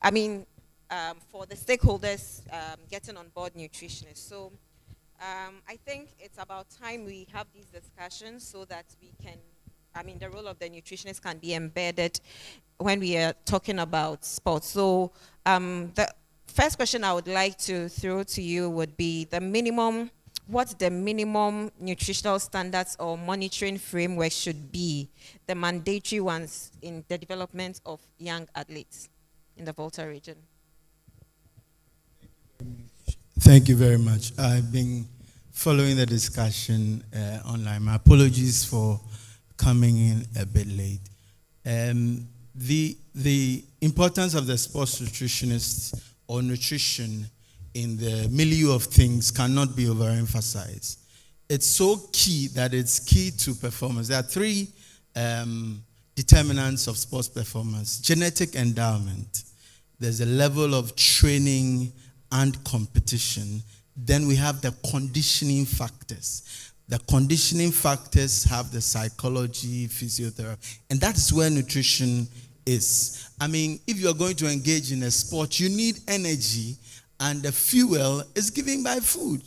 Speaker 7: I mean, for the stakeholders getting on board nutritionists. So I think it's about time we have these discussions so that we can, the role of the nutritionist can be embedded when we are talking about sports. So the first question I would like to throw to you would be what the minimum nutritional standards or monitoring framework should be, the mandatory ones in the development of young athletes in the Volta region.
Speaker 11: Thank you very much. I've been following the discussion online. My apologies for coming in a bit late. The importance of the sports nutritionist or nutrition in the milieu of things cannot be overemphasized. It's so key that it's key to performance. There are three determinants of sports performance: genetic endowment, there's a level of training and competition, then we have the conditioning factors. The conditioning factors have the psychology, physiotherapy, and that is where nutrition is. I mean, if you're going to engage in a sport, you need energy, and the fuel is given by food.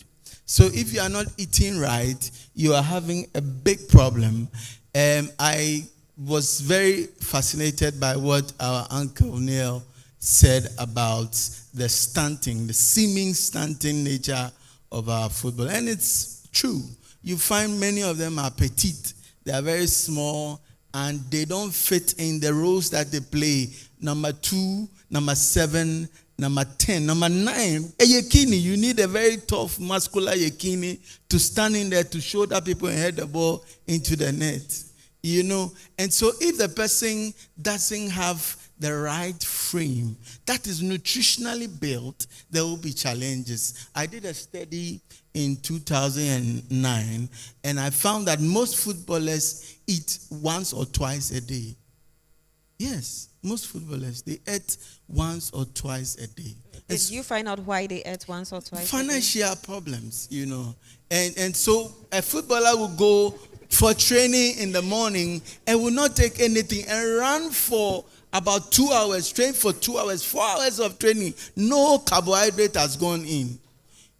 Speaker 11: So if you are not eating right, you are having a big problem. I was very fascinated by what our Uncle Neil said about the stunting, the seeming stunting nature of our football. And it's true. You find many of them are petite. They are very small, and they don't fit in the roles that they play. Number 2, number 7, number 10, number 9. A Yekini, you need a very tough, muscular Yekini to stand in there to shoulder people and head the ball into the net. You know, and so if the person doesn't have the right frame that is nutritionally built, there will be challenges. I did a study in 2009, and I found that most footballers eat once or twice a day. Yes, most footballers, they eat once or twice a day.
Speaker 7: Did you find out why they ate once or twice a day?
Speaker 11: Financial problems, you know. And so a footballer will go for training in the morning and will not take anything and run for about 2 hours, train for 2 hours, 4 hours of training. No carbohydrate has gone in.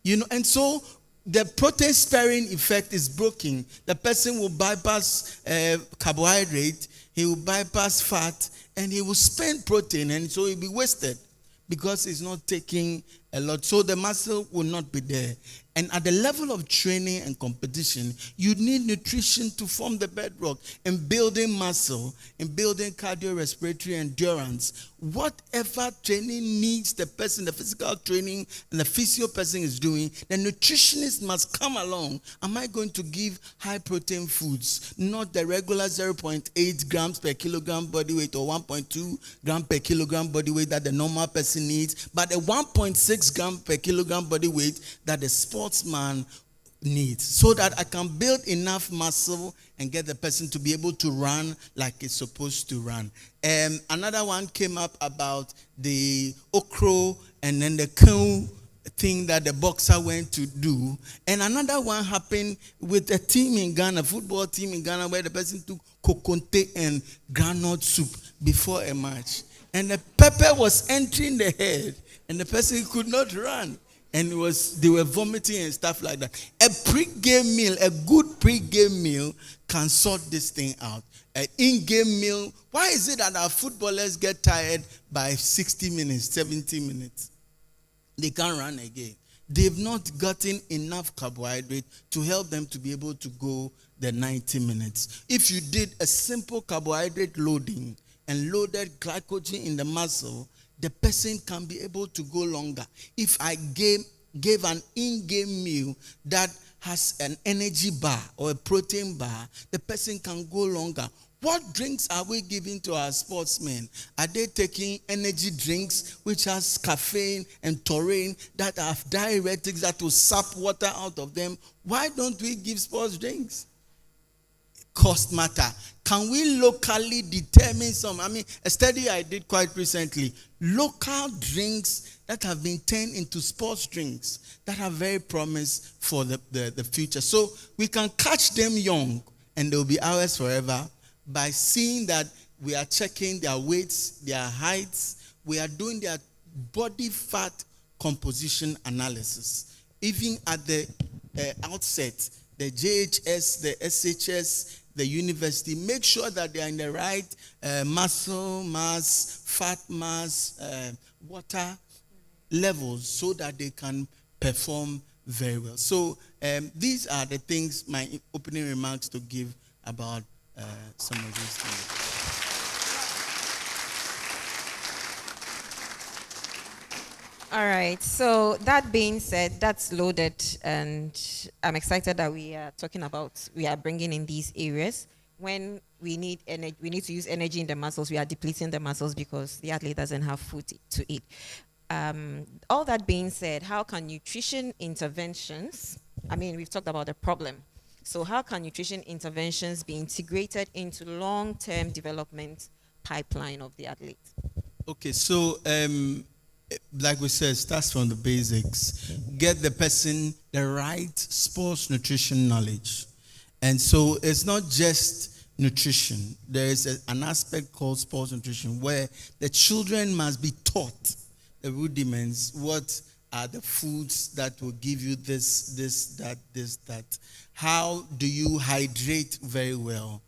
Speaker 11: You know, and so the protein sparing effect is broken. The person will bypass carbohydrate, he will bypass fat, and he will spend protein, and so he'll be wasted because he's not taking a lot. So the muscle will not be there. And at the level of training and competition, you need nutrition to form the bedrock. In building muscle, in building cardiorespiratory endurance, whatever training needs the person, the physical training and the physio person is doing, the nutritionist must come along. Am I going to give high protein foods, not the regular 0.8 grams per kilogram body weight or 1.2 gram per kilogram body weight that the normal person needs, but a 1.6 gram per kilogram body weight that the sportsman needs, so that I can build enough muscle and get the person to be able to run like it's supposed to run. Another one came up about the okro and then the cow thing that the boxer went to do. And another one happened with a team in Ghana, a football team in Ghana, where the person took kokonte and groundnut soup before a match. And the pepper was entering the head, and the person could not run. And they were vomiting and stuff like that. A pre-game meal, a good pre-game meal can sort this thing out. An in-game meal, why is it that our footballers get tired by 60 minutes, 70 minutes? They can't run again. They've not gotten enough carbohydrate to help them to be able to go the 90 minutes. If you did a simple carbohydrate loading and loaded glycogen in the muscle, the person can be able to go longer. If I gave an in-game meal that has an energy bar or a protein bar, the person can go longer. What drinks are we giving to our sportsmen? Are they taking energy drinks which has caffeine and taurine that have diuretics that will sap water out of them? Why don't we give sports drinks? Cost matter. Can we locally determine some? I mean, a study I did quite recently, local drinks that have been turned into sports drinks that have very promise for the future. So we can catch them young and they'll be ours forever by seeing that we are checking their weights, their heights, we are doing their body fat composition analysis. Even at the outset, the JHS, the SHS, the university, make sure that they are in the right muscle mass, fat mass, water levels so that they can perform very well. So these are the things, my opening remarks to give about some of these things.
Speaker 7: All right, so that being said, that's loaded, and I'm excited that we are bringing in these areas. When we need energy, we need to use energy in the muscles, we are depleting the muscles because the athlete doesn't have food to eat. All that being said, how can nutrition interventions, I mean, we've talked about the problem. So how can nutrition interventions be integrated into long-term development pipeline of the athlete?
Speaker 11: Okay, so like we said, starts from the basics. Get the person the right sports nutrition knowledge. And so it's not just nutrition. There is an aspect called sports nutrition where the children must be taught the rudiments. What are the foods that will give you this, that? How do you hydrate very well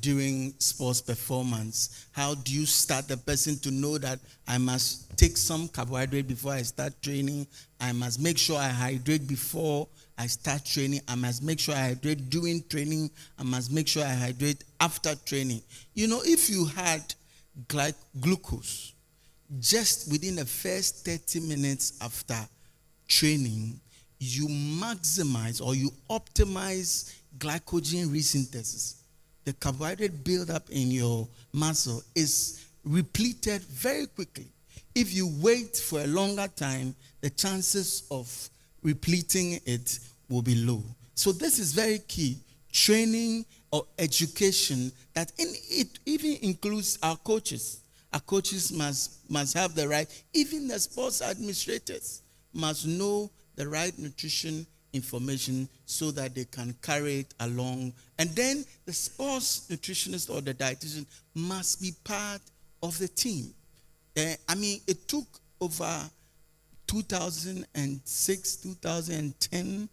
Speaker 11: during sports performance? How do you start the person to know that I must take some carbohydrate before I start training? I must make sure I hydrate before I start training. I must make sure I hydrate during training. I must make sure I hydrate after training. You know, if you had glucose just within the first 30 minutes after training, you maximize or you optimize glycogen resynthesis. The carbohydrate buildup in your muscle is repleted very quickly. If you wait for a longer time, the chances of repleting it will be low. So this is very key. Training or education that it even includes our coaches. Our coaches must have the right, even the sports administrators must know the right nutrition information so that they can carry it along. And then the sports nutritionist or the dietitian must be part of the team. I mean, it took over 2006, 2010.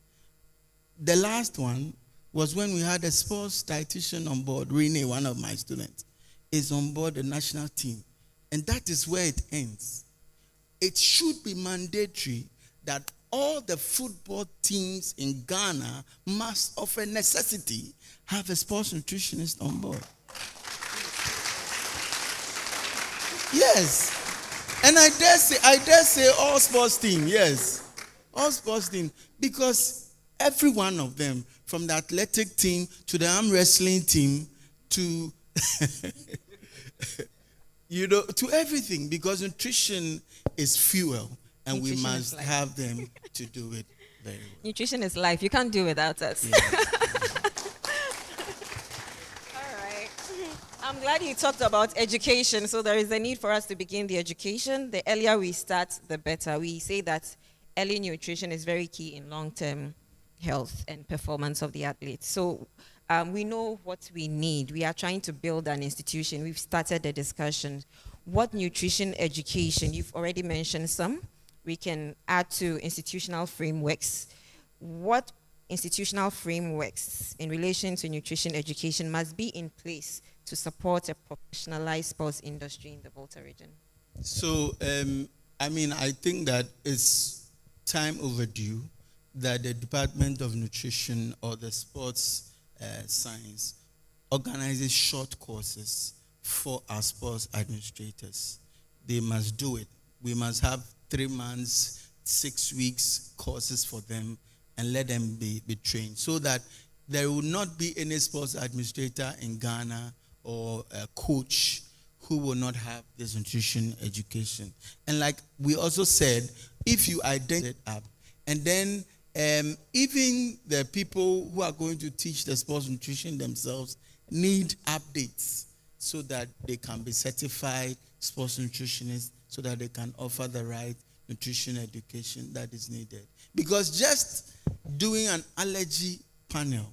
Speaker 11: The last one was when we had a sports dietitian on board. Rene, one of my students, is on board the national team. And that is where it ends. It should be mandatory that all the football teams in Ghana must, of a necessity, have a sports nutritionist on board. Yes. And I dare say all sports teams, yes. All sports teams. Because every one of them, from the athletic team to the arm wrestling team to to everything, because nutrition is fuel, and nutrition we must have them to do it very well.
Speaker 7: Nutrition is life. You can't do without us.
Speaker 11: Yeah.
Speaker 7: All right. I'm glad you talked about education. So there is a need for us to begin the education. The earlier we start, the better. We say that early nutrition is very key in long-term health and performance of the athlete. So we know what we need. We are trying to build an institution. We've started the discussion. What nutrition education? You've already mentioned some. We can add to institutional frameworks. What institutional frameworks in relation to nutrition education must be in place to support a professionalized sports industry in the Volta region?
Speaker 11: So, I think that it's time overdue that the Department of Nutrition or the sports science organizes short courses for our sports administrators. They must do it. We must have 3 months, 6 weeks courses for them and let them be trained so that there will not be any sports administrator in Ghana or a coach who will not have this nutrition education. And like we also said, if you identify it up, and then even the people who are going to teach the sports nutrition themselves need updates so that they can be certified sports nutritionists so that they can offer the right nutrition education that is needed. Because just doing an allergy panel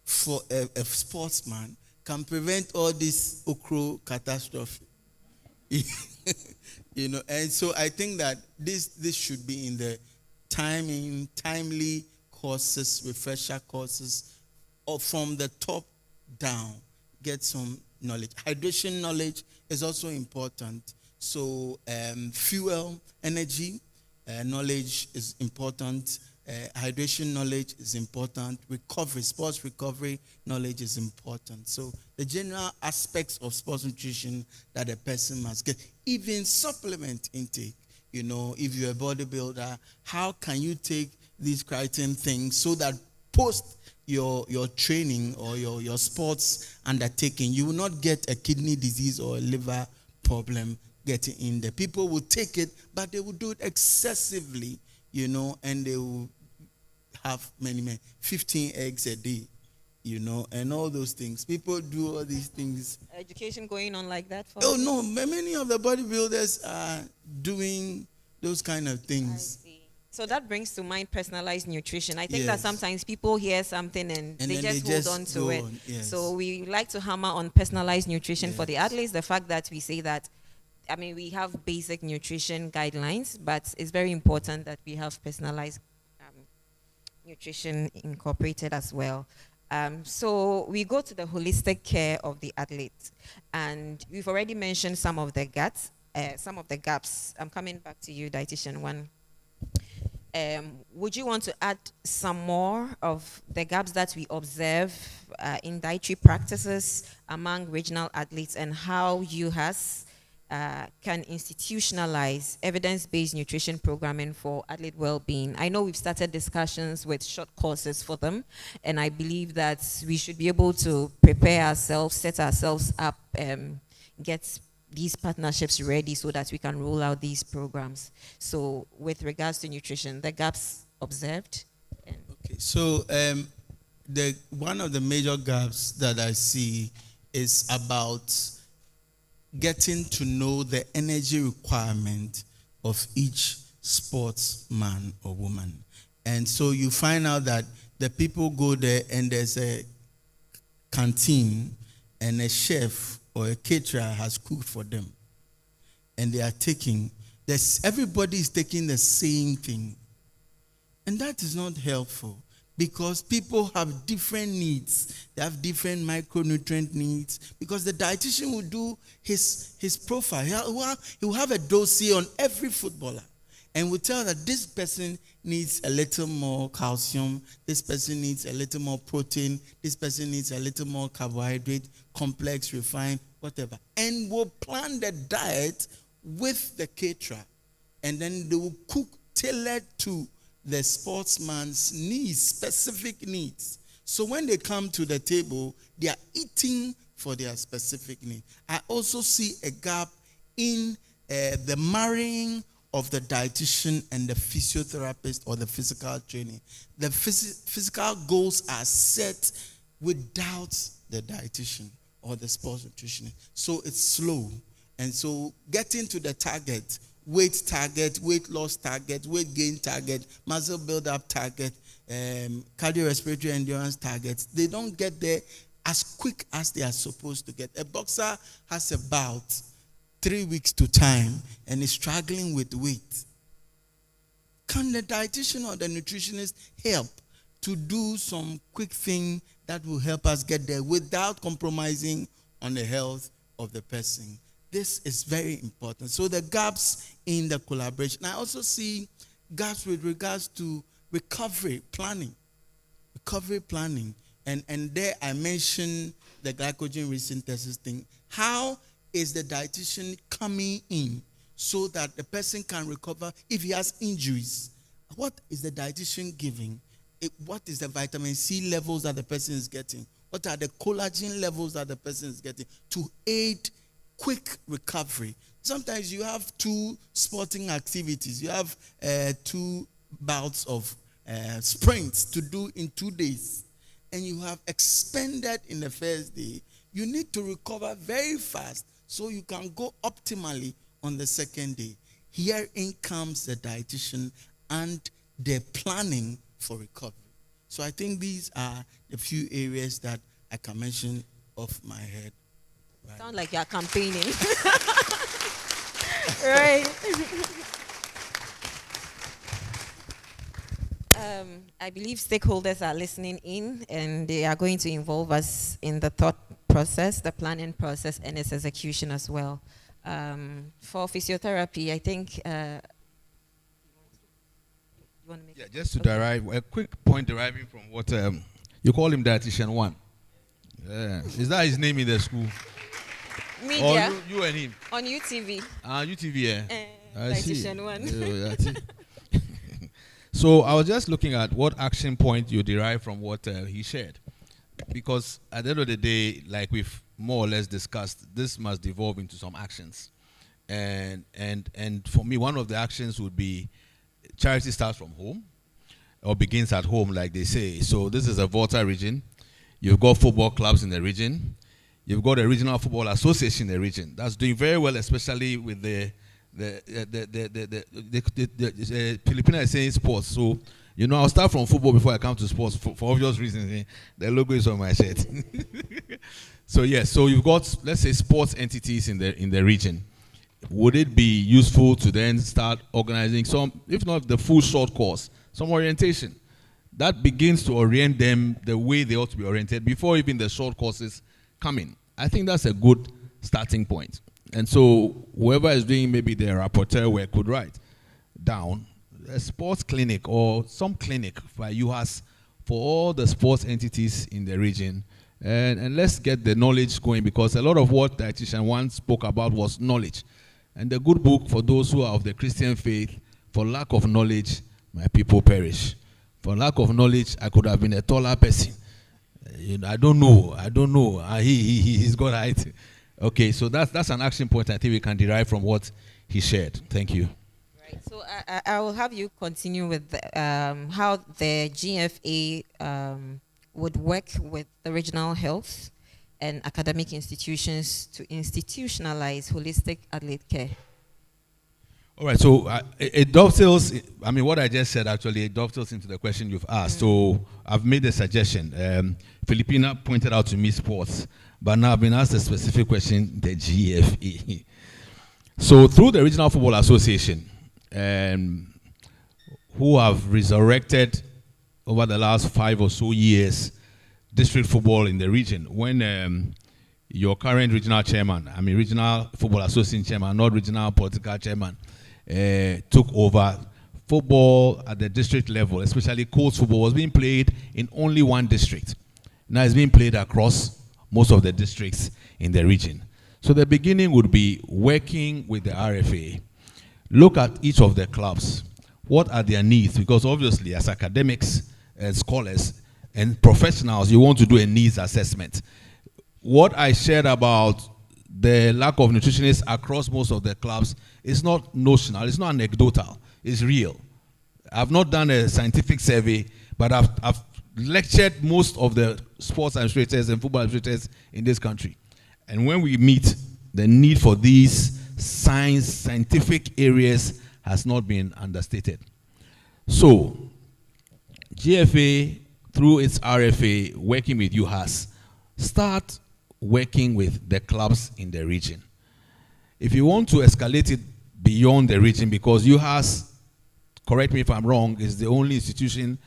Speaker 11: for a sportsman can prevent all this okro catastrophe. And so I think that this should be in the timely courses, refresher courses, or from the top down, get some knowledge. Hydration knowledge is also important. So fuel, energy knowledge is important. Hydration knowledge is important. Recovery, sports recovery knowledge is important. So the general aspects of sports nutrition that a person must get, even supplement intake. If you're a bodybuilder, how can you take these creatine things so that post your training or your sports undertaking, you will not get a kidney disease or a liver problem getting in there. People will take it, but they will do it excessively, you know, and they will have many 15 eggs a day, you know, and all those things. People do all these things.
Speaker 7: Education going on like that for
Speaker 11: No, many of the bodybuilders are doing those kind of things.
Speaker 7: I see. So that brings to mind personalized nutrition. I think
Speaker 11: Yes.
Speaker 7: that sometimes people hear something and they just hold on to it.
Speaker 11: Yes.
Speaker 7: So we like to hammer on personalized nutrition for the athletes. The fact that we say that, I mean, we have basic nutrition guidelines, but it's very important that we have personalized nutrition incorporated as well. So we go to the holistic care of the athlete, and we've already mentioned some of the gaps. I'm coming back to you, Dietitian One. Would you want to add some more of the gaps that we observe in dietary practices among regional athletes, and how UHAS can institutionalize evidence-based nutrition programming for athlete well-being? I know we've started discussions with short courses for them, and I believe that we should be able to prepare ourselves, set ourselves up, get these partnerships ready so that we can roll out these programs. So with regards to nutrition, the gaps observed.
Speaker 11: Okay, so one of the major gaps that I see is about getting to know the energy requirement of each sportsman or woman. And so you find out that the people go there and there's a canteen and a chef or a caterer has cooked for them. And they are taking, everybody is taking the same thing. And that is not helpful, because people have different needs. They have different micronutrient needs, because the dietitian will do his profile. He will have a dossier on every footballer and will tell that this person needs a little more calcium, this person needs a little more protein, this person needs a little more carbohydrate, complex, refined, whatever. And will plan the diet with the caterer. And then they will cook tailored to the sportsman's needs, specific needs. So when they come to the table, they are eating for their specific need. I also see a gap in the marrying of the dietitian and the physiotherapist or the physical training. The physical goals are set without the dietitian or the sports nutritionist. So it's slow. And so getting to the target, weight loss target, weight gain target, muscle build-up target, cardiorespiratory endurance targets, they don't get there as quick as they are supposed to get. A boxer has about 3 weeks to time and is struggling with weight. Can the dietitian or the nutritionist help to do some quick thing that will help us get there without compromising on the health of the person? This is very important. So the gaps in the collaboration. I also see gaps with regards to recovery planning. And there I mentioned the glycogen resynthesis thing. How is the dietitian coming in so that the person can recover if he has injuries? What is the dietitian giving? What is the vitamin C levels that the person is getting? What are the collagen levels that the person is getting to aid quick recovery? Sometimes you have 2 sporting activities. You have 2 bouts of sprints to do in 2 days. And you have expended in the first day. You need to recover very fast so you can go optimally on the second day. Herein comes the dietitian and the planning for recovery. So I think these are the few areas that I can mention off my head. Right.
Speaker 7: Sound like you're campaigning. Right. I believe stakeholders are listening in, and they are going to involve us in the thought process, the planning process, and its execution as well. For physiotherapy, I think...
Speaker 6: Yeah, just to derive, a quick point deriving from what you call him Dietitian One. Yeah. Is that his name in the school?
Speaker 7: Media.
Speaker 6: Or you and him?
Speaker 7: On UTV.
Speaker 6: UTV, yeah.
Speaker 7: Dietitian One.
Speaker 6: So I was just looking at what action point you derive from what he shared. Because at the end of the day, like we've more or less discussed, this must devolve into some actions. And for me, one of the actions would be charity starts from home or begins at home, like they say. So this is a Volta region. You've got football clubs in the region. You've got a regional football association in the region that's doing very well, especially with the Filipina is saying sports. So, I'll start from football before I come to sports for obvious reasons. The logo is on my shirt. So yes, so you've got, let's say, sports entities in the region. Would it be useful to then start organizing some, if not the full short course, some orientation that begins to orient them the way they ought to be oriented before even the short courses come in? I think that's a good starting point. And so whoever is doing maybe the rapporteur work could write down a sports clinic or some clinic by UHAS for all the sports entities in the region. And let's get the knowledge going, because a lot of what Dietitian One spoke about was knowledge. And the good book for those who are of the Christian faith, for lack of knowledge, my people perish. For lack of knowledge, I could have been a taller person. I don't know. He's got height. Okay, so that's an action point I think we can derive from what he shared. Thank you.
Speaker 7: Right. So I will have you continue with how the GFA would work with the regional health and academic institutions to institutionalize holistic athlete care.
Speaker 6: All right, so it dovetails, what I just said actually, it dovetails into the question you've asked. So I've made a suggestion. Filipina pointed out to me sports, but now I've been asked a specific question, the GFA. So through the Regional Football Association, who have resurrected over the last 5 or so years district football in the region, when your current regional chairman, Regional Football Association chairman, not regional political chairman, took over, football at the district level, especially coast football, was being played in only one district. Now it's being played across most of the districts in the region. So the beginning would be working with the RFA. Look at each of the clubs. What are their needs? Because obviously, as academics and scholars and professionals, you want to do a needs assessment. What I shared about the lack of nutritionists across most of the clubs is not notional, it's not anecdotal, it's real. I've not done a scientific survey, but I've lectured most of the sports administrators and football administrators in this country. And when we meet, the need for these scientific areas has not been understated. So, GFA, through its RFA, working with UHAS, start working with the clubs in the region. If you want to escalate it beyond the region, because UHAS, correct me if I'm wrong, is the only institution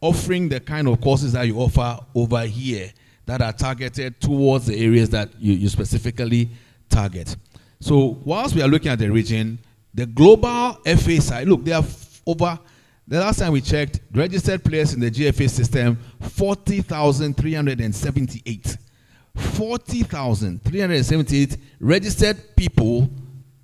Speaker 6: offering the kind of courses that you offer over here that are targeted towards the areas that you specifically target. So whilst we are looking at the region, the global FA side, look, there are over, the last time we checked, registered players in the GFA system, 40,378. 40,378 registered people,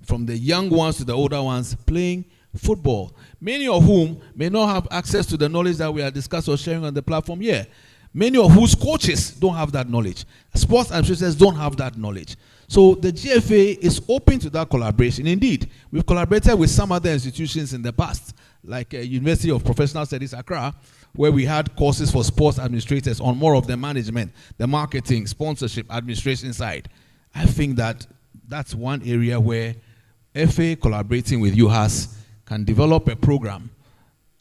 Speaker 6: from the young ones to the older ones, playing football. Many of whom may not have access to the knowledge that we are discussing or sharing on the platform here. Many of whose coaches don't have that knowledge. Sports administrators don't have that knowledge. So the GFA is open to that collaboration. Indeed, we've collaborated with some other institutions in the past, like University of Professional Studies, Accra, where we had courses for sports administrators on more of the management, the marketing, sponsorship, administration side. I think that that's one area where FA collaborating with UHAS can develop a program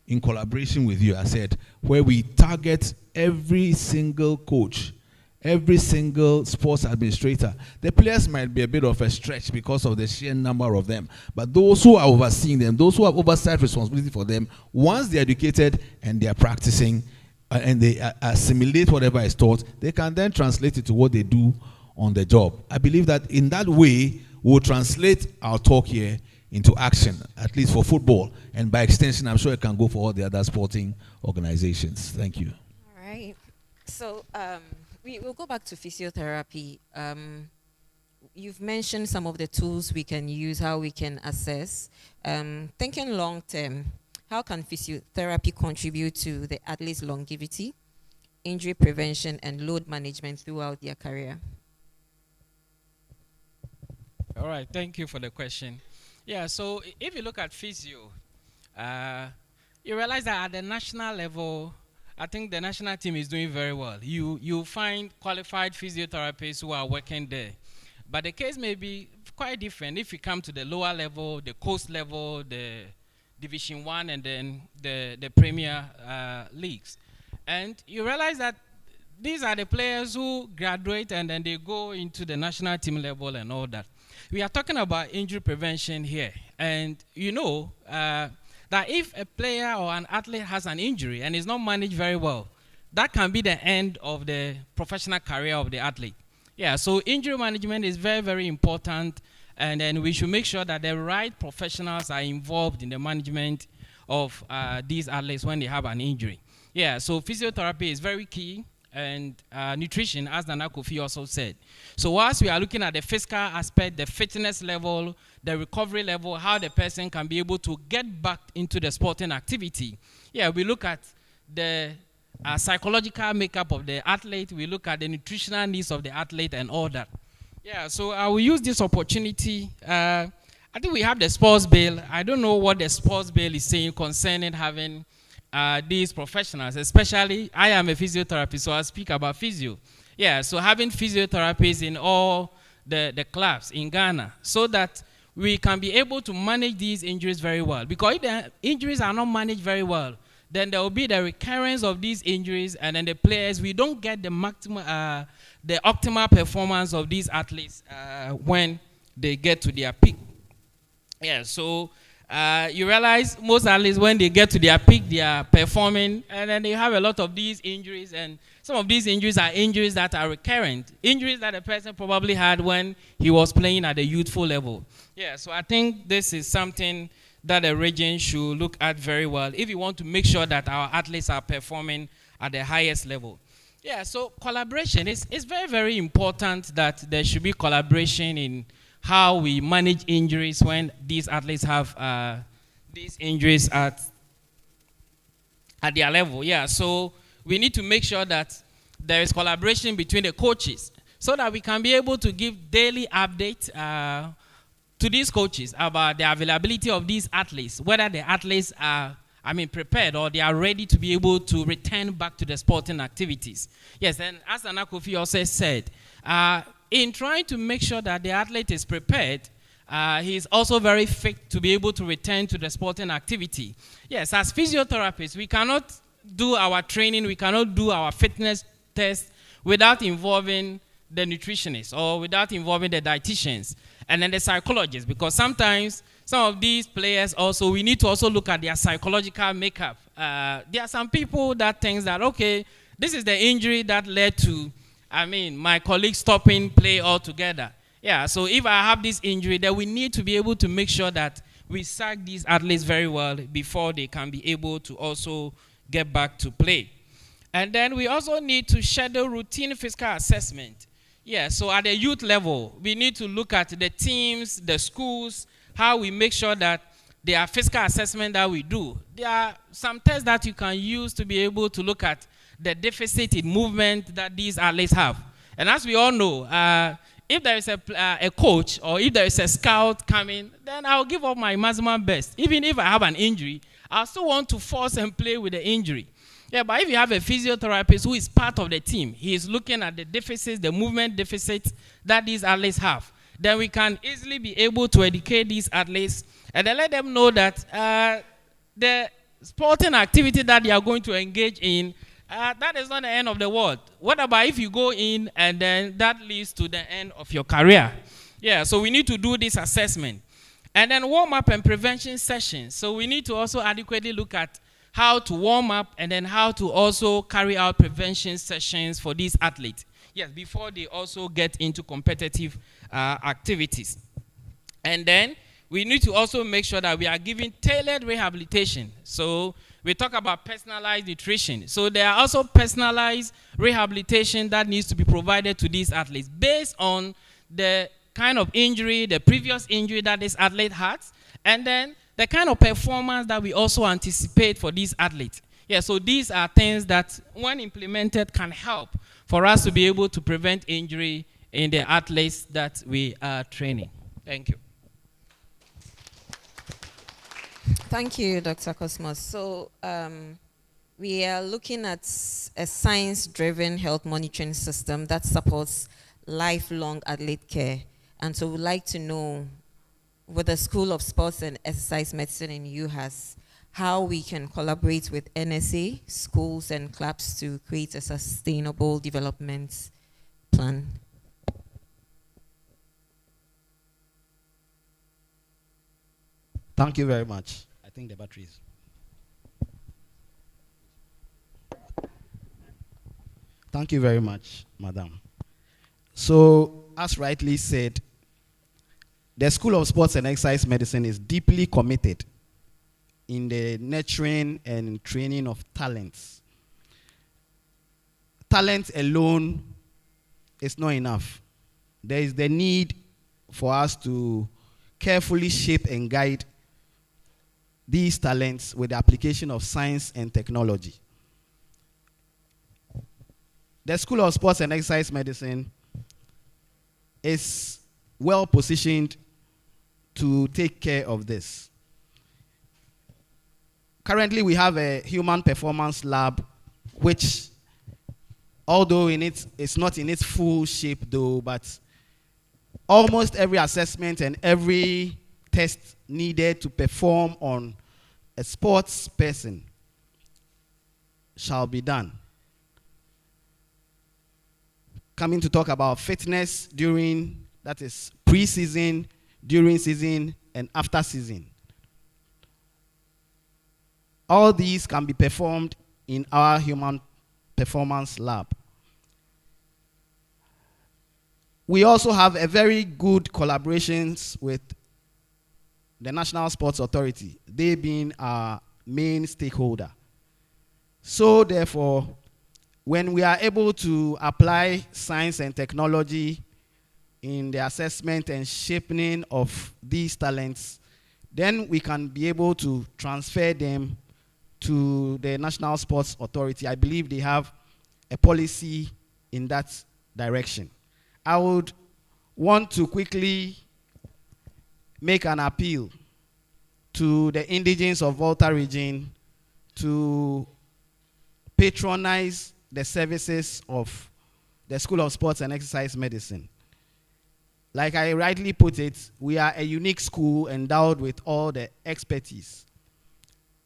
Speaker 6: in collaboration with you, I said, where we target every single coach, every single sports administrator. The players might be a bit of a stretch because of the sheer number of them, but those who are overseeing them, those who have oversight responsibility for them, once they're educated and they're practicing and they assimilate whatever is taught, they can then translate it to what they do on the job. I believe that in that way, we'll translate our talk here into action, at least for football. And by extension, I'm sure it can go for all the other sporting organizations. Thank you.
Speaker 7: All right. So we will go back to physiotherapy. You've mentioned some of the tools we can use, how we can assess. Thinking long term, how can physiotherapy contribute to the athlete's longevity, injury prevention, and load management throughout their career?
Speaker 8: All right, thank you for the question. Yeah, so if you look at physio, you realize that at the national level, I think the national team is doing very well. You find qualified physiotherapists who are working there. But the case may be quite different if you come to the lower level, the coast level, the Division 1, and then the Premier leagues. And you realize that these are the players who graduate and then they go into the national team level and all that. We are talking about injury prevention here. And you know that if a player or an athlete has an injury and is not managed very well, that can be the end of the professional career of the athlete. Yeah, so injury management is very, very important. And then we should make sure that the right professionals are involved in the management of these athletes when they have an injury. Yeah, so physiotherapy is very key, and nutrition, as Nana Kofi also said. So whilst we are looking at the physical aspect, the fitness level, the recovery level, how the person can be able to get back into the sporting activity, yeah, we look at the psychological makeup of the athlete, we look at the nutritional needs of the athlete and all that. Yeah, so I will use this opportunity. I think we have the sports bill. I don't know what the sports bill is saying concerning having these professionals, especially I am a physiotherapist, so I speak about physio. Yeah, so having physiotherapists in all the clubs in Ghana so that we can be able to manage these injuries very well. Because if the injuries are not managed very well, then there will be the recurrence of these injuries, and then the players, we don't get the maximum, the optimal performance of these athletes when they get to their peak. Yeah, so you realize most athletes, when they get to their peak, they are performing, and then they have a lot of these injuries, and some of these injuries are injuries that are recurrent, injuries that a person probably had when he was playing at the youthful level. Yeah, so I think this is something that the region should look at very well if you want to make sure that our athletes are performing at the highest level. Yeah, so collaboration is very, very important, that there should be collaboration in how we manage injuries when these athletes have these injuries at their level. Yeah, so we need to make sure that there is collaboration between the coaches so that we can be able to give daily updates to these coaches about the availability of these athletes, whether the athletes are, prepared or they are ready to be able to return back to the sporting activities. Yes, and as Nana Kofi also said, in trying to make sure that the athlete is prepared, he is also very fit to be able to return to the sporting activity. Yes, as physiotherapists, we cannot do our training, we cannot do our fitness test without involving the nutritionists or without involving the dietitians and then the psychologists, because sometimes some of these players also, we need to also look at their psychological makeup. There are some people that think that, okay, this is the injury that led to, my colleague stopping play altogether. Yeah, so if I have this injury, then we need to be able to make sure that we sack these athletes very well before they can be able to also get back to play. And then we also need to schedule routine physical assessment. Yeah, so at the youth level, we need to look at the teams, the schools, how we make sure that there are physical assessment that we do. There are some tests that you can use to be able to look at the deficit in movement that these athletes have. And as we all know, if there is a coach or if there is a scout coming, then I'll give up my maximum best. Even if I have an injury, I still want to force and play with the injury. Yeah, but if you have a physiotherapist who is part of the team, he is looking at the deficits, the movement deficits that these athletes have, then we can easily be able to educate these athletes and then let them know that the sporting activity that they are going to engage in, that is not the end of the world. What about if you go in and then that leads to the end of your career? Yeah, so we need to do this assessment. And then warm-up and prevention sessions. So we need to also adequately look at how to warm up and then how to also carry out prevention sessions for these athletes. Yes, before they also get into competitive activities. And then we need to also make sure that we are giving tailored rehabilitation. So we talk about personalized nutrition. So there are also personalized rehabilitation that needs to be provided to these athletes based on the kind of injury, the previous injury that this athlete has, and then the kind of performance that we also anticipate for these athletes. Yeah, so these are things that, when implemented, can help for us to be able to prevent injury in the athletes that we are training. Thank you.
Speaker 7: Thank you, Dr. Cosmos. So we are looking at a science-driven health monitoring system that supports lifelong athlete care. And so we'd like to know, with the School of Sports and Exercise Medicine in UHAS, how we can collaborate with NSA, schools, and clubs to create a sustainable development plan.
Speaker 9: Thank you very much. I think the battery is. Thank you very much, Madam. So, as rightly said, the School of Sports and Exercise Medicine is deeply committed in the nurturing and training of talents. Talent alone is not enough. There is the need for us to carefully shape and guide these talents with the application of science and technology. The School of Sports and Exercise Medicine is well positioned to take care of this. Currently, we have a human performance lab, which, although it's not in its full shape though, but almost every assessment and every test needed to perform on a sports person shall be done. Coming to talk about fitness during, that is pre-season, during season, and after season. All these can be performed in our human performance lab. We also have a very good collaborations with the National Sports Authority, they being our main stakeholder. So therefore, when we are able to apply science and technology in the assessment and shaping of these talents, then we can be able to transfer them to the National Sports Authority. I believe they have a policy in that direction. I would want to quickly make an appeal to the indigents of Volta region to patronize the services of the School of Sports and Exercise Medicine. Like I rightly put it, we are a unique school endowed with all the expertise.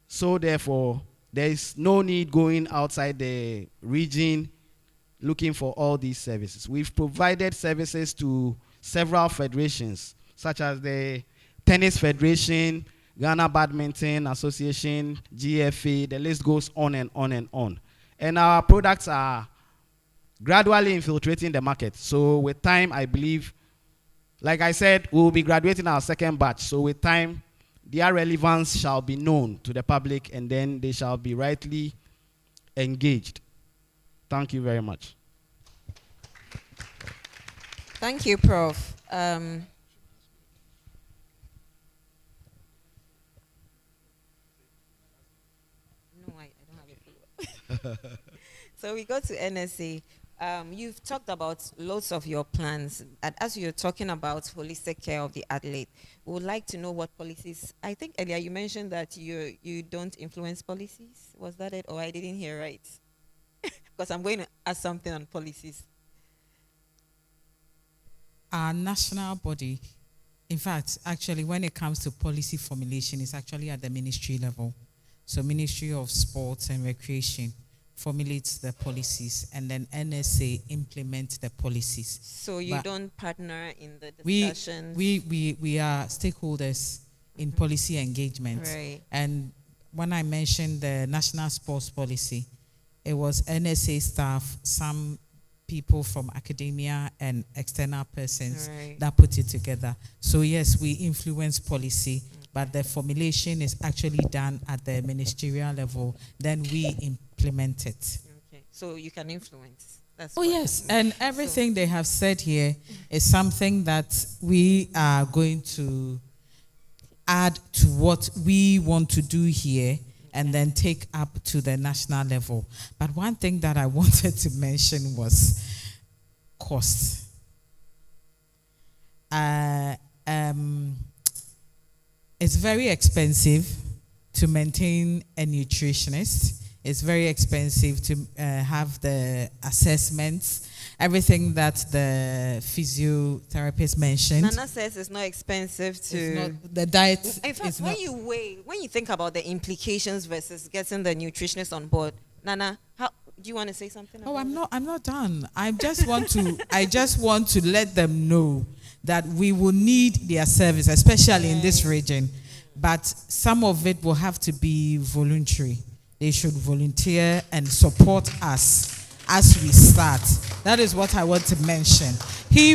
Speaker 9: So therefore, there is no need going outside the region looking for all these services. We've provided services to several federations, such as the Tennis Federation, Ghana Badminton Association, GFA, the list goes on and on and on. And our products are gradually infiltrating the market. So with time, I believe, like I said, we'll be graduating our second batch. So with time, their relevance shall be known to the public, and then they shall be rightly engaged. Thank you very much.
Speaker 7: Thank you, Prof. So we go to NSA. You've talked about lots of your plans. And as you're talking about holistic care of the athlete, we would like to know what policies. I think earlier you mentioned that you don't influence policies. Was that it? Or I didn't hear right? Because I'm going to ask something on policies.
Speaker 10: Our national body, in fact, actually, when it comes to policy formulation, it's actually at the ministry level. So Ministry of Sports and Recreation formulates the policies, and then NSA implements the policies.
Speaker 7: So you don't partner in the discussions?
Speaker 10: We are stakeholders in policy engagement.
Speaker 7: Right.
Speaker 10: And when I mentioned the national sports policy, it was NSA staff, some people from academia and external persons that put it together. So yes, we influence policy, but the formulation is actually done at the ministerial level. Then we implement it.
Speaker 7: Okay, so you can influence. That's
Speaker 10: yes, and everything they have said here is something that we are going to add to what we want to do here and then take up to the national level. But one thing that I wanted to mention was cost. it's very expensive to maintain a nutritionist. It's very expensive to have the assessments, everything that the physiotherapist mentioned.
Speaker 7: Nana says it's not expensive to...
Speaker 10: It's not, the diet
Speaker 7: in fact,
Speaker 10: is
Speaker 7: when
Speaker 10: not...
Speaker 7: when you think about the implications versus getting the nutritionist on board, Nana, how do you want to say something?
Speaker 10: Oh, I'm not done. I just want to let them know that we will need their service, especially in this region. But some of it will have to be voluntary. They should volunteer and support us as we start. That is what I want to mention.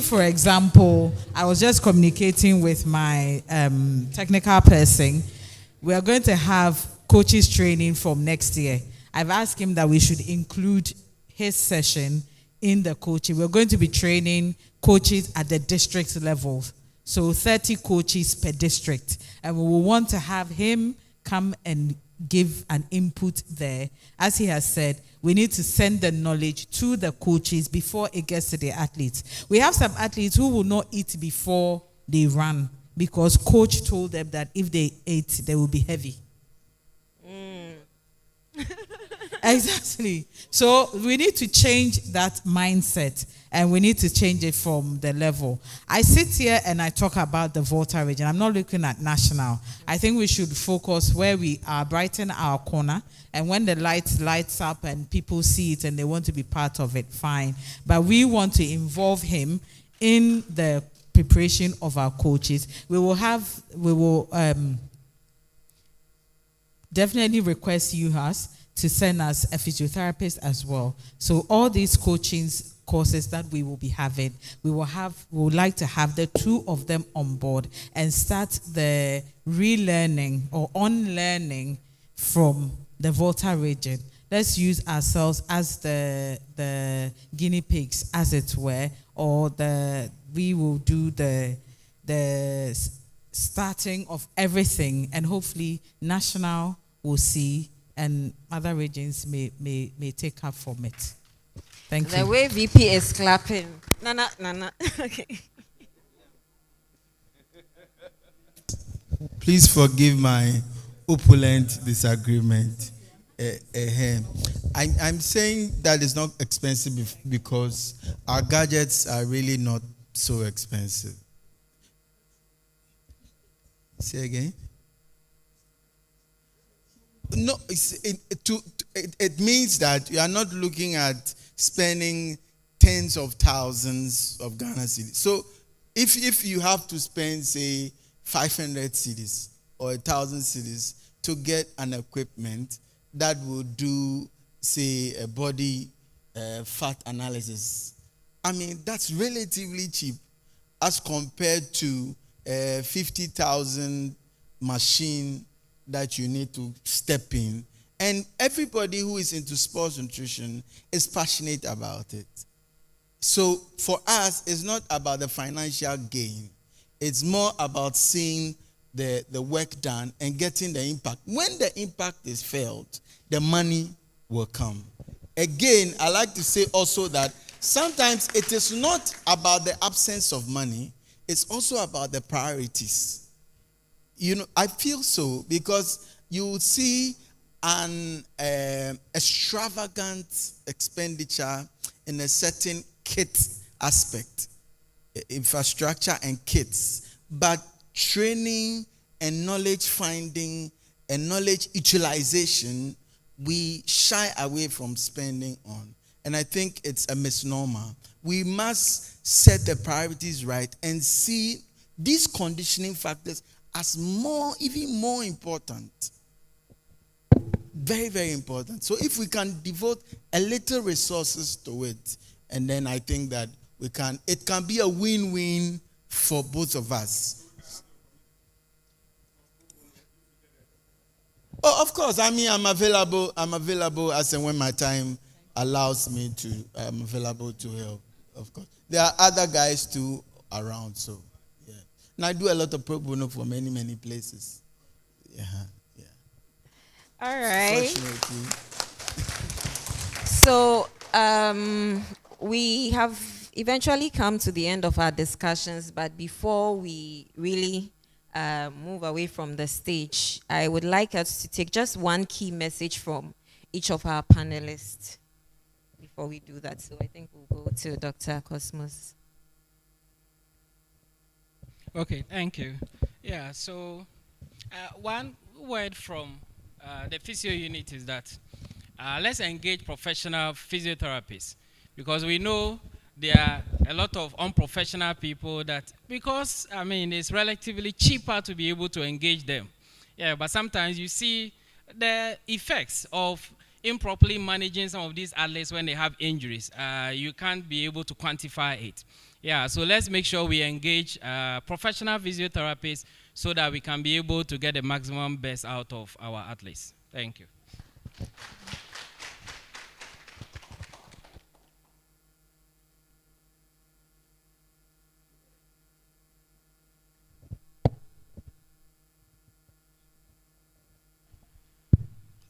Speaker 10: For example, I was just communicating with my technical person. We are going to have coaches training from next year. I've asked him that we should include his session in the coaching. We're going to be training coaches at the district level. So 30 coaches per district. And we will want to have him come and give an input there. As he has said, we need to send the knowledge to the coaches before it gets to the athletes. We have some athletes who will not eat before they run because coach told them that if they ate, they will be heavy. Exactly. So we need to change that mindset and we need to change it from the level. I sit here and I talk about the Volta region. I'm not looking at national. I think we should focus where we are, brighten our corner. And when the lights up and people see it and they want to be part of it, fine. But we want to involve him in the preparation of our coaches. We will definitely request you to send us a physiotherapist as well. So all these coaching courses that we will be having, we would like to have the two of them on board and start the relearning or unlearning from the Volta region. Let's use ourselves as the guinea pigs, as it were, or we will do the starting of everything, and hopefully national will see and other regions may take up from it. Thank you.
Speaker 7: The way VP is clapping. Nana. Okay.
Speaker 11: Please forgive my opulent disagreement. I'm saying that it's not expensive because our gadgets are really not so expensive. Say again? No, it means that you are not looking at spending tens of thousands of Ghana cedis. So if you have to spend, say, 500 cedis or 1,000 cedis to get an equipment that will do, say, a body fat analysis, I mean, that's relatively cheap as compared to a 50,000 machine that you need to step in. And everybody who is into sports nutrition is passionate about it. So for us, it's not about the financial gain. It's more about seeing the work done and getting the impact. When the impact is felt, the money will come. Again, I like to say also that sometimes it is not about the absence of money. It's also about the priorities. You know, I feel so because you will see an extravagant expenditure in a certain kit aspect, infrastructure and kits, but training and knowledge finding and knowledge utilization, we shy away from spending on. And I think it's a misnomer. We must set the priorities right and see these conditioning factors as even more important. Very, very important. So if we can devote a little resources to it, and then I think that it can be a win-win for both of us. Oh, of course. I mean, I'm available as and when my time allows me to. I'm available to help, of course. There are other guys too around, so yeah. And I do a lot of pro bono for many, many places. Yeah.
Speaker 7: All right.
Speaker 11: Fortunately.
Speaker 7: So we have eventually come to the end of our discussions, but before we really move away from the stage, I would like us to take just one key message from each of our panelists before we do that. So I think we'll go to Dr. Cosmos.
Speaker 8: Okay, thank you. Yeah, so one word from the physio unit is that let's engage professional physiotherapists, because we know there are a lot of unprofessional people that, because, I mean, it's relatively cheaper to be able to engage them. Yeah, but sometimes you see the effects of improperly managing some of these athletes when they have injuries. You can't be able to quantify it. Yeah, so let's make sure we engage professional physiotherapists so that we can be able to get the maximum best out of our athletes. Thank you.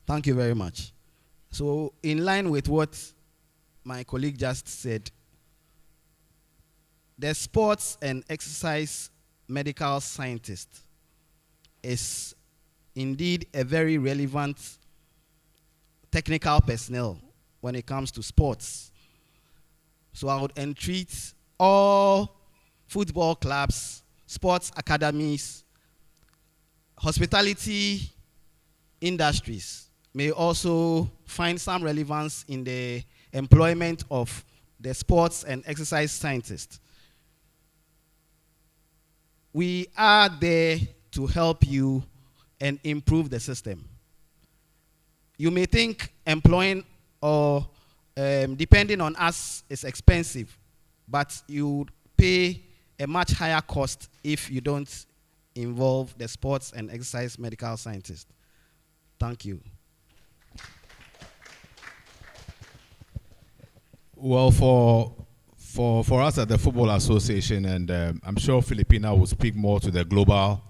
Speaker 9: Thank you very much. So, in line with what my colleague just said, the sports and exercise medical scientist is indeed a very relevant technical personnel when it comes to sports. So I would entreat all football clubs, sports academies, hospitality industries may also find some relevance in the employment of the sports and exercise scientists. We are there to help you and improve the system. You may think employing or depending on us is expensive, but you pay a much higher cost if you don't involve the sports and exercise medical scientist. Thank you.
Speaker 6: Well, for us at the Football Association, and I'm sure Filipina will speak more to the global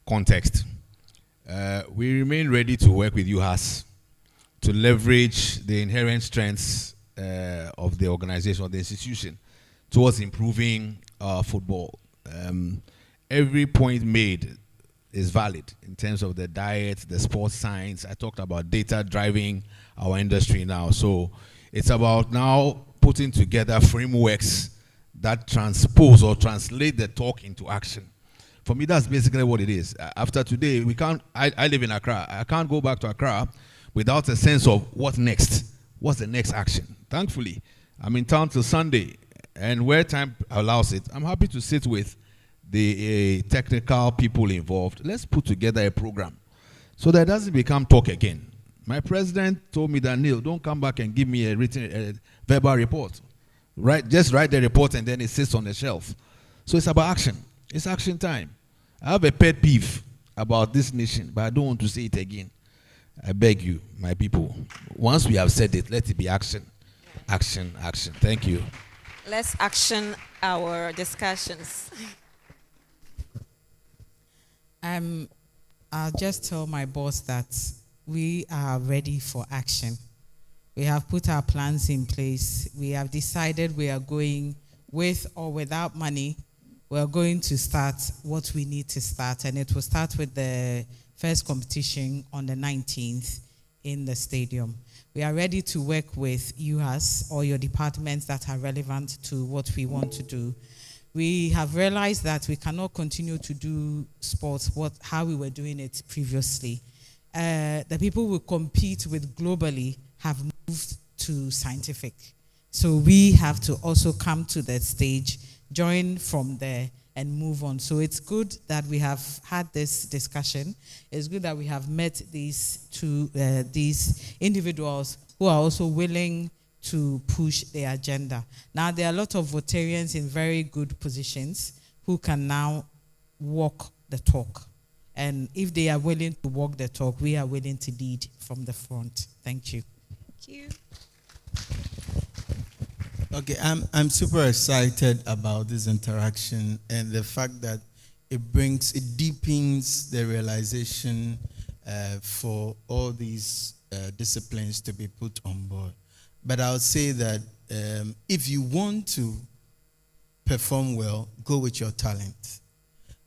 Speaker 6: context, we remain ready to work with UHAS to leverage the inherent strengths of the organization, or the institution, towards improving football. Every point made is valid in terms of the diet, the sports science. I talked about data driving our industry now. So it's about now putting together frameworks that transpose or translate the talk into action. For me, that's basically what it is. After today, we can't. I live in Accra. I can't go back to Accra without a sense of what next. What's the next action? Thankfully, I'm in town till Sunday, and where time allows it, I'm happy to sit with the technical people involved. Let's put together a program so that it doesn't become talk again. My president told me that, Neil, don't come back and give me a written, verbal report. Just write the report and then it sits on the shelf. So it's about action. It's action time. I have a pet peeve about this nation, but I don't want to say it again. I beg you, my people, once we have said it, let it be action. Action, action. Thank you.
Speaker 7: Let's action our discussions.
Speaker 10: I'll just tell my boss that we are ready for action. We have put our plans in place. We have decided we are going with or without money. We're going to start what we need to start, and it will start with the first competition on the 19th in the stadium. We are ready to work with UHAS or your departments that are relevant to what we want to do. We have realized that we cannot continue to do sports how we were doing it previously. The people we compete with globally have moved to scientific. So we have to also come to that stage, join from there, and move on. So it's good that we have had this discussion. It's good that we have met these individuals who are also willing to push the agenda. Now, there are a lot of Voltarians in very good positions who can now walk the talk. And if they are willing to walk the talk, we are willing to lead from the front. Thank you.
Speaker 7: Thank you.
Speaker 11: Okay, I'm super excited about this interaction and the fact that it deepens the realization for all these disciplines to be put on board. But I would say that if you want to perform well, go with your talent.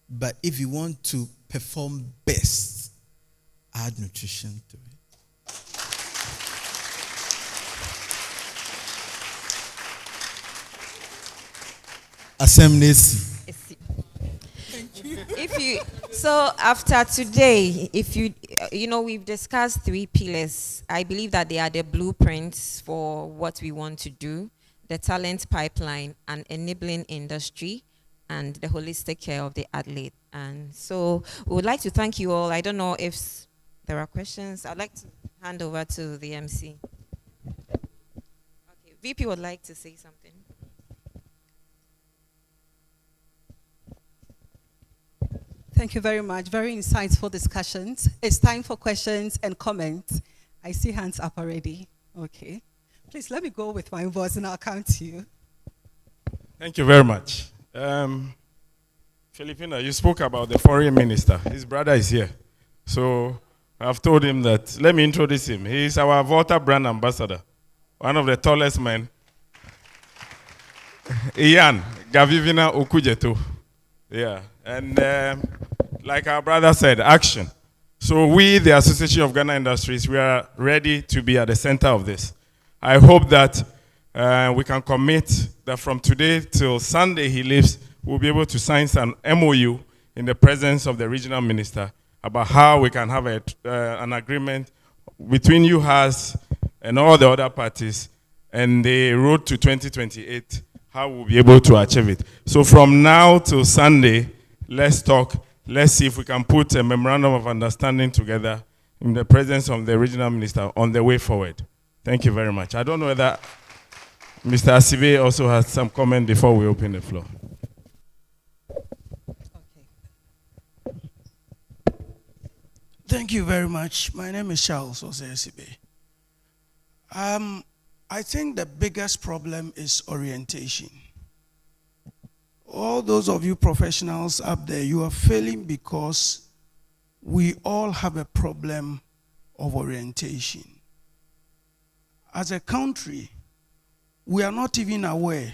Speaker 11: But if you want to perform best, add nutrition to it. Assemblies.
Speaker 7: So after today, if you we've discussed 3 pillars. I believe that they are the blueprints for what we want to do: the talent pipeline, an enabling industry, and the holistic care of the athlete. And so we would like to thank you all. I don't know if there are questions. I'd like to hand over to the MC. Okay, VP would like to say something.
Speaker 1: Thank you very much. Very insightful discussions. It's time for questions and comments. I see hands up already. Okay. Please let me go with my voice and I'll come to you.
Speaker 5: Thank you very much. Filipina, you spoke about the foreign minister. His brother is here. So I've told him that, let me introduce him. He is our Volta brand ambassador, one of the tallest men. Ian Gavivina Okujeto. Yeah. And like our brother said, action. So we, the Association of Ghana Industries, we are ready to be at the center of this. I hope that we can commit that from today till Sunday he leaves, we'll be able to sign an MOU in the presence of the regional minister about how we can have an agreement between UHAS and all the other parties and the road to 2028, how we'll be able to achieve it. So from now till Sunday, let's talk. Let's see if we can put a memorandum of understanding together in the presence of the regional minister on the way forward. Thank you very much. I don't know whether Mr. Asibe also has some comment before we open the floor.
Speaker 12: Thank you very much. My name is Charles Ose-Asibe. I think the biggest problem is orientation. All those of you professionals up there, you are failing because we all have a problem of orientation. As a country, we are not even aware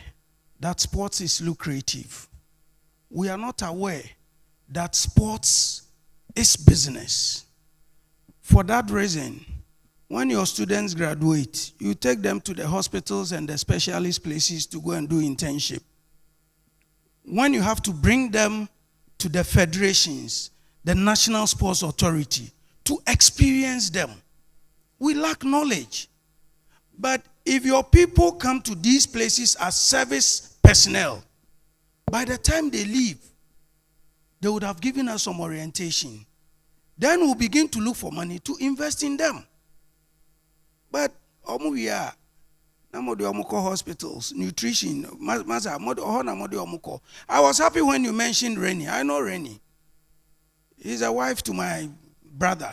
Speaker 12: that sports is lucrative. We are not aware that sports is business. For that reason, when your students graduate, you take them to the hospitals and the specialist places to go and do internship. When you have to bring them to the federations, the National Sports Authority, to experience them, we lack knowledge. But if your people come to these places as service personnel, by the time they leave, they would have given us some orientation. Then we'll begin to look for money to invest in them. But we are hospitals, nutrition. I was happy when you mentioned Rennie. I know Rennie. He's a wife to my brother.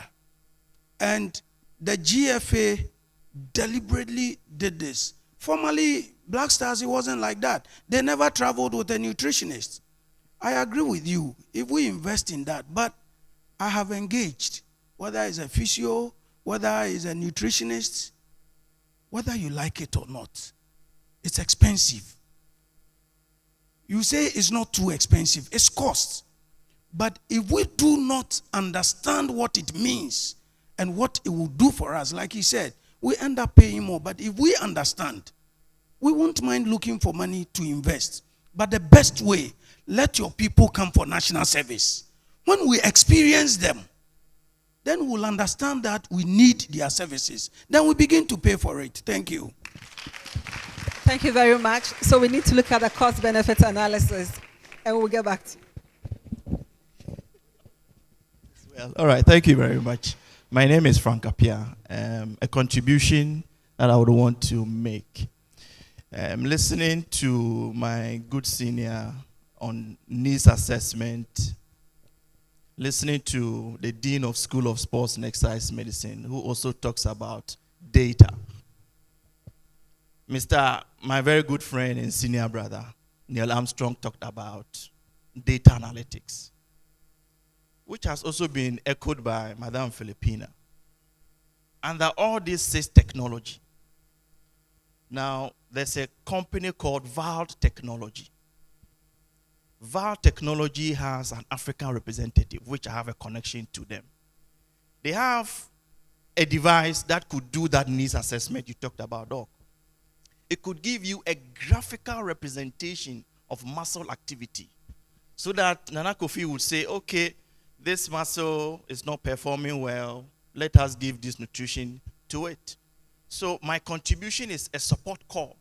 Speaker 12: And the GFA deliberately did this. Formerly, Black Stars, it wasn't like that. They never traveled with a nutritionist. I agree with you if we invest in that. But I have engaged, whether it's a physio, whether it's a nutritionist, whether you like it or not, it's expensive. You say it's not too expensive, it's cost. But if we do not understand what it means and what it will do for us, like he said, we end up paying more. But if we understand, we won't mind looking for money to invest. But the best way, let your people come for national service. When we experience them, then we'll understand that we need their services. Then we begin to pay for it. Thank you.
Speaker 1: Thank you very much. So we need to look at the cost-benefit analysis, and we'll get back to you.
Speaker 13: Well, all right. Thank you very much. My name is Frank Apia. A contribution that I would want to make. Listening to my good senior on needs assessment, listening to the Dean of School of Sports and Exercise Medicine, who also talks about data. My very good friend and senior brother, Neil Armstrong, talked about data analytics, which has also been echoed by Madame Filipina. Under all this says technology. Now, there's a company called Volta Technology. VAL Technology has an African representative, which I have a connection to them. They have a device that could do that needs assessment you talked about, Doc. It could give you a graphical representation of muscle activity so that Nana Kofi would say, okay, this muscle is not performing well. Let us give this nutrition to it. So my contribution is a support call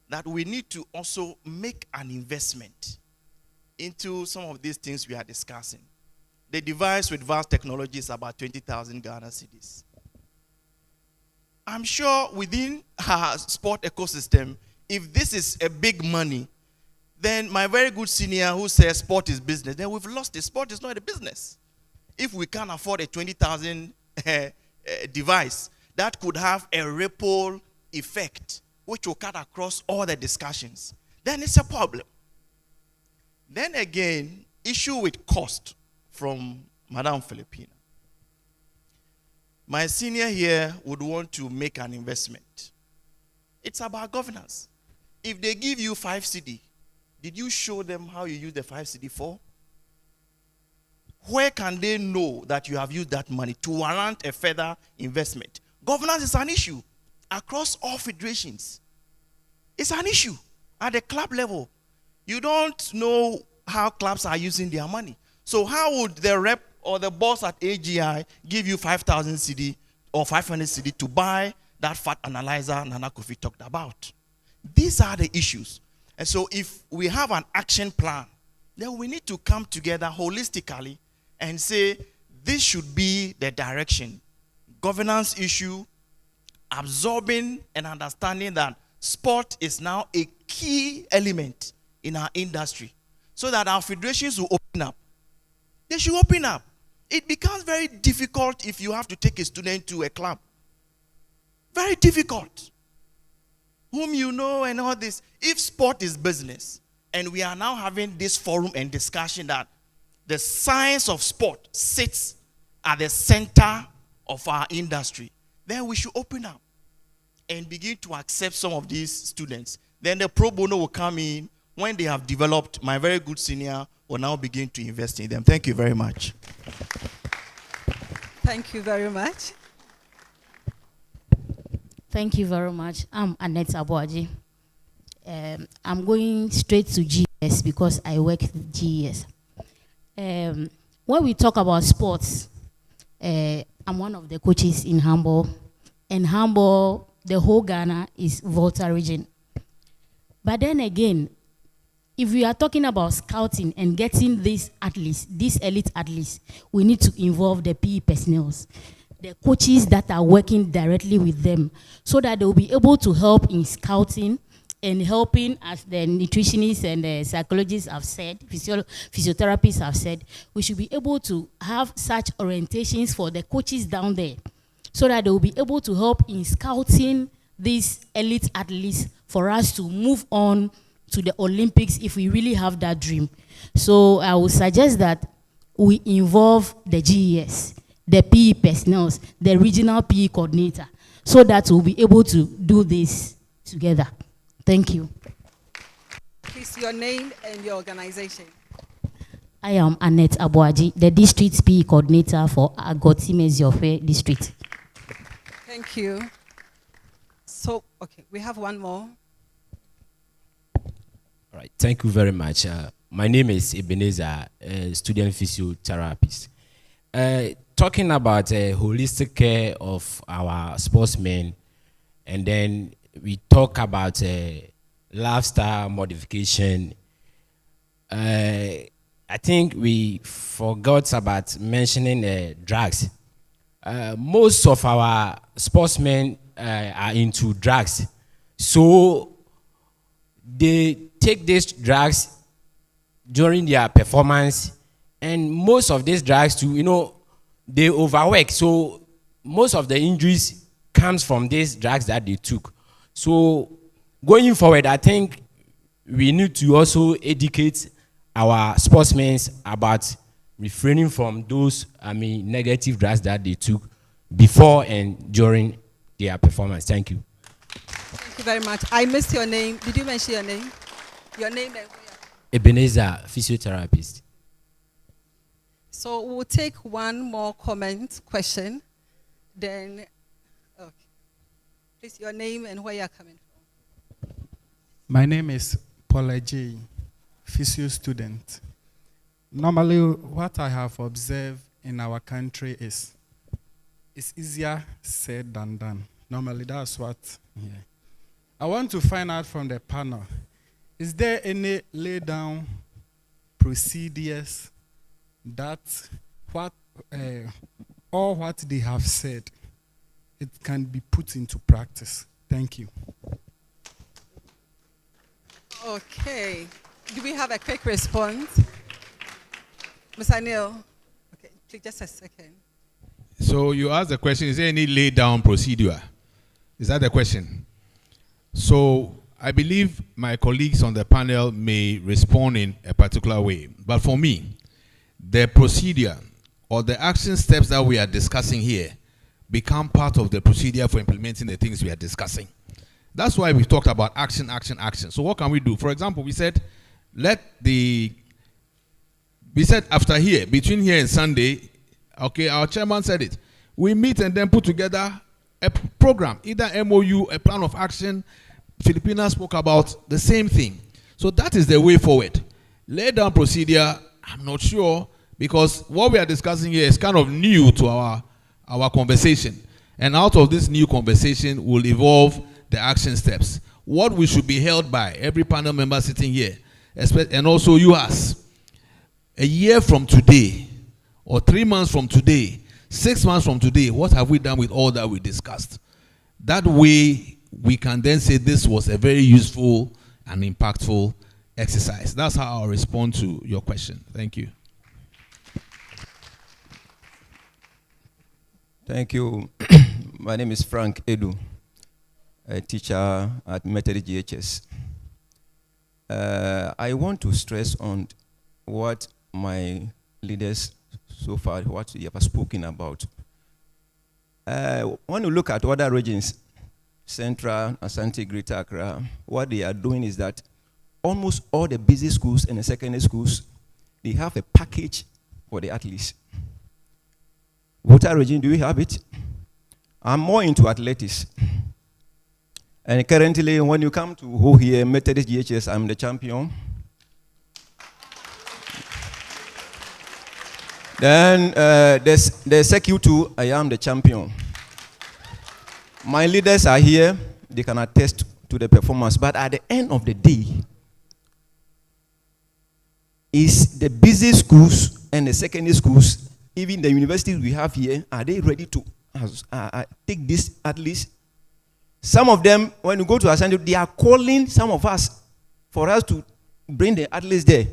Speaker 13: that we need to also make an investment into some of these things we are discussing. The device with VAL Technology is about 20,000 Ghana cedis. I'm sure within our sport ecosystem, if this is a big money, then my very good senior who says sport is business, then we've lost it. Sport is not a business. If we can't afford a 20,000 device, that could have a ripple effect, which will cut across all the discussions, then it's a problem. Then again, issue with cost from Madame Filipina. My senior here would want to make an investment. It's about governance. If they give you 5 CD, did you show them how you use the 5 CD for? Where can they know that you have used that money to warrant a further investment? Governance is an issue across all federations. It's an issue at the club level. You don't know how clubs are using their money. So how would the rep or the boss at AGI give you 5,000 CD or 500 CD to buy that fat analyzer Nana Kofi talked about? These are the issues. And so if we have an action plan, then we need to come together holistically and say, this should be the direction. Governance issue, absorbing and understanding that sport is now a key element in our industry so that our federations will open up. They should open up. It becomes very difficult if you have to take a student to a club. Very difficult. Whom you know and all this. If sport is business, and we are now having this forum and discussion that the science of sport sits at the center of our industry, then we should open up and begin to accept some of these students. Then the pro bono will come in. When they have developed, my very good senior will now begin to invest in them. Thank you very much.
Speaker 1: Thank you very much.
Speaker 14: Thank you very much. I'm Annette Abuaji. I'm going straight to GES because I work with GES. When we talk about sports, I'm one of the coaches in Hamburg. And Hamburg, the whole Ghana is Volta region. But then again, if we are talking about scouting and getting these athletes, these elite athletes, we need to involve the PE personnel, the coaches that are working directly with them, so that they will be able to help in scouting and helping, as the nutritionists and the psychologists have said, physiotherapists have said, we should be able to have such orientations for the coaches down there, so that they will be able to help in scouting these elite athletes for us to move on to the Olympics if we really have that dream. So I would suggest that we involve the GES, the PE personnel, the regional PE coordinator, so that we'll be able to do this together. Thank you.
Speaker 1: Please, your name and your organization.
Speaker 14: I am Annette Abuaji, the district PE coordinator for Agoti-Meziofe district.
Speaker 1: Thank you. So, okay, we have one more.
Speaker 15: All right, thank you very much. My name is Ebenezer, a student physiotherapist. Talking about holistic care of our sportsmen, and then we talk about lifestyle modification. I think we forgot about mentioning drugs. Most of our sportsmen are into drugs, so they take these drugs during their performance, and most of these drugs too, they overwork. So most of the injuries comes from these drugs that they took. So going forward, I think we need to also educate our sportsmen about refraining from those, negative drugs that they took before and during their performance. Thank you.
Speaker 1: Thank you very much. I missed your name. Did you mention your name? Your name and
Speaker 15: Ebenezer, physiotherapist.
Speaker 1: So we'll take one more question. Then, okay. Please, your name and where you're coming from.
Speaker 16: My name is Paula J., physio student. Normally, what I have observed in our country is it's easier said than done. Normally, that's what. Yeah. I want to find out from the panel, is there any lay down procedures that all what they have said, it can be put into practice? Thank you.
Speaker 1: Okay. Do we have a quick response? Mr. Neil? Okay, please, just a second.
Speaker 6: So you asked the question, is there any lay down procedure? Is that the question? So I believe my colleagues on the panel may respond in a particular way. But for me, the procedure or the action steps that we are discussing here become part of the procedure for implementing the things we are discussing. That's why we talked about action, action, action. So what can we do? For example, we said, after here, between here and Sunday, okay, our chairman said it. We meet and then put together a program, either MOU, a plan of action. Filipinas spoke about the same thing. So that is the way forward. Lay down procedure, I'm not sure, because what we are discussing here is kind of new to our conversation. And out of this new conversation will evolve the action steps. What we should be held by, every panel member sitting here, and also you ask, a year from today, or 3 months from today, 6 months from today, what have we done with all that we discussed? That way, we can then say this was a very useful and impactful exercise. That's how I'll respond to your question. Thank you.
Speaker 17: Thank you. My name is Frank Edu, a teacher at Methodist GHS. I want to stress on what my leaders so far, what you have spoken about. When you look at other regions, Central, Asante, Greater Accra, what they are doing is that almost all the basic schools and the secondary schools, they have a package for the athletes. Volta region, do you have it? I'm more into athletics. And currently, when you come to who here, Methodist GHS, I'm the champion. Then there's CQ2, I am the champion. My leaders are here, they can attest to the performance, but at the end of the day, is the busy schools and the secondary schools, even the universities we have here, are they ready to take this at least? Some of them, when you go to Asante, they are calling some of us for us to bring the athletes there.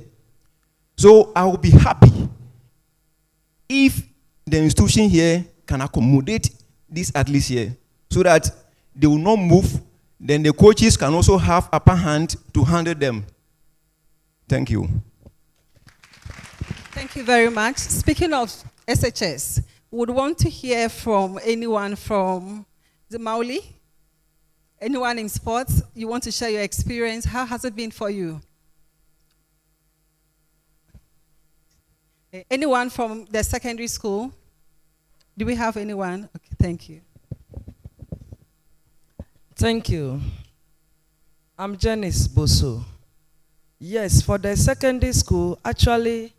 Speaker 17: So I will be happy if the institution here can accommodate these athletes here so that they will not move, then the coaches can also have upper hand to handle them. Thank you.
Speaker 1: Thank you very much. Speaking of SHS, would want to hear from anyone from the Mauli? Anyone in sports? You want to share your experience? How has it been for you? Anyone from the secondary school? Do we have anyone? Okay, thank you.
Speaker 18: Thank you. I'm Janice Boso. Yes, for the secondary school, actually,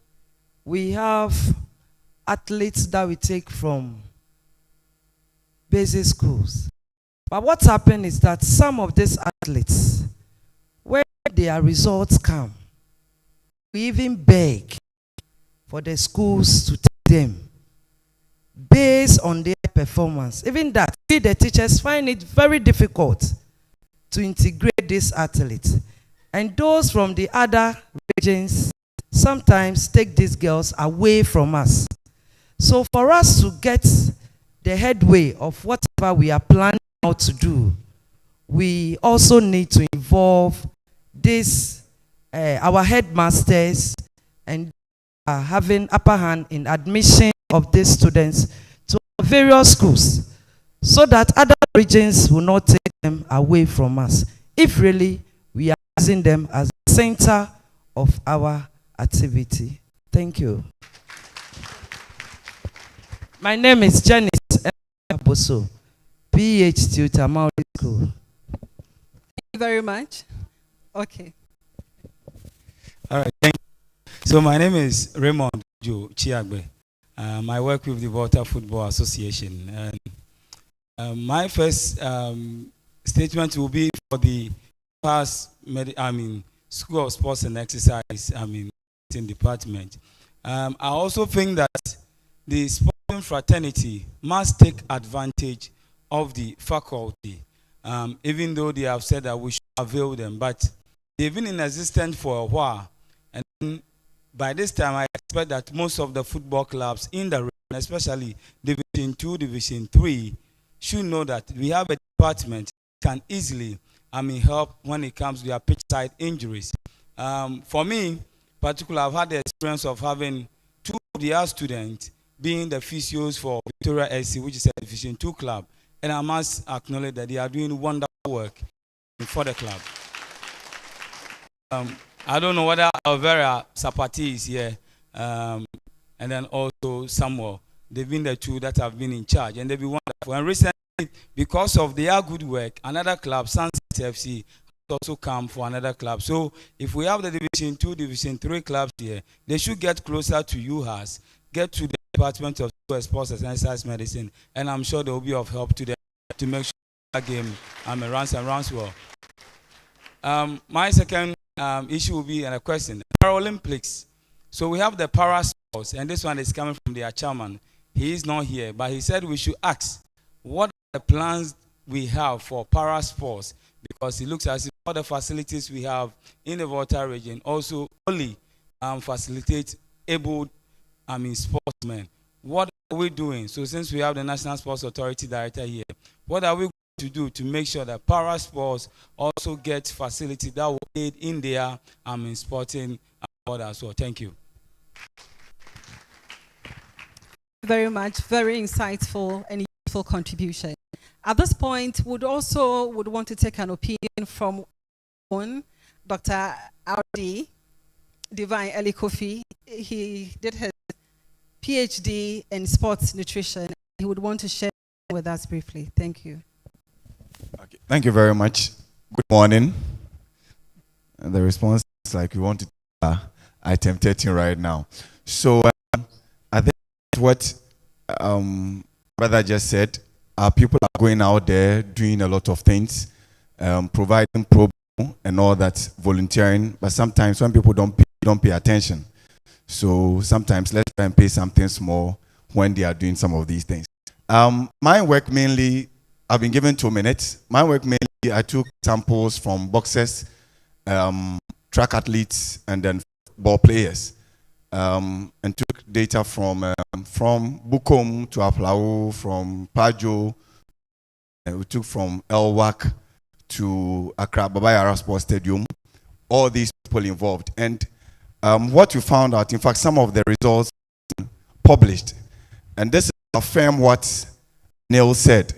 Speaker 18: we have athletes that we take from basic schools. But what's happened is that some of these athletes, when their results come, we even beg for the schools to take them based on their performance. Even that, we the teachers find it very difficult to integrate these athletes. And those from the other regions sometimes take these girls away from us. So for us to get the headway of whatever we are planning out to do, we also need to involve this, our headmasters, and having upper hand in admission of these students to various schools so that other regions will not take them away from us if really we are using them as a center of our activity. Thank you. My name is Janice Boso, PH tutor, Maori School.
Speaker 1: Thank you very much. Okay.
Speaker 19: All right, thank you. So my name is Raymond Joe Chiagbe. I work with the Volta Football Association. And my first statement will be for the past, School of Sports and Exercise, department. I also think that the sporting fraternity must take advantage of the faculty, even though they have said that we should avail them. But they've been in existence for a while. And by this time, I expect that most of the football clubs in the region, especially Division 2, Division 3, should know that we have a department that can easily help when it comes to their pitch side injuries. For me, particularly, I've had the experience of having two of their students being the physios for Victoria SC, which is a Division 2 club. And I must acknowledge that they are doing wonderful work for the club. I don't know whether Alvera Sapati is here, and then also Samuel. They've been the two that have been in charge, and they've been wonderful. And recently, because of their good work, another club, Sunset FC, has also come for another club. So if we have the Division 2, Division 3 clubs here, they should get closer to UHAS, get to the Department of Sports and Exercise Medicine, and I'm sure they will be of help to them to make sure that game runs well. My second issue will be a question. Paralympics. So we have the para sports, and this one is coming from their chairman. He is not here, but he said we should ask what are the plans we have for para sports, because it looks as if all the facilities we have in the Volta region also only facilitate able sportsmen. What are we doing? So since we have the National Sports Authority Director here, what are we going to do to make sure that para sports also get facility that will aid in their sporting order as well? Thank you.
Speaker 1: Very much, very insightful and useful contribution. At this point, would want to take an opinion from Dr. R.D. Divine Eli Kofi. He did his PhD in sports nutrition. He would want to share with us briefly. Thank you.
Speaker 20: Okay. Thank you very much. Good morning. And the response is like we want to item 13 right now. So I think what brother just said, people are going out there doing a lot of things, providing pro bono and all that, volunteering. But sometimes when people don't pay attention. So sometimes let's try and pay something small when they are doing some of these things. My work mainly, I've been given 2 minutes. My work mainly, I took samples from boxers, track athletes, and then ball players, and took data from Bukom to Aplau, from Pajo, we took from Elwak to Accra Babayara Sports Stadium, all these people involved. And what we found out, in fact, some of the results published, and this affirm what Neil said,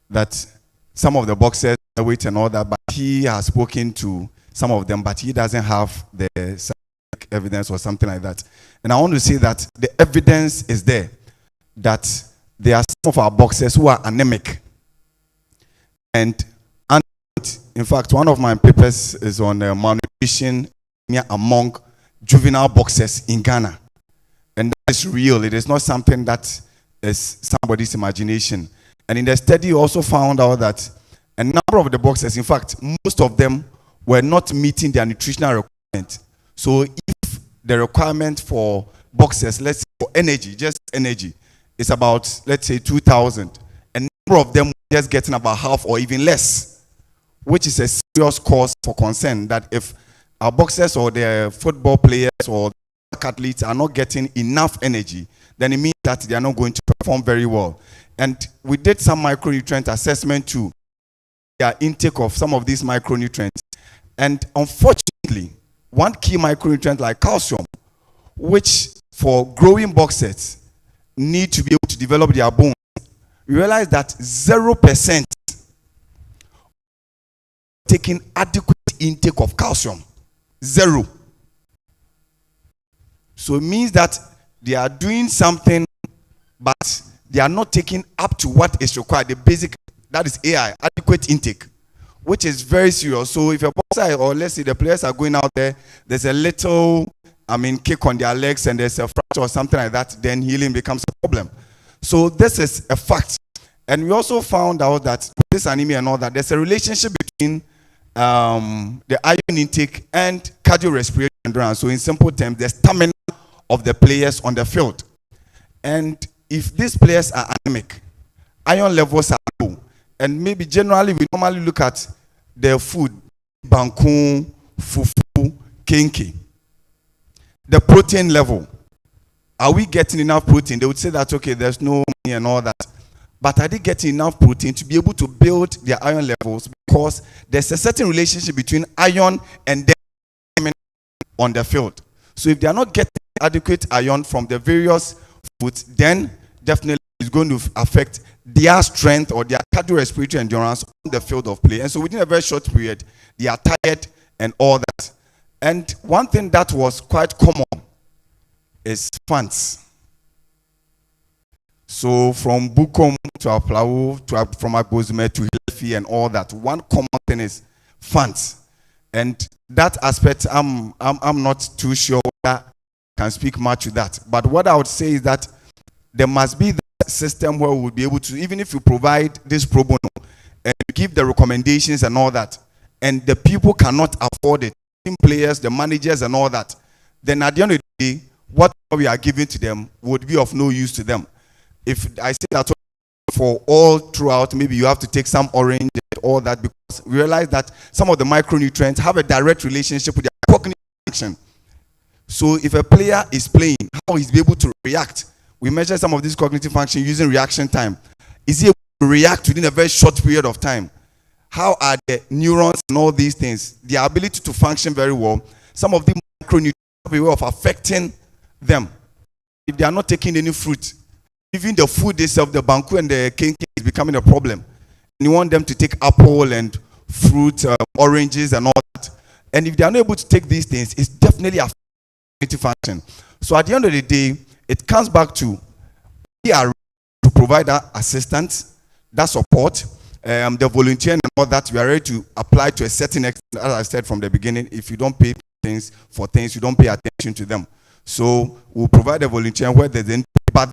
Speaker 20: that some of the boxers weight and all that, but he has spoken to some of them, but he doesn't have the scientific evidence or something like that. And I want to say that the evidence is there, that there are some of our boxers who are anemic. And in fact, one of my papers is on malnutrition among juvenile boxers in Ghana. And that is real. It is not something that is somebody's imagination. And in the study, also found out that a number of the boxers, in fact, most of them were not meeting their nutritional requirement. So if the requirement for boxers, let's say for energy, just energy, is about, let's say, 2,000, a number of them were just getting about half or even less, which is a serious cause for concern, that if our boxers or the football players or athletes are not getting enough energy, then it means that they are not going to perform very well. And we did some micronutrient assessment too, their intake of some of these micronutrients. And unfortunately, one key micronutrient like calcium, which for growing boxers need to be able to develop their bones, we realized that 0% taking adequate intake of calcium. 0. So it means that they are doing something, but they are not taking up to what is required, the basic, that is AI, adequate intake, which is very serious. So if a boxer, or let's say the players are going out there, there's a little, kick on their legs and there's a fracture or something like that, then healing becomes a problem. So this is a fact. And we also found out that with this anemia and all that, there's a relationship between the iron intake and cardiorespiratory endurance. So in simple terms, the stamina of the players on the field. And if these players are anemic, iron levels are low. And maybe generally we normally look at their food, banku, fufu, kenke. The protein level. Are we getting enough protein? They would say that, okay, there's no money and all that. But are they getting enough protein to be able to build their iron levels? Because there's a certain relationship between iron and them on the field. So if they are not getting adequate iron from the various foods, then definitely it's going to affect their strength or their cardiorespiratory endurance on the field of play. And so within a very short period, they are tired and all that. And one thing that was quite common is funds. So from Bukom to Aplawu, from Agbozime to Hilefi and all that, one common thing is funds. And that aspect, I'm not too sure whether I can speak much to that. But what I would say is that there must be the system where we will be able to, even if you provide this pro bono and give the recommendations and all that, and the people cannot afford it, team players, the managers and all that, then at the end of the day, what we are giving to them would be of no use to them. If I say that for all throughout, maybe you have to take some orange and all that, because we realize that some of the micronutrients have a direct relationship with their cognitive function. So if a player is playing, how is he able to react? We measure some of this cognitive function using reaction time. Is he able to react within a very short period of time? How are the neurons and all these things? Their ability to function very well. Some of the micronutrients have a way of affecting them. If they are not taking any fruit, even the food itself, the banku and the kenke is becoming a problem. And you want them to take apple and fruit, oranges and all that. And if they are not able to take these things, it's definitely affecting cognitive function. So at the end of the day, it comes back to we are to provide that assistance, that support, the volunteer and all that. We are ready to apply to a certain extent, as I said from the beginning. If you don't pay things for things, you don't pay attention to them. So we'll provide a volunteer where there's any, but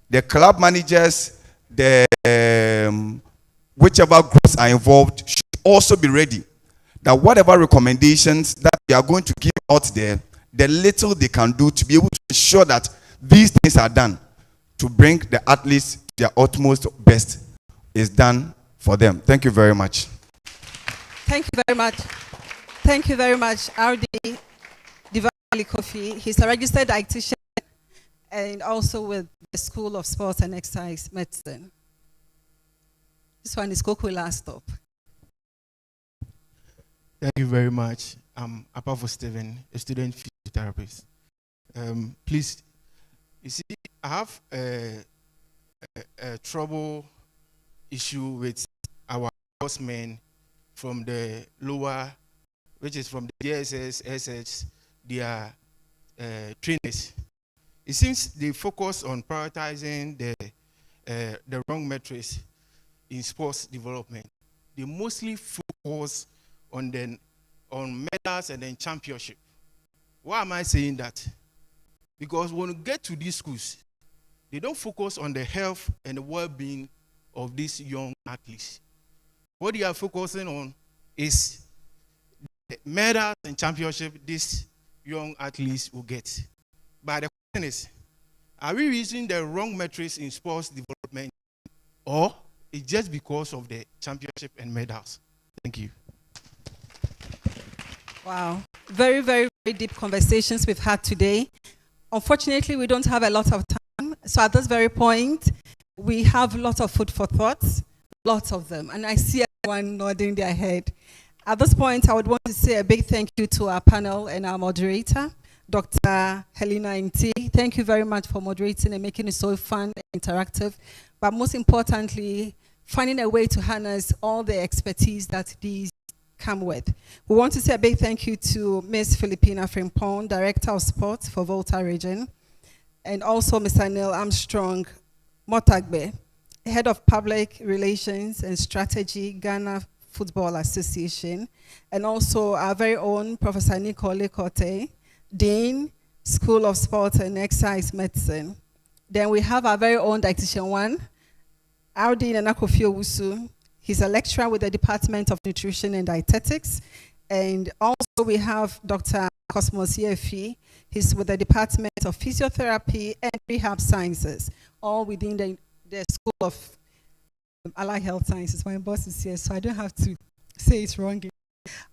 Speaker 20: the club managers, the whichever groups are involved should also be ready that whatever recommendations that we are going to give out there, the little they can do to be able to ensure that these things are done to bring the athletes to their utmost best is done for them. Thank you very much.
Speaker 1: Thank you very much. Thank you very much, RD Divali Kofi. He's a registered dietitian and also with the School of Sports and Exercise Medicine. This one is Coco last stop.
Speaker 21: Thank you very much. I'm Apavo Steven, a student physiotherapist. Please, you see, I have a trouble issue with our horsemen from the lower, which is from the DSS, SS, their trainers. It seems they focus on prioritizing the wrong metrics in sports development. They mostly focus on medals and then championship. Why am I saying that? Because when you get to these schools, they don't focus on the health and the well-being of these young athletes. What they are focusing on is the medals and championship these young athletes will get. But the question is, are we using the wrong metrics in sports development, or it's just because of the championship and medals? Thank you.
Speaker 1: Wow. Very, very, very deep conversations we've had today. Unfortunately, we don't have a lot of time. So at this very point, we have lots of food for thought, lots of them. And I see everyone nodding their head. At this point, I would want to say a big thank you to our panel and our moderator, Dr. Helena Inti. Thank you very much for moderating and making it so fun and interactive. But most importantly, finding a way to harness all the expertise that these come with. We want to say a big thank you to Ms. Filipina Frimpong, Director of Sports for Volta Region, and also Mr. Neil Armstrong Motagbe, Head of Public Relations and Strategy, Ghana Football Association, and also our very own Professor Nicole Kote, Dean, School of Sport and Exercise Medicine. Then we have our very own dietitian one, Audi Nanakofio Wusu. He's a lecturer with the Department of Nutrition and Dietetics. And also we have Dr. Cosmos Yefi. He's with the Department of Physiotherapy and Rehab Sciences, all within the School of Allied Health Sciences. My boss is here, so I don't have to say it wrong.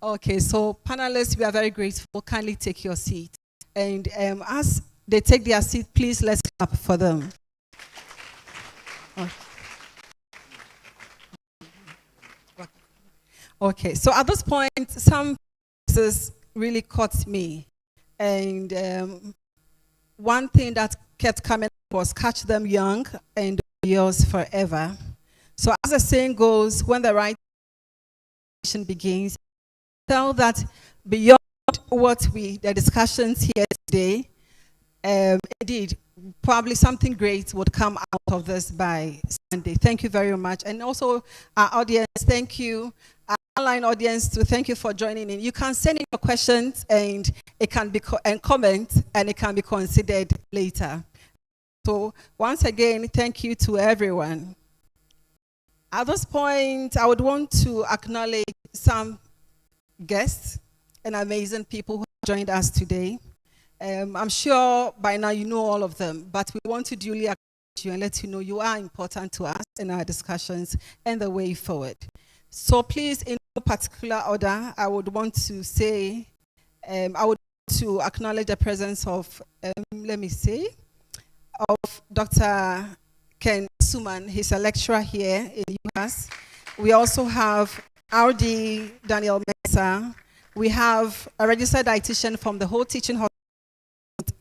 Speaker 1: Okay, so panelists, we are very grateful. Kindly take your seat. And as they take their seat, please let's clap for them. Okay, so at this point, some cases really caught me. And one thing that kept coming was catch them young and yours forever. So as the saying goes, when the right begins, tell that beyond what the discussions here today, indeed, probably something great would come out of this by Sunday. Thank you very much. And also our audience, thank you. Our online audience too, thank you for joining in. You can send in your questions and it can be and comment, and it can be considered later. So once again, thank you to everyone. At this point, I would want to acknowledge some guests and amazing people who joined us today. I'm sure by now you know all of them, but we want to duly acknowledge you and let you know you are important to us in our discussions and the way forward. So please, in no particular order, I would want to say, I would want to acknowledge the presence of, of Dr. Ken Suman. He's a lecturer here in the US. We also have R.D. Daniel Mensah. We have a registered dietitian from the whole teaching hospital,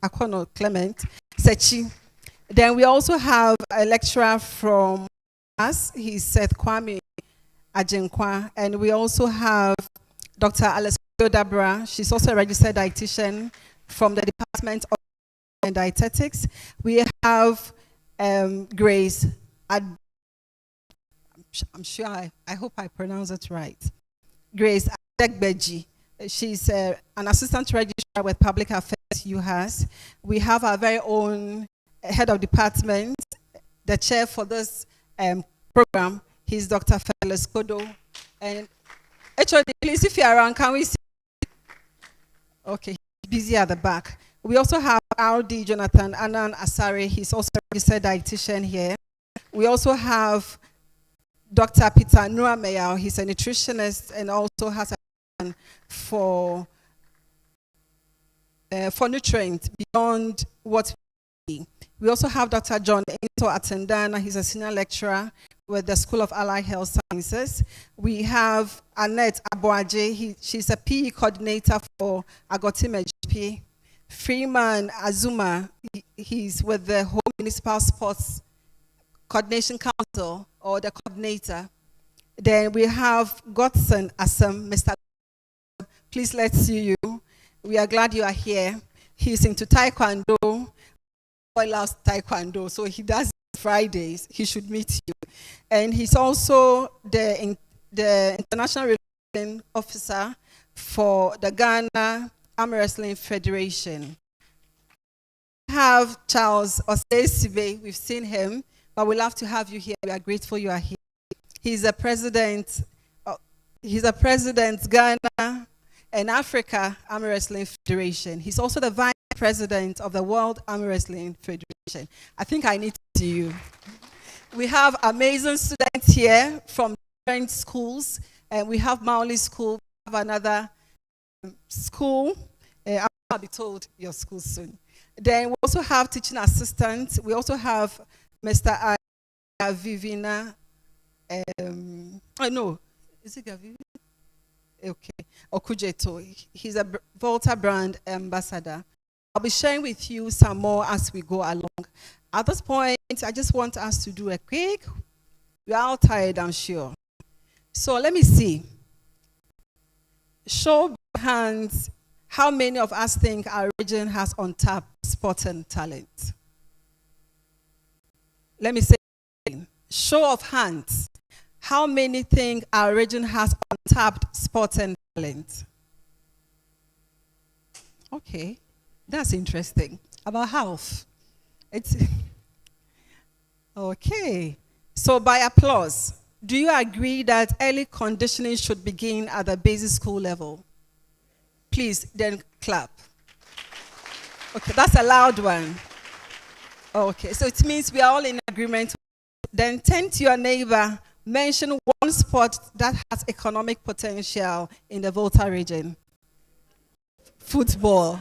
Speaker 1: Akono Clement Sechi. Then we also have a lecturer from us. He's Seth Kwame Ajenkwa. And we also have Dr. Alessandro Dabra. She's also a registered dietitian from the Department of Dietetics. We have Grace. I'm sure I hope I pronounce it right. Grace Adegbeji. She's an assistant registrar with Public Affairs UHAS. We have our very own head of department, the chair for this program. He's Dr. Felis Kodo. And HOD, please, if you're around, can we see? Okay, he's busy at the back. We also have R.D. Jonathan Anan Asare. He's also a registered dietitian here. We also have Dr. Peter Nuameyaw. He's a nutritionist and also has a plan for nutrients beyond what we see. We also have Dr. John Into Atendana. He's a senior lecturer with the School of Allied Health Sciences. We have Annette Aboaje. She's a PE coordinator for Agotim HP. Freeman Azuma, he's with the Home Municipal Sports Coordination Council, or the coordinator. Then we have Godson Assam, Mr. Please, let's see you. We are glad you are here. He's into Taekwondo. Boy loves Taekwondo, so he does Fridays. He should meet you. And he's also the International Relations Officer for the Ghana Arm Wrestling Federation. We have Charles Osesibe. We've seen him, but we love to have you here. We are grateful you are here. He's a president. He's a president Ghana and Africa Arm Wrestling Federation. He's also the vice president of the World Arm Wrestling Federation. I think I need to see you. We have amazing students here from different schools, and we have Maoli School. We have another school. I'll be told your school soon. Then we also have teaching assistants. We also have Mr. Vivina. No, is it Gavina? Okay, Okujeto. He's a Volta brand ambassador. I'll be sharing with you some more as we go along. At this point, I just want us to do a quick. We're all tired, I'm sure. So let me see. Show of hands, how many of us think our region has untapped sport and talent? Let me say it again. Show of hands, how many think our region has untapped sport and talent? Okay, that's interesting. About half. It's okay. So by applause, do you agree that early conditioning should begin at the basic school level? Please, then clap. Okay, that's a loud one. Okay, so it means we are all in agreement. Then turn to your neighbor, mention one sport that has economic potential in the Volta region. Football.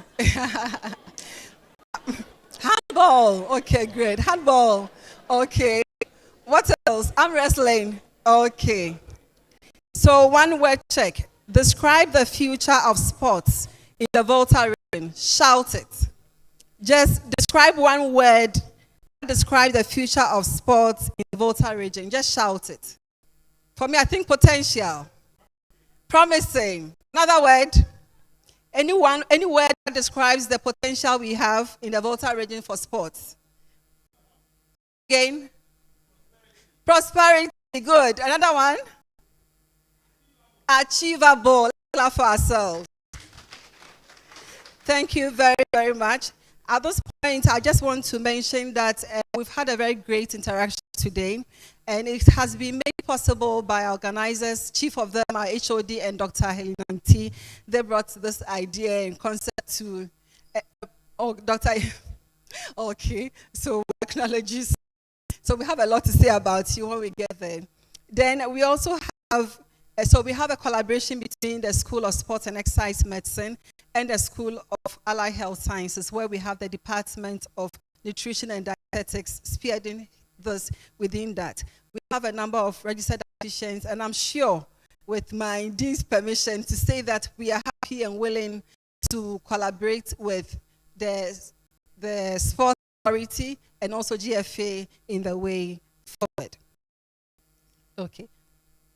Speaker 1: Handball. Okay, great. Handball. Okay. What else? Arm wrestling. Okay. So one word check. Describe the future of sports in the Volta region. Shout it. Just describe one word. Describe the future of sports in the Volta region. Just shout it. For me, I think potential. Promising. Another word. Any word that describes the potential we have in the Volta region for sports. Again. Prosperity. Good. Another one. Achievable. Let's clap for ourselves. Thank you very, very much. At this point, I just want to mention that we've had a very great interaction today, and it has been made possible by our organizers, chief of them, our HOD, and Dr. Helena T. They brought this idea and concept to, Dr. Okay, so acknowledges. So we have a lot to say about you when we get there. Then we also have, so we have a collaboration between the School of Sport and Exercise Medicine and the School of Allied Health Sciences, where we have the Department of Nutrition and Dietetics spearheading this within that. We have a number of registered dietitians, and I'm sure, with my dean's permission, to say that we are happy and willing to collaborate with the Sport Authority and also GFA in the way forward. Okay.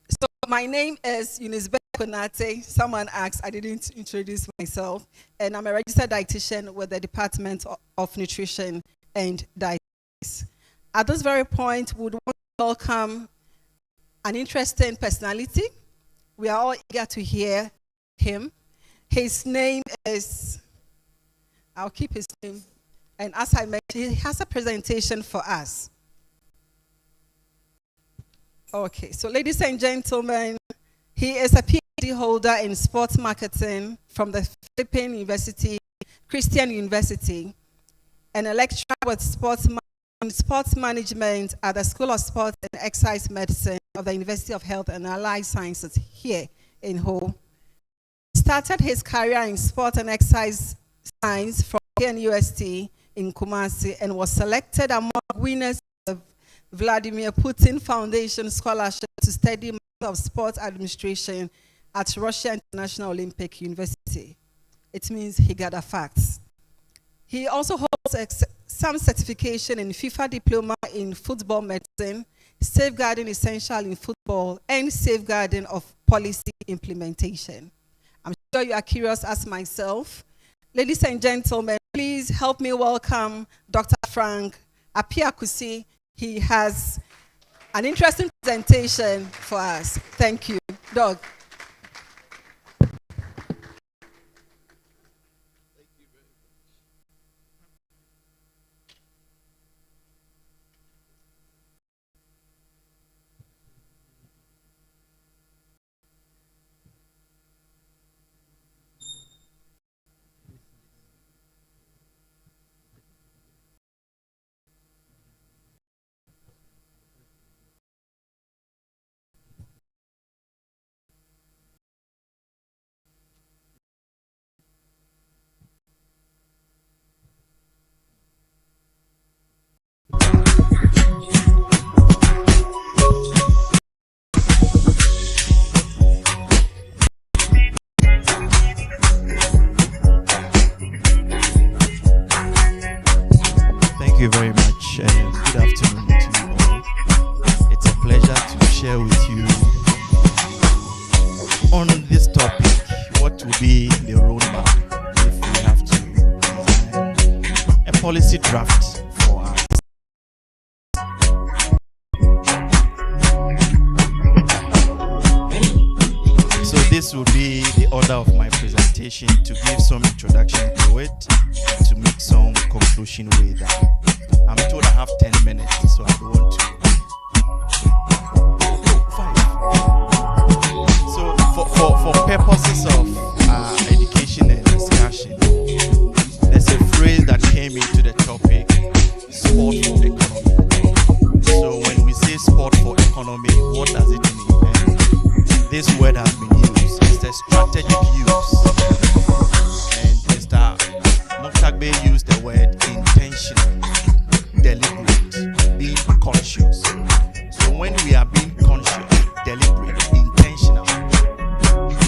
Speaker 1: So my name is Eunice Konate. Someone asked, I didn't introduce myself, and I'm a registered dietitian with the Department of Nutrition and Dietetics. At this very point, we would want to welcome an interesting personality. We are all eager to hear him. His name is, I'll keep his name, and as I mentioned, he has a presentation for us. Okay, so ladies and gentlemen, he is a PhD holder in sports marketing from the Philippine University, Christian University, and a lecturer with sports management at the School of Sport and Exercise Medicine of the University of Health and Allied Sciences here in Ho. He started his career in sport and exercise science from KNUST in Kumasi and was selected among winners of Vladimir Putin Foundation Scholarship to study Master of Sports Administration at Russia International Olympic University. It means he got the facts. He also holds some certification in FIFA Diploma in Football Medicine, Safeguarding Essential in Football, and Safeguarding of Policy Implementation. I'm sure you are curious as myself. Ladies and gentlemen, please help me welcome Dr. Frank Apiakusi. He has an interesting presentation for us. Thank you. Doug.
Speaker 13: Thank you very much. Good afternoon to you all. It's a pleasure to share with you on this topic, will be the roadmap if we have to design a policy draft for us. So this will be the order of my presentation, to give some introduction to it, to make some conclusion with that. I'm told I have 10 minutes, so I don't want to. So for purposes of education and discussion, there's a phrase that came into the topic, sport for economy. So when we say sport for economy, what does it mean? And this word has been used. It's a strategic use. And Mr. Motagbe used the word intentional, deliberate, being conscious. So when we are being conscious, deliberate, intentional,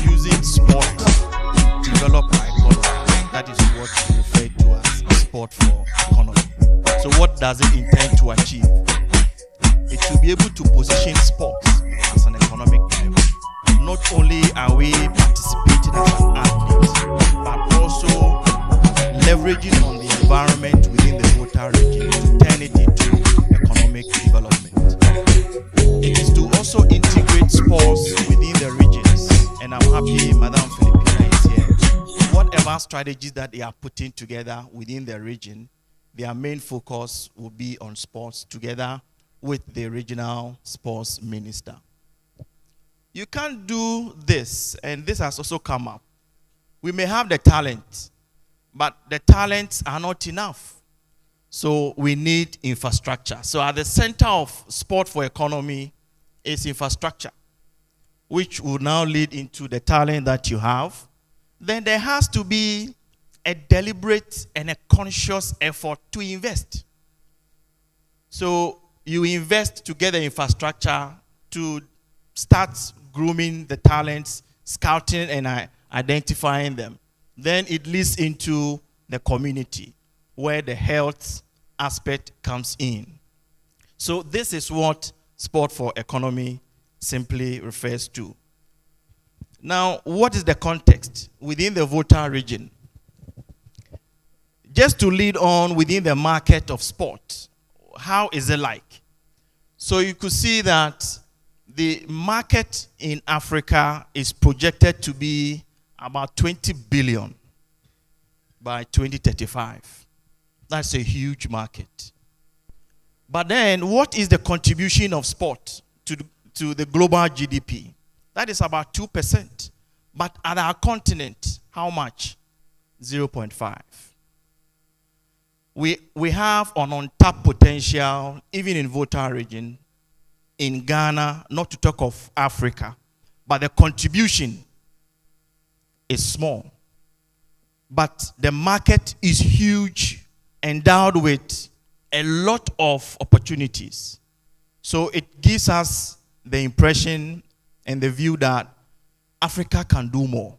Speaker 13: using sport to develop our economy, that is what we refer to as sport for economy. So what does it intend to achieve? It will be able to position sports as an economic driver. Not only are we participating as an athlete, but also leveraging on the environment within the Volta region to turn it into economic development. It is to also integrate sports within the regions, and I'm happy Madam Filipina is here. Whatever strategies that they are putting together within the region, their main focus will be on sports together with the regional sports minister. You can't do this, and this has also come up. We may have the talent, but the talents are not enough. So we need infrastructure. So at the center of sport for economy is infrastructure, which will now lead into the talent that you have. Then there has to be a deliberate and a conscious effort to invest. So you invest to get the infrastructure, to start grooming the talents, scouting and identifying them. Then it leads into the community, where the health aspect comes in. So this is what sport for economy simply refers to. Now, what is the context within the Volta region? Just to lead on within the market of sport, how is it like? So you could see that the market in Africa is projected to be about 20 billion by 2035. That's a huge market. But then, what is the contribution of sport to the global GDP? That is about 2%. But at our continent, how much? 0.5. We have an untapped potential, even in Volta region, in Ghana, not to talk of Africa, but the contribution is small. But the market is huge, endowed with a lot of opportunities. So it gives us the impression and the view that Africa can do more.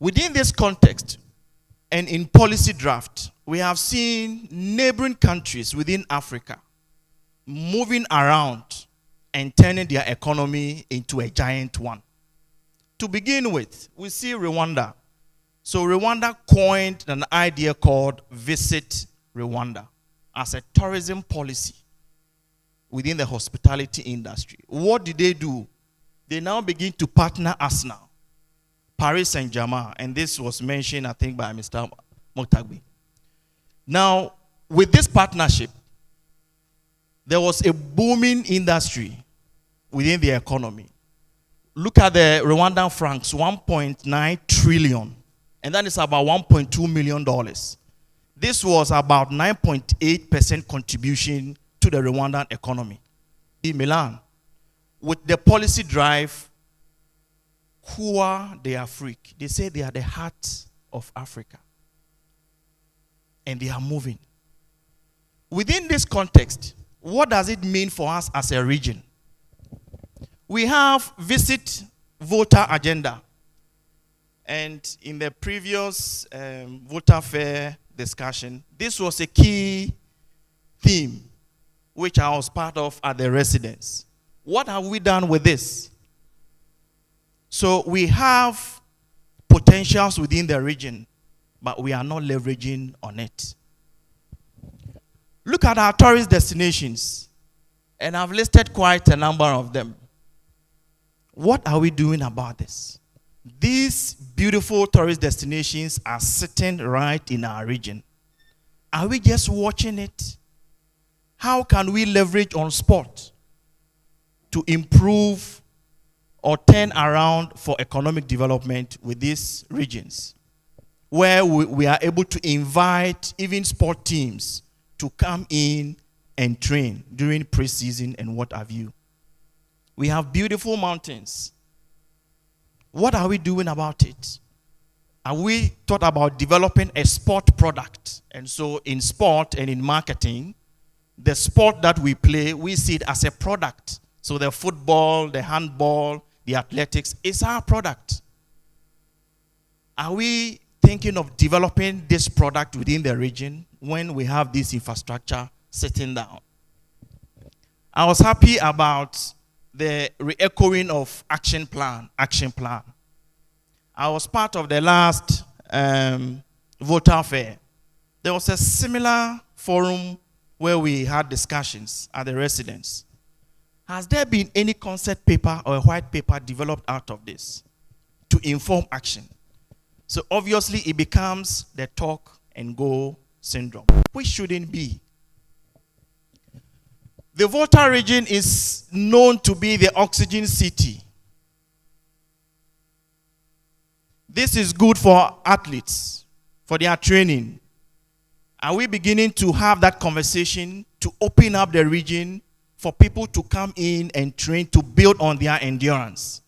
Speaker 13: Within this context, and in policy draft, we have seen neighboring countries within Africa moving around and turning their economy into a giant one. To begin with, we see Rwanda. So Rwanda coined an idea called Visit Rwanda as a tourism policy within the hospitality industry. What did they do? They now begin to partner us now. Paris Saint-Germain, and this was mentioned, I think, by Mr. Motagbe. Now, with this partnership, there was a booming industry within the economy. Look at the Rwandan francs, 1.9 trillion, and that is about $1.2 million. This was about 9.8% contribution to the Rwandan economy. In Milan, with the policy drive, Kua de Afrique, they say they are the heart of Africa. And they are moving. Within this context, what does it mean for us as a region? We have Visit Volta agenda. And in the previous Volta Fair discussion, this was a key theme which I was part of at the residence. What have we done with this? So we have potentials within the region, but we are not leveraging on it. Look at our tourist destinations, and I've listed quite a number of them. What are we doing about this? These beautiful tourist destinations are sitting right in our region. Are we just watching it? How can we leverage on sport to improve or turn around for economic development with these regions, where we are able to invite even sport teams to come in and train during pre-season and what have you? We have beautiful mountains. What are we doing about it? Are we thought about developing a sport product? And so in sport and in marketing, the sport that we play, we see it as a product. So the football, the handball, the athletics is our product. Are we thinking of developing this product within the region when we have this infrastructure sitting down? I was happy about the re-echoing of action plan. I was part of the last Volta fair. There was a similar forum where we had discussions at the residence. Has there been any concept paper or a white paper developed out of this to inform action? So obviously it becomes the talk and go syndrome, which shouldn't be. The Volta region is known to be the oxygen city. This is good for athletes, for their training. Are we beginning to have that conversation to open up the region for people to come in and train to build on their endurance?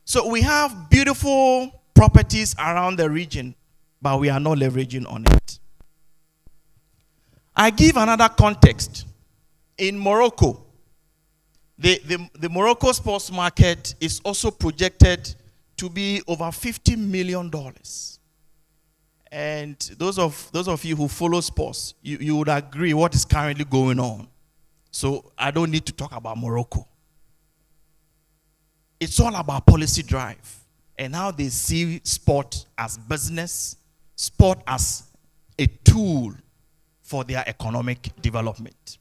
Speaker 13: So we have beautiful properties around the region, but we are not leveraging on it. I give another context. In Morocco, the Morocco sports market is also projected to be over $50 million. And those of you who follow sports, you would agree what is currently going on. So I don't need to talk about Morocco. It's all about policy drive and how they see sport as business, sport as a tool for their economic development.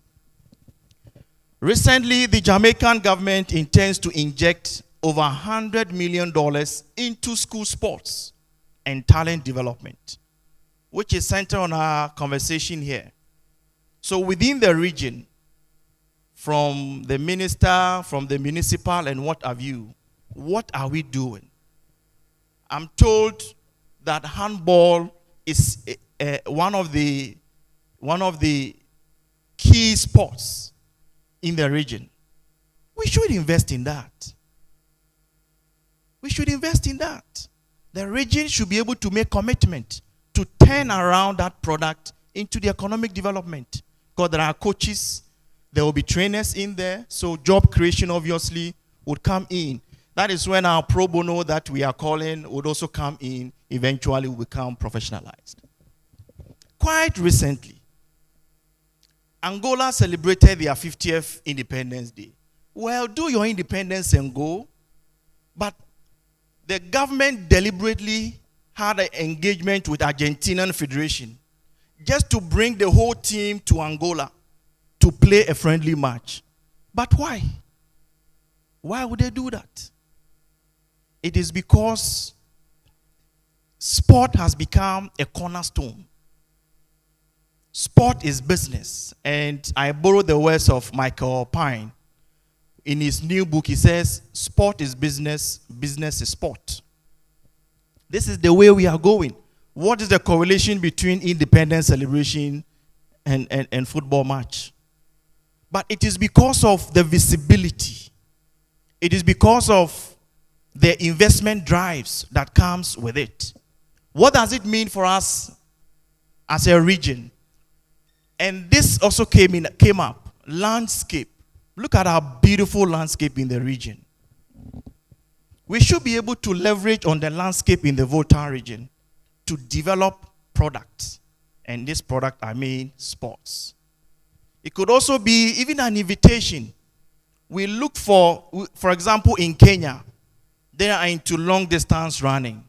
Speaker 13: Recently, the Jamaican government intends to inject over $100 million into school sports and talent development, which is centered on our conversation here. So within the region, from the minister, from the municipal, and what have you, what are we doing? I'm told that handball is one of the key sports in the region. We should invest in that. We should invest in that. The region should be able to make commitment to turn around that product into the economic development. Because there are coaches, there will be trainers in there, so job creation obviously would come in. That is when our pro bono that we are calling would also come in, eventually will become professionalized. Quite recently, Angola celebrated their 50th Independence Day. Well, do your independence and go, but the government deliberately had an engagement with Argentinian Federation just to bring the whole team to Angola to play a friendly match. But why? Why would they do that? It is because sport has become a cornerstone. Sport is business. And I borrow the words of Michael Pine. In his new book, he says, sport is business, business is sport. This is the way we are going. What is the correlation between independence celebration and football match? But it is because of the visibility. It is because of the investment drives that comes with it. What does it mean for us as a region? And this also came up. Landscape. Look at our beautiful landscape in the region. We should be able to leverage on the landscape in the Volta region to develop products. And this product, I mean sports. It could also be even an invitation. We look for example, in Kenya, They are into long distance running,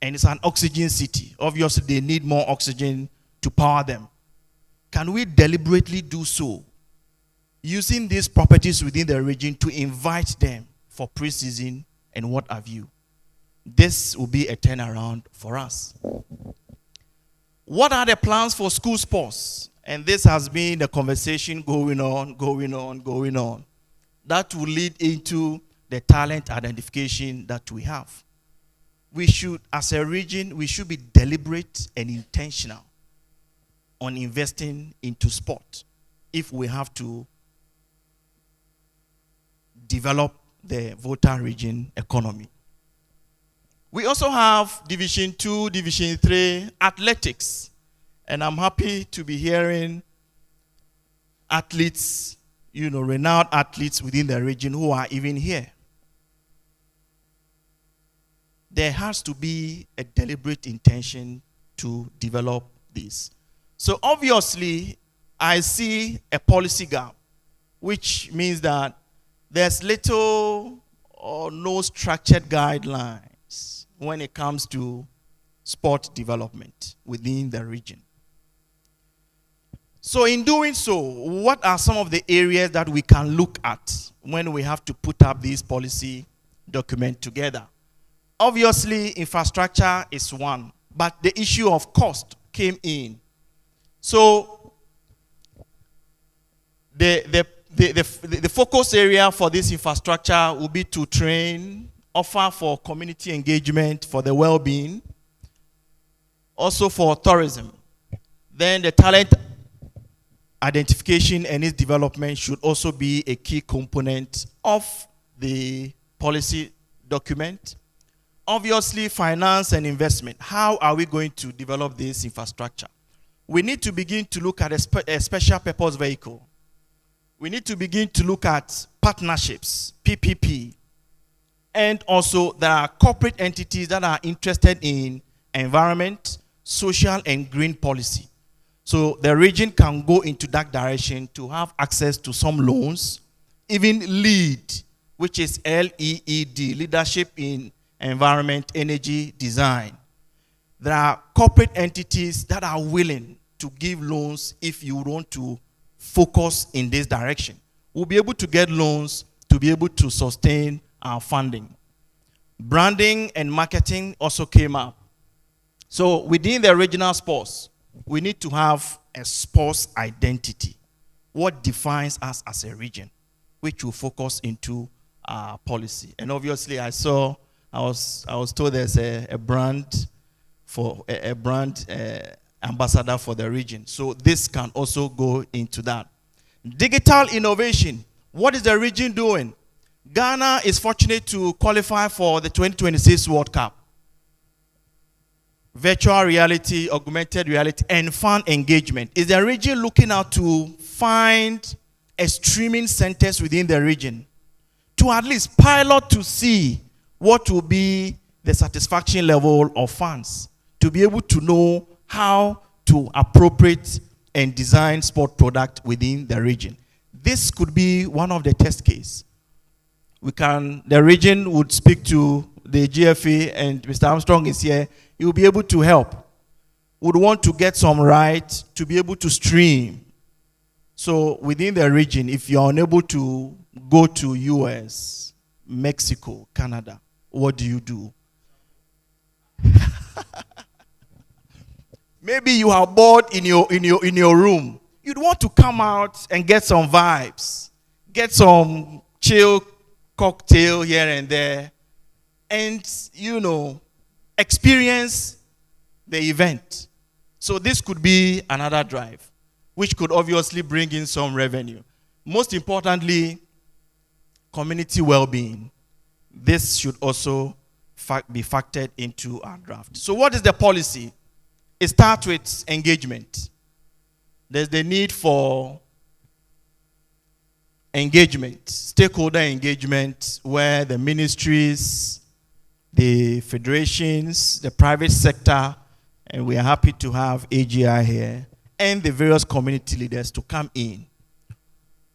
Speaker 13: and it's an oxygen city. Obviously, they need more oxygen to power them. Can we deliberately do so, using these properties within the region to invite them for pre-season and what have you? This will be a turnaround for us. What are the plans for school sports? And this has been the conversation going on. That will lead into the talent identification that we have. We should, as a region, we should be deliberate and intentional on investing into sport if we have to develop the Volta region economy. We also have Division 2, Division 3 athletics. And I'm happy to be hearing athletes, renowned athletes within the region who are even here. There has to be a deliberate intention to develop this. So obviously, I see a policy gap, which means that there's little or no structured guidelines when it comes to sport development within the region. So in doing so, what are some of the areas that we can look at when we have to put up this policy document together? Obviously, infrastructure is one, but the issue of cost came in. So the focus area for this infrastructure will be to train, offer for community engagement for the well-being, also for tourism. Then the talent identification and its development should also be a key component of the policy document. Obviously, finance and investment. How are we going to develop this infrastructure? We need to begin to look at a special purpose vehicle. We need to begin to look at partnerships, PPP. And also, there are corporate entities that are interested in environment, social, and green policy. So the region can go into that direction to have access to some loans, even LEED, which is L-E-E-D, Leadership in Environment, Energy, Design. There are corporate entities that are willing to give loans if you want to focus in this direction. We'll be able to get loans to be able to sustain our funding. Branding and marketing also came up. So within the regional sports, we need to have a sports identity. What defines us as a region, which will focus into our policy. And obviously, I was told there's a brand for a brand ambassador for the region. So this can also go into that. Digital innovation. What is the region doing? Ghana is fortunate to qualify for the 2026 World Cup. Virtual reality, augmented reality, and fan engagement. Is the region looking out to find a streaming centers within the region to at least pilot to see what will be the satisfaction level of fans, to be able to know how to appropriate and design sport product within the region? This could be one of the test cases. The region would speak to the GFA, and Mr. Armstrong is here. He will be able to help. Would want to get some rights to be able to stream. So within the region, if you're unable to go to US, Mexico, Canada, what do you do? Maybe you are bored in your room. You'd want to come out and get some vibes, get some chill cocktail here and there, and experience the event. So this could be another drive, which could obviously bring in some revenue. Most importantly, community well-being. This should also be factored into our draft. So what is the policy? It starts with engagement. There's the need for engagement, stakeholder engagement, where the ministries, the federations, the private sector, and we are happy to have AGI here, and the various community leaders to come in.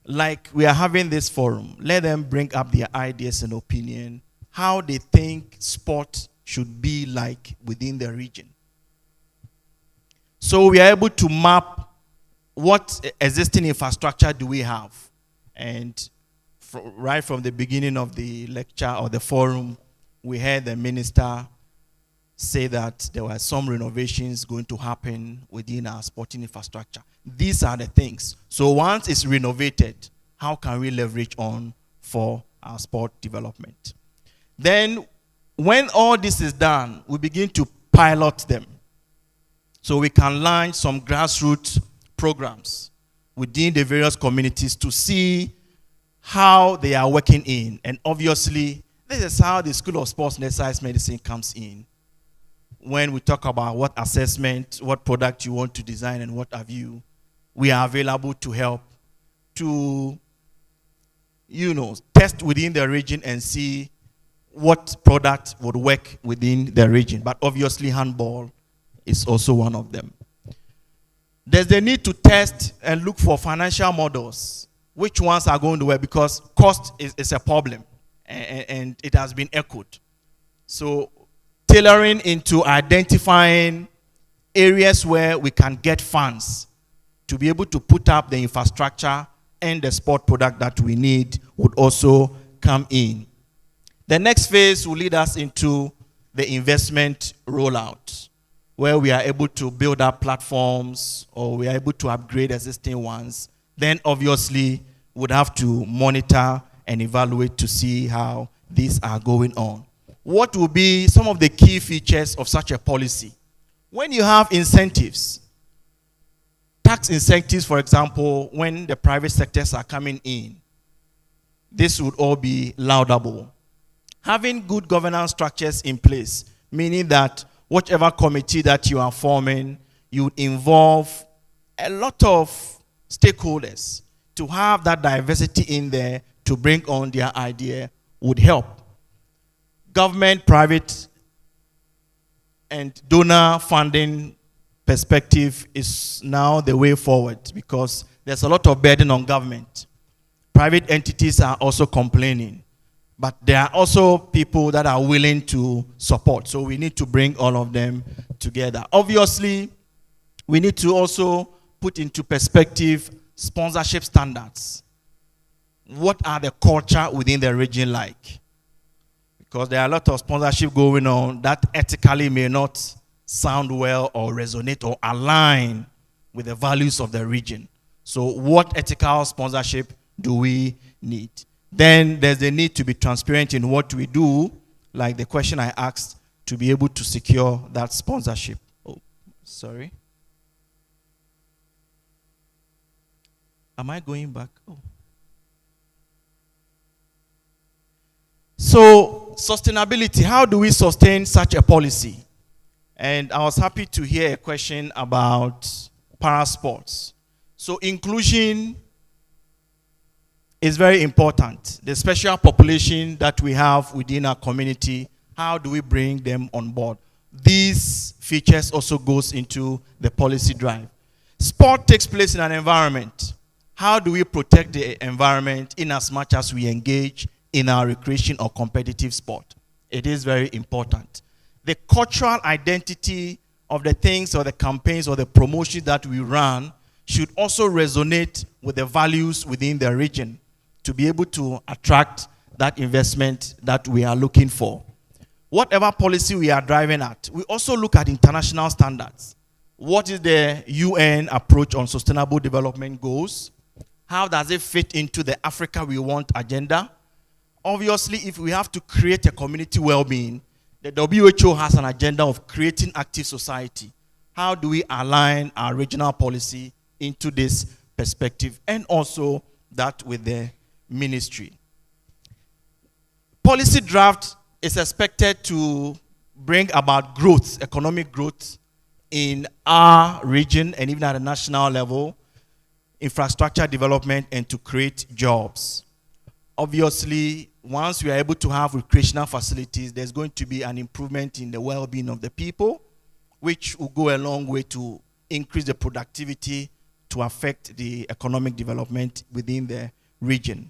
Speaker 13: Like we are having this forum, let them bring up their ideas and opinion. how they think sport should be like within the region. So we are able to map what existing infrastructure do we have. And right from the beginning of the lecture or the forum, we heard the minister say that there were some renovations going to happen within our sporting infrastructure. These are the things. So once it's renovated, how can we leverage on for our sport development? Then when all this is done, we begin to pilot them. So we can launch some grassroots programs within the various communities to see how they are working in. And obviously, this is how the School of Sports and Exercise Medicine comes in. When we talk about what assessment, what product you want to design, and what have you, we are available to help to, test within the region and see what product would work within the region. But obviously, handball is also one of them. There's the need to test and look for financial models. Which ones are going to work? Because cost is a problem, and it has been echoed. So tailoring into identifying areas where we can get funds to be able to put up the infrastructure and the sport product that we need would also come in. The next phase will lead us into the investment rollout, where we are able to build up platforms or we are able to upgrade existing ones. Then obviously would have to monitor and evaluate to see how these are going on. What will be some of the key features of such a policy? When you have incentives, tax incentives, for example, when the private sectors are coming in, this would all be laudable. Having good governance structures in place, meaning that whichever committee that you are forming, you involve a lot of stakeholders to have that diversity in there to bring on their idea would help. Government, private, and donor funding perspective is now the way forward because there's a lot of burden on government. Private entities are also complaining, but there are also people that are willing to support. So we need to bring all of them together. Obviously, we need to also put into perspective sponsorship standards. What are the culture within the region like? Because there are a lot of sponsorship going on that ethically may not sound well or resonate or align with the values of the region. So what ethical sponsorship do we need? Then there's the need to be transparent in what we do, like the question I asked, to be able to secure that sponsorship. Oh, sorry. Am I going back? Oh. So, sustainability, how do we sustain such a policy? And I was happy to hear a question about parasports. So, inclusion is very important. The special population that we have within our community, how do we bring them on board? These features also goes into the policy drive. Sport takes place in an environment. How do we protect the environment in as much as we engage in our recreation or competitive sport? It is very important. The cultural identity of the things or the campaigns or the promotions that we run should also resonate with the values within the region to be able to attract that investment that we are looking for. Whatever policy we are driving at, we also look at international standards. What is the UN approach on sustainable development goals? How does it fit into the Africa we want agenda? Obviously, if we have to create a community well-being, the WHO has an agenda of creating active society. How do we align our regional policy into this perspective and also that with the ministry? Policy draft is expected to bring about growth, economic growth in our region and even at a national level, infrastructure development, and to create jobs. Obviously, once we are able to have recreational facilities, there's going to be an improvement in the well-being of the people, which will go a long way to increase the productivity to affect the economic development within the region.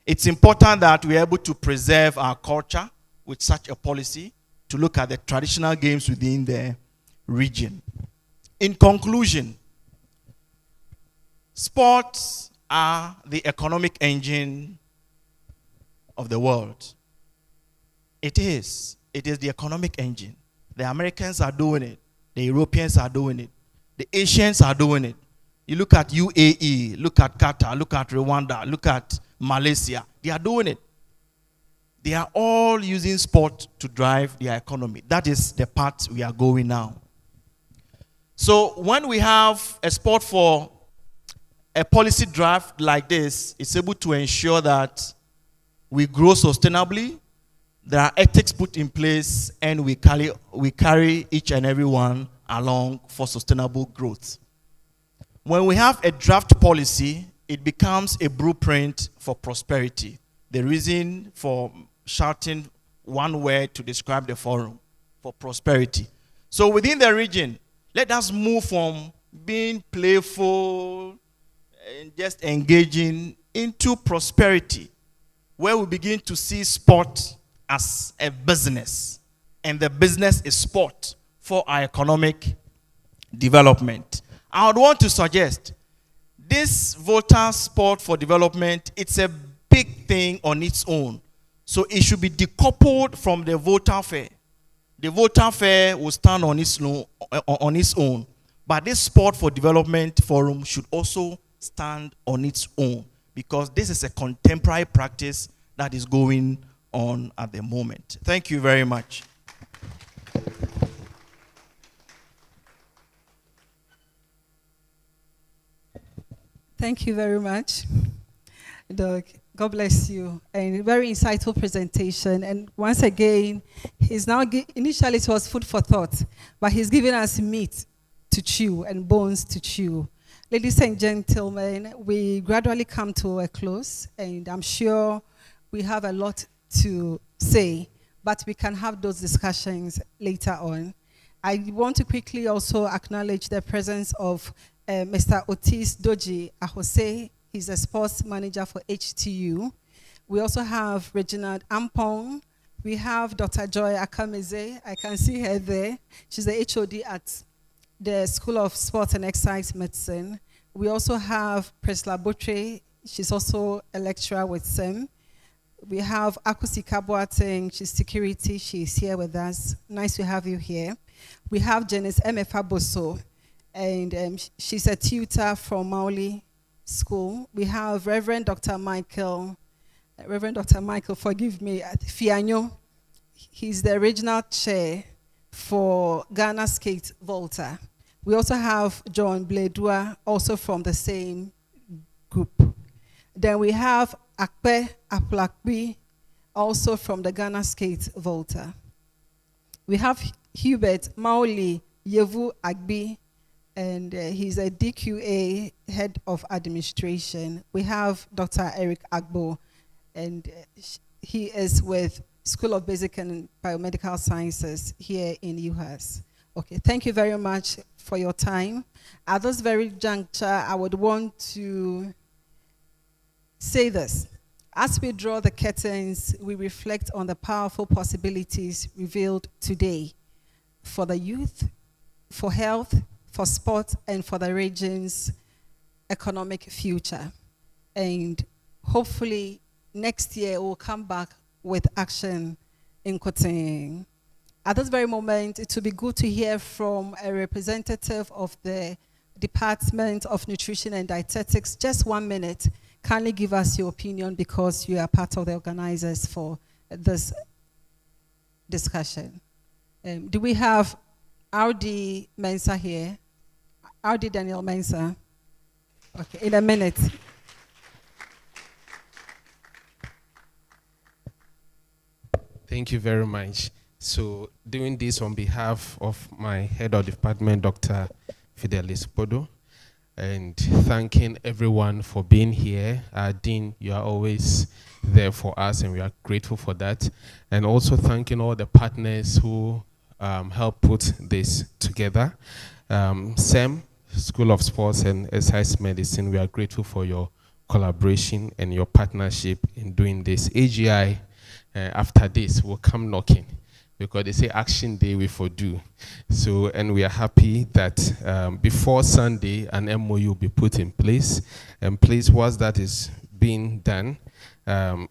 Speaker 13: It's important that we are able to preserve our culture, with such a policy to look at the traditional games within the region. In conclusion, sports are the economic engine of the world. It is the economic engine. The Americans are doing it. The Europeans are doing it. The Asians are doing it. You look at UAE, look at Qatar, look at Rwanda, look at Malaysia. They are doing it. They are all using sport to drive their economy. That is the path we are going now. So when we have a sport for a policy draft like this, it's able to ensure that we grow sustainably, there are ethics put in place, and we carry each and every one along for sustainable growth. When we have a draft policy, it becomes a blueprint for prosperity. The reason for shouting one word to describe the forum, for prosperity. So within the region, let us move from being playful and just engaging into prosperity, where we begin to see sport as a business, and the business is sport for our economic development. I would want to suggest this Volta Sport for Development, it's a big thing on its own. So it should be decoupled from the Volta Fair. The Volta Fair will stand on its own. But this Sport for Development Forum should also stand on its own, because this is a contemporary practice that is going on at the moment. Thank you very much.
Speaker 1: Thank you very much, Doug. God bless you. And very insightful presentation. And once again, he's now, initially it was food for thought, but he's giving us meat to chew and bones to chew. Ladies and gentlemen, we gradually come to a close, and I'm sure we have a lot to say, but we can have those discussions later on. I want to quickly also acknowledge the presence of Mr. Otis Doji Ahose. He's a sports manager for HTU. We also have Reginald Ampong. We have Dr. Joy Akameze. I can see her there. She's the HOD at the School of Sports and Exercise Medicine. We also have Presla Botre. She's also a lecturer with SEM. We have Akusi Kabuateng. She's security. She's here with us. Nice to have you here. We have Janice Emefa Boso, and she's a tutor from Mauli School. We have Reverend Dr. Michael, forgive me, Fianyo. He's the regional chair for Ghana Skate Volta. We also have John Bledua, also from the same group. Then we have Akpe Aplakbi, also from the Ghana Skate Volta. We have Hubert Mauli Yevu Agbi, and he's a DQA head of administration. We have Dr. Eric Agbo, and he is with School of Basic and Biomedical Sciences here in UHAS. Okay, thank you very much for your time. At this very juncture, I would want to say this. As we draw the curtains, we reflect on the powerful possibilities revealed today for the youth, for health, for sport, and for the region's economic future. And hopefully next year we'll come back with action in Koteng. At this very moment, it would be good to hear from a representative of the Department of Nutrition and Dietetics. Just 1 minute. Kindly give us your opinion, because you are part of the organizers for this discussion. Do we have RD Mensa here? RD Daniel Mensa. Okay, in a minute.
Speaker 2: Thank you very much. So, doing this on behalf of my head of department, Dr. Fidelis Bodo, and thanking everyone for being here. Dean, you are always there for us, and we are grateful for that. And also thanking all the partners who helped put this together. SEM, School of Sports and Exercise Medicine, we are grateful for your collaboration and your partnership in doing this. AGI after this will come knocking, because they say action day we for do. So, and we are happy that before Sunday, an MOU will be put in place. And please, whilst that is being done,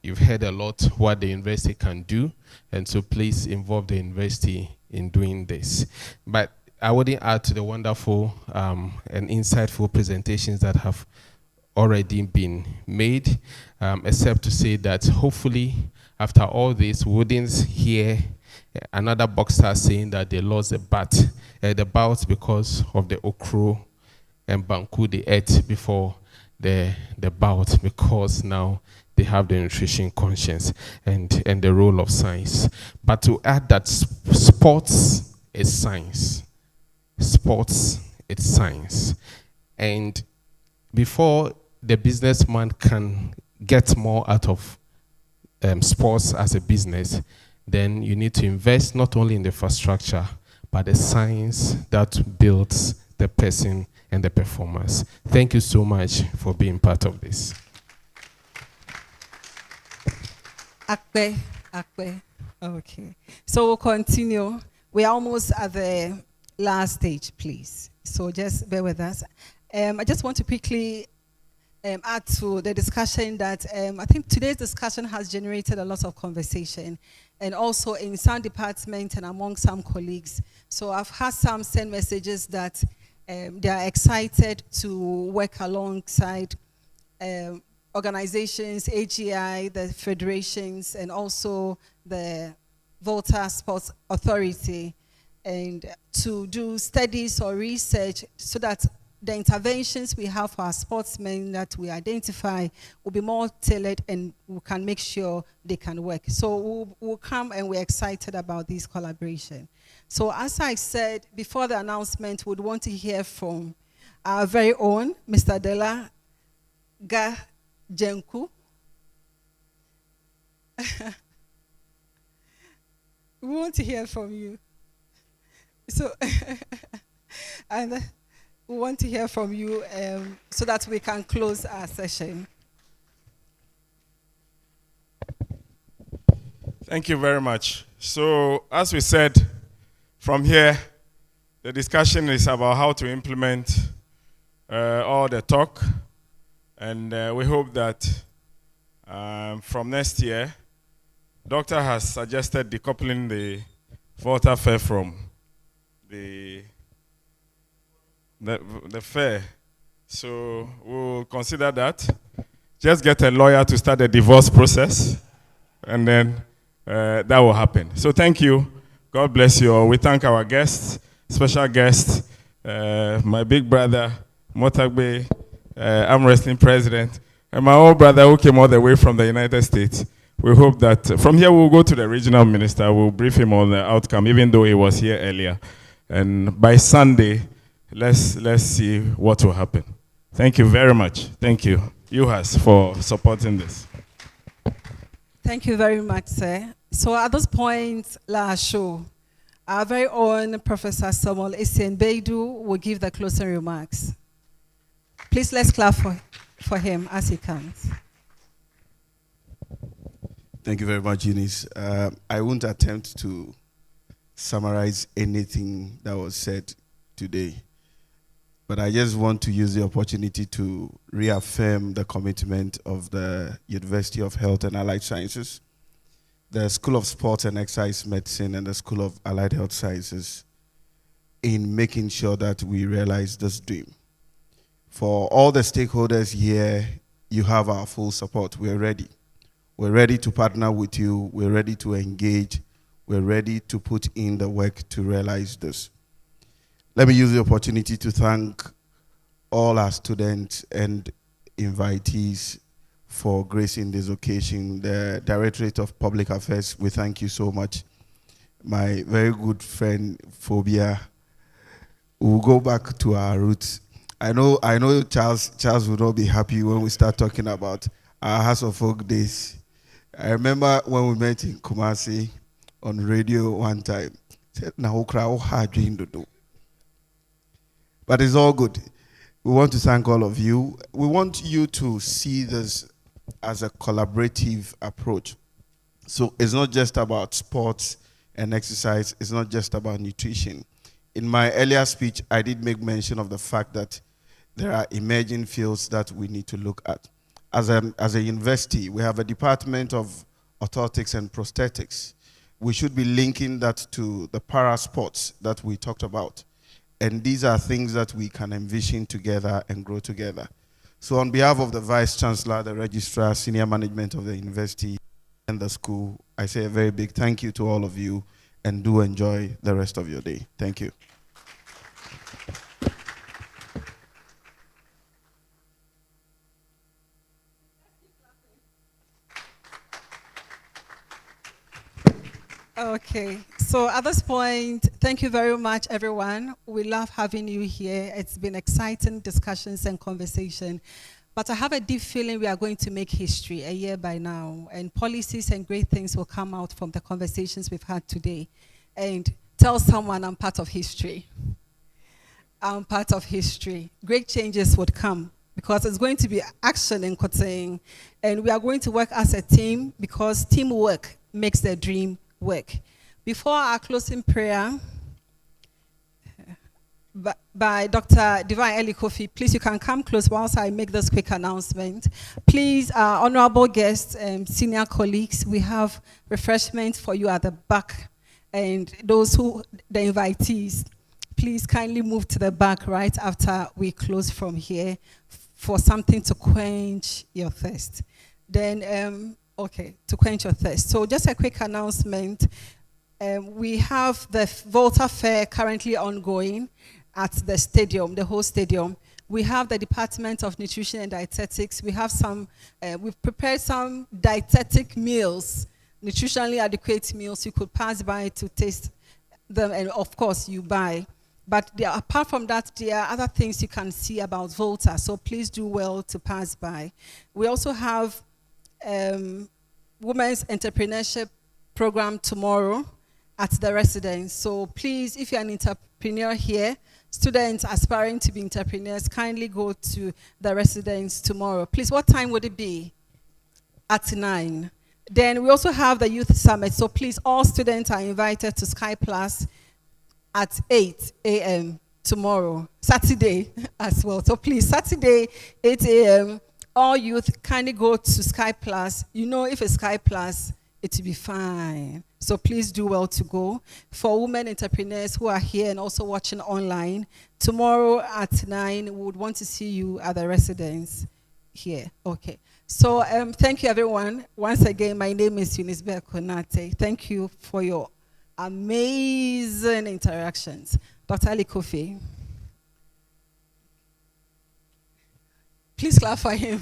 Speaker 2: you've heard a lot what the university can do. And so please involve the university in doing this. But I wouldn't add to the wonderful and insightful presentations that have already been made, except to say that hopefully after all this, we wouldn't hear another boxer saying that they lost the bout because of the okro and banku they ate before the bout, because now they have the nutrition conscience and the role of science. But to add that sports is science. Sports is science. And before the businessman can get more out of sports as a business, then you need to invest not only in the infrastructure, but the science that builds the person and the performance. Thank you so much for being part of this.
Speaker 1: Akbe. Okay. So we'll continue. We are almost at the last stage, please. So just bear with us. I just want to quickly add to the discussion that I think today's discussion has generated a lot of conversation, and also in some departments and among some colleagues. So I've had some send messages that they are excited to work alongside organizations, AGI, the federations, and also the Volta Sports Authority, and to do studies or research so that the interventions we have for our sportsmen that we identify will be more tailored, and we can make sure they can work. So we'll come, and we're excited about this collaboration. So as I said before the announcement, we'd want to hear from our very own Mr. Dela Gajenku. We want to hear from you. So, and we want to hear from you so that we can close our session.
Speaker 5: Thank you very much. So, as we said, from here, the discussion is about how to implement all the talk. And we hope that from next year, Doctor has suggested decoupling the Volta fare from the fair. So we'll consider that. Just get a lawyer to start the divorce process, and then that will happen. So thank you. God bless you all. We thank our guests, special guest, my big brother, Motagbe, arm wrestling president, and my old brother who came all the way from the United States. We hope that from here we'll go to the regional minister. We'll brief him on the outcome, even though he was here earlier. And by Sunday, let's see what will happen. Thank you very much. Thank you, UHAS, for supporting this.
Speaker 1: Thank you very much, sir. So at this point, last show, our very own Professor Samuel Esienbeidu will give the closing remarks. Please let's clap for him as he comes.
Speaker 4: Thank you very much, Eunice. I won't attempt to summarize anything that was said today, but I just want to use the opportunity to reaffirm the commitment of the University of Health and Allied Sciences, the School of Sports and Exercise Medicine, and the School of Allied Health Sciences in making sure that we realize this dream. For all the stakeholders here, you have our full support. We're ready. We're ready to partner with you. We're ready to engage. We're ready to put in the work to realize this. Let me use the opportunity to thank all our students and invitees for gracing this occasion. The Directorate of Public Affairs, we thank you so much. My very good friend, Phobia, we'll go back to our roots. I know Charles will not be happy when we start talking about our House of Folk days. I remember when we met in Kumasi on radio one time. Said, but it's all good. We want to thank all of you. We want you to see this as a collaborative approach. So it's not just about sports and exercise. It's not just about nutrition. In my earlier speech, I did make mention of the fact that there are emerging fields that we need to look at. As a university, we have a department of orthotics and prosthetics. We should be linking that to the para sports that we talked about. And these are things that we can envision together and grow together. So on behalf of the Vice Chancellor, the Registrar, Senior Management of the university and the school, I say a very big thank you to all of you, and do enjoy the rest of your day. Thank you.
Speaker 1: Okay, so at this point, thank you very much, everyone. We love having you here. It's been exciting discussions and conversation. But I have a deep feeling we are going to make history a year by now, and policies and great things will come out from the conversations we've had today. And tell someone I'm part of history. I'm part of history. Great changes would come because it's going to be action in Koteng, and we are going to work as a team because teamwork makes the dream work. Before our closing prayer by Dr. Divine Eli Kofi, please, you can come close whilst I make this quick announcement. Please, honorable guests and senior colleagues, we have refreshments for you at the back, and those who, the invitees, please kindly move to the back right after we close from here for something to quench your thirst. Then, okay, to quench your thirst. So just a quick announcement. We have the Volta Fair currently ongoing at the stadium, the whole stadium. We have the Department of Nutrition and Dietetics. We have some, we've prepared some dietetic meals, nutritionally adequate meals. You could pass by to taste them, and of course you buy. But apart from that, there are other things you can see about Volta, so please do well to pass by. We also have Women's Entrepreneurship Program tomorrow at the residence. So please, if you're an entrepreneur here, students aspiring to be entrepreneurs, kindly go to the residence tomorrow. Please, what time would it be? At 9. Then we also have the Youth Summit. So please, all students are invited to Sky Plus at 8 a.m. tomorrow, Saturday as well. So please, Saturday, 8 a.m., all youth kindly go to Sky Plus. You know, if it's Sky Plus, it will be fine. So please do well to go. For women entrepreneurs who are here and also watching online, tomorrow at 9, we would want to see you at the residence here. Okay. So thank you, everyone. Once again, my name is Eunice Konate. Thank you for your amazing interactions. Dr. Ali Kofi. Please clap for him.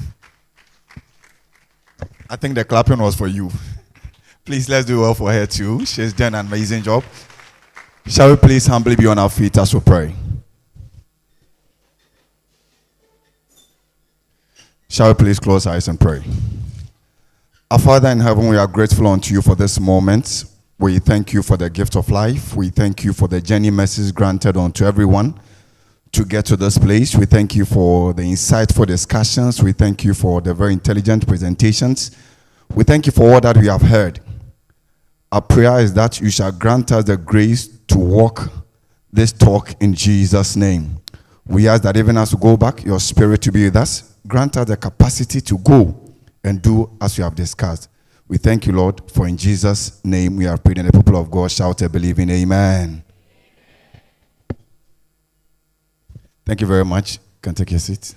Speaker 20: I think the clapping was for you. Please, let's do well for her too. She's done an amazing job. Shall we please humbly be on our feet as we pray? Shall we please close our eyes and pray? Our Father in heaven, we are grateful unto you for this moment. We thank you for the gift of life. We thank you for the journey mercies granted unto everyone to get to this place. We thank you for the insightful discussions. We thank you for the very intelligent presentations. We thank you for all that we have heard. Our prayer is that you shall grant us the grace to walk this talk in Jesus' name. We ask that even as we go back, your spirit to be with us. Grant us the capacity to go and do as we have discussed. We thank you, Lord, for in Jesus' name we are praying. And the people of God shout a believing amen. Thank you very much. You can take your seat.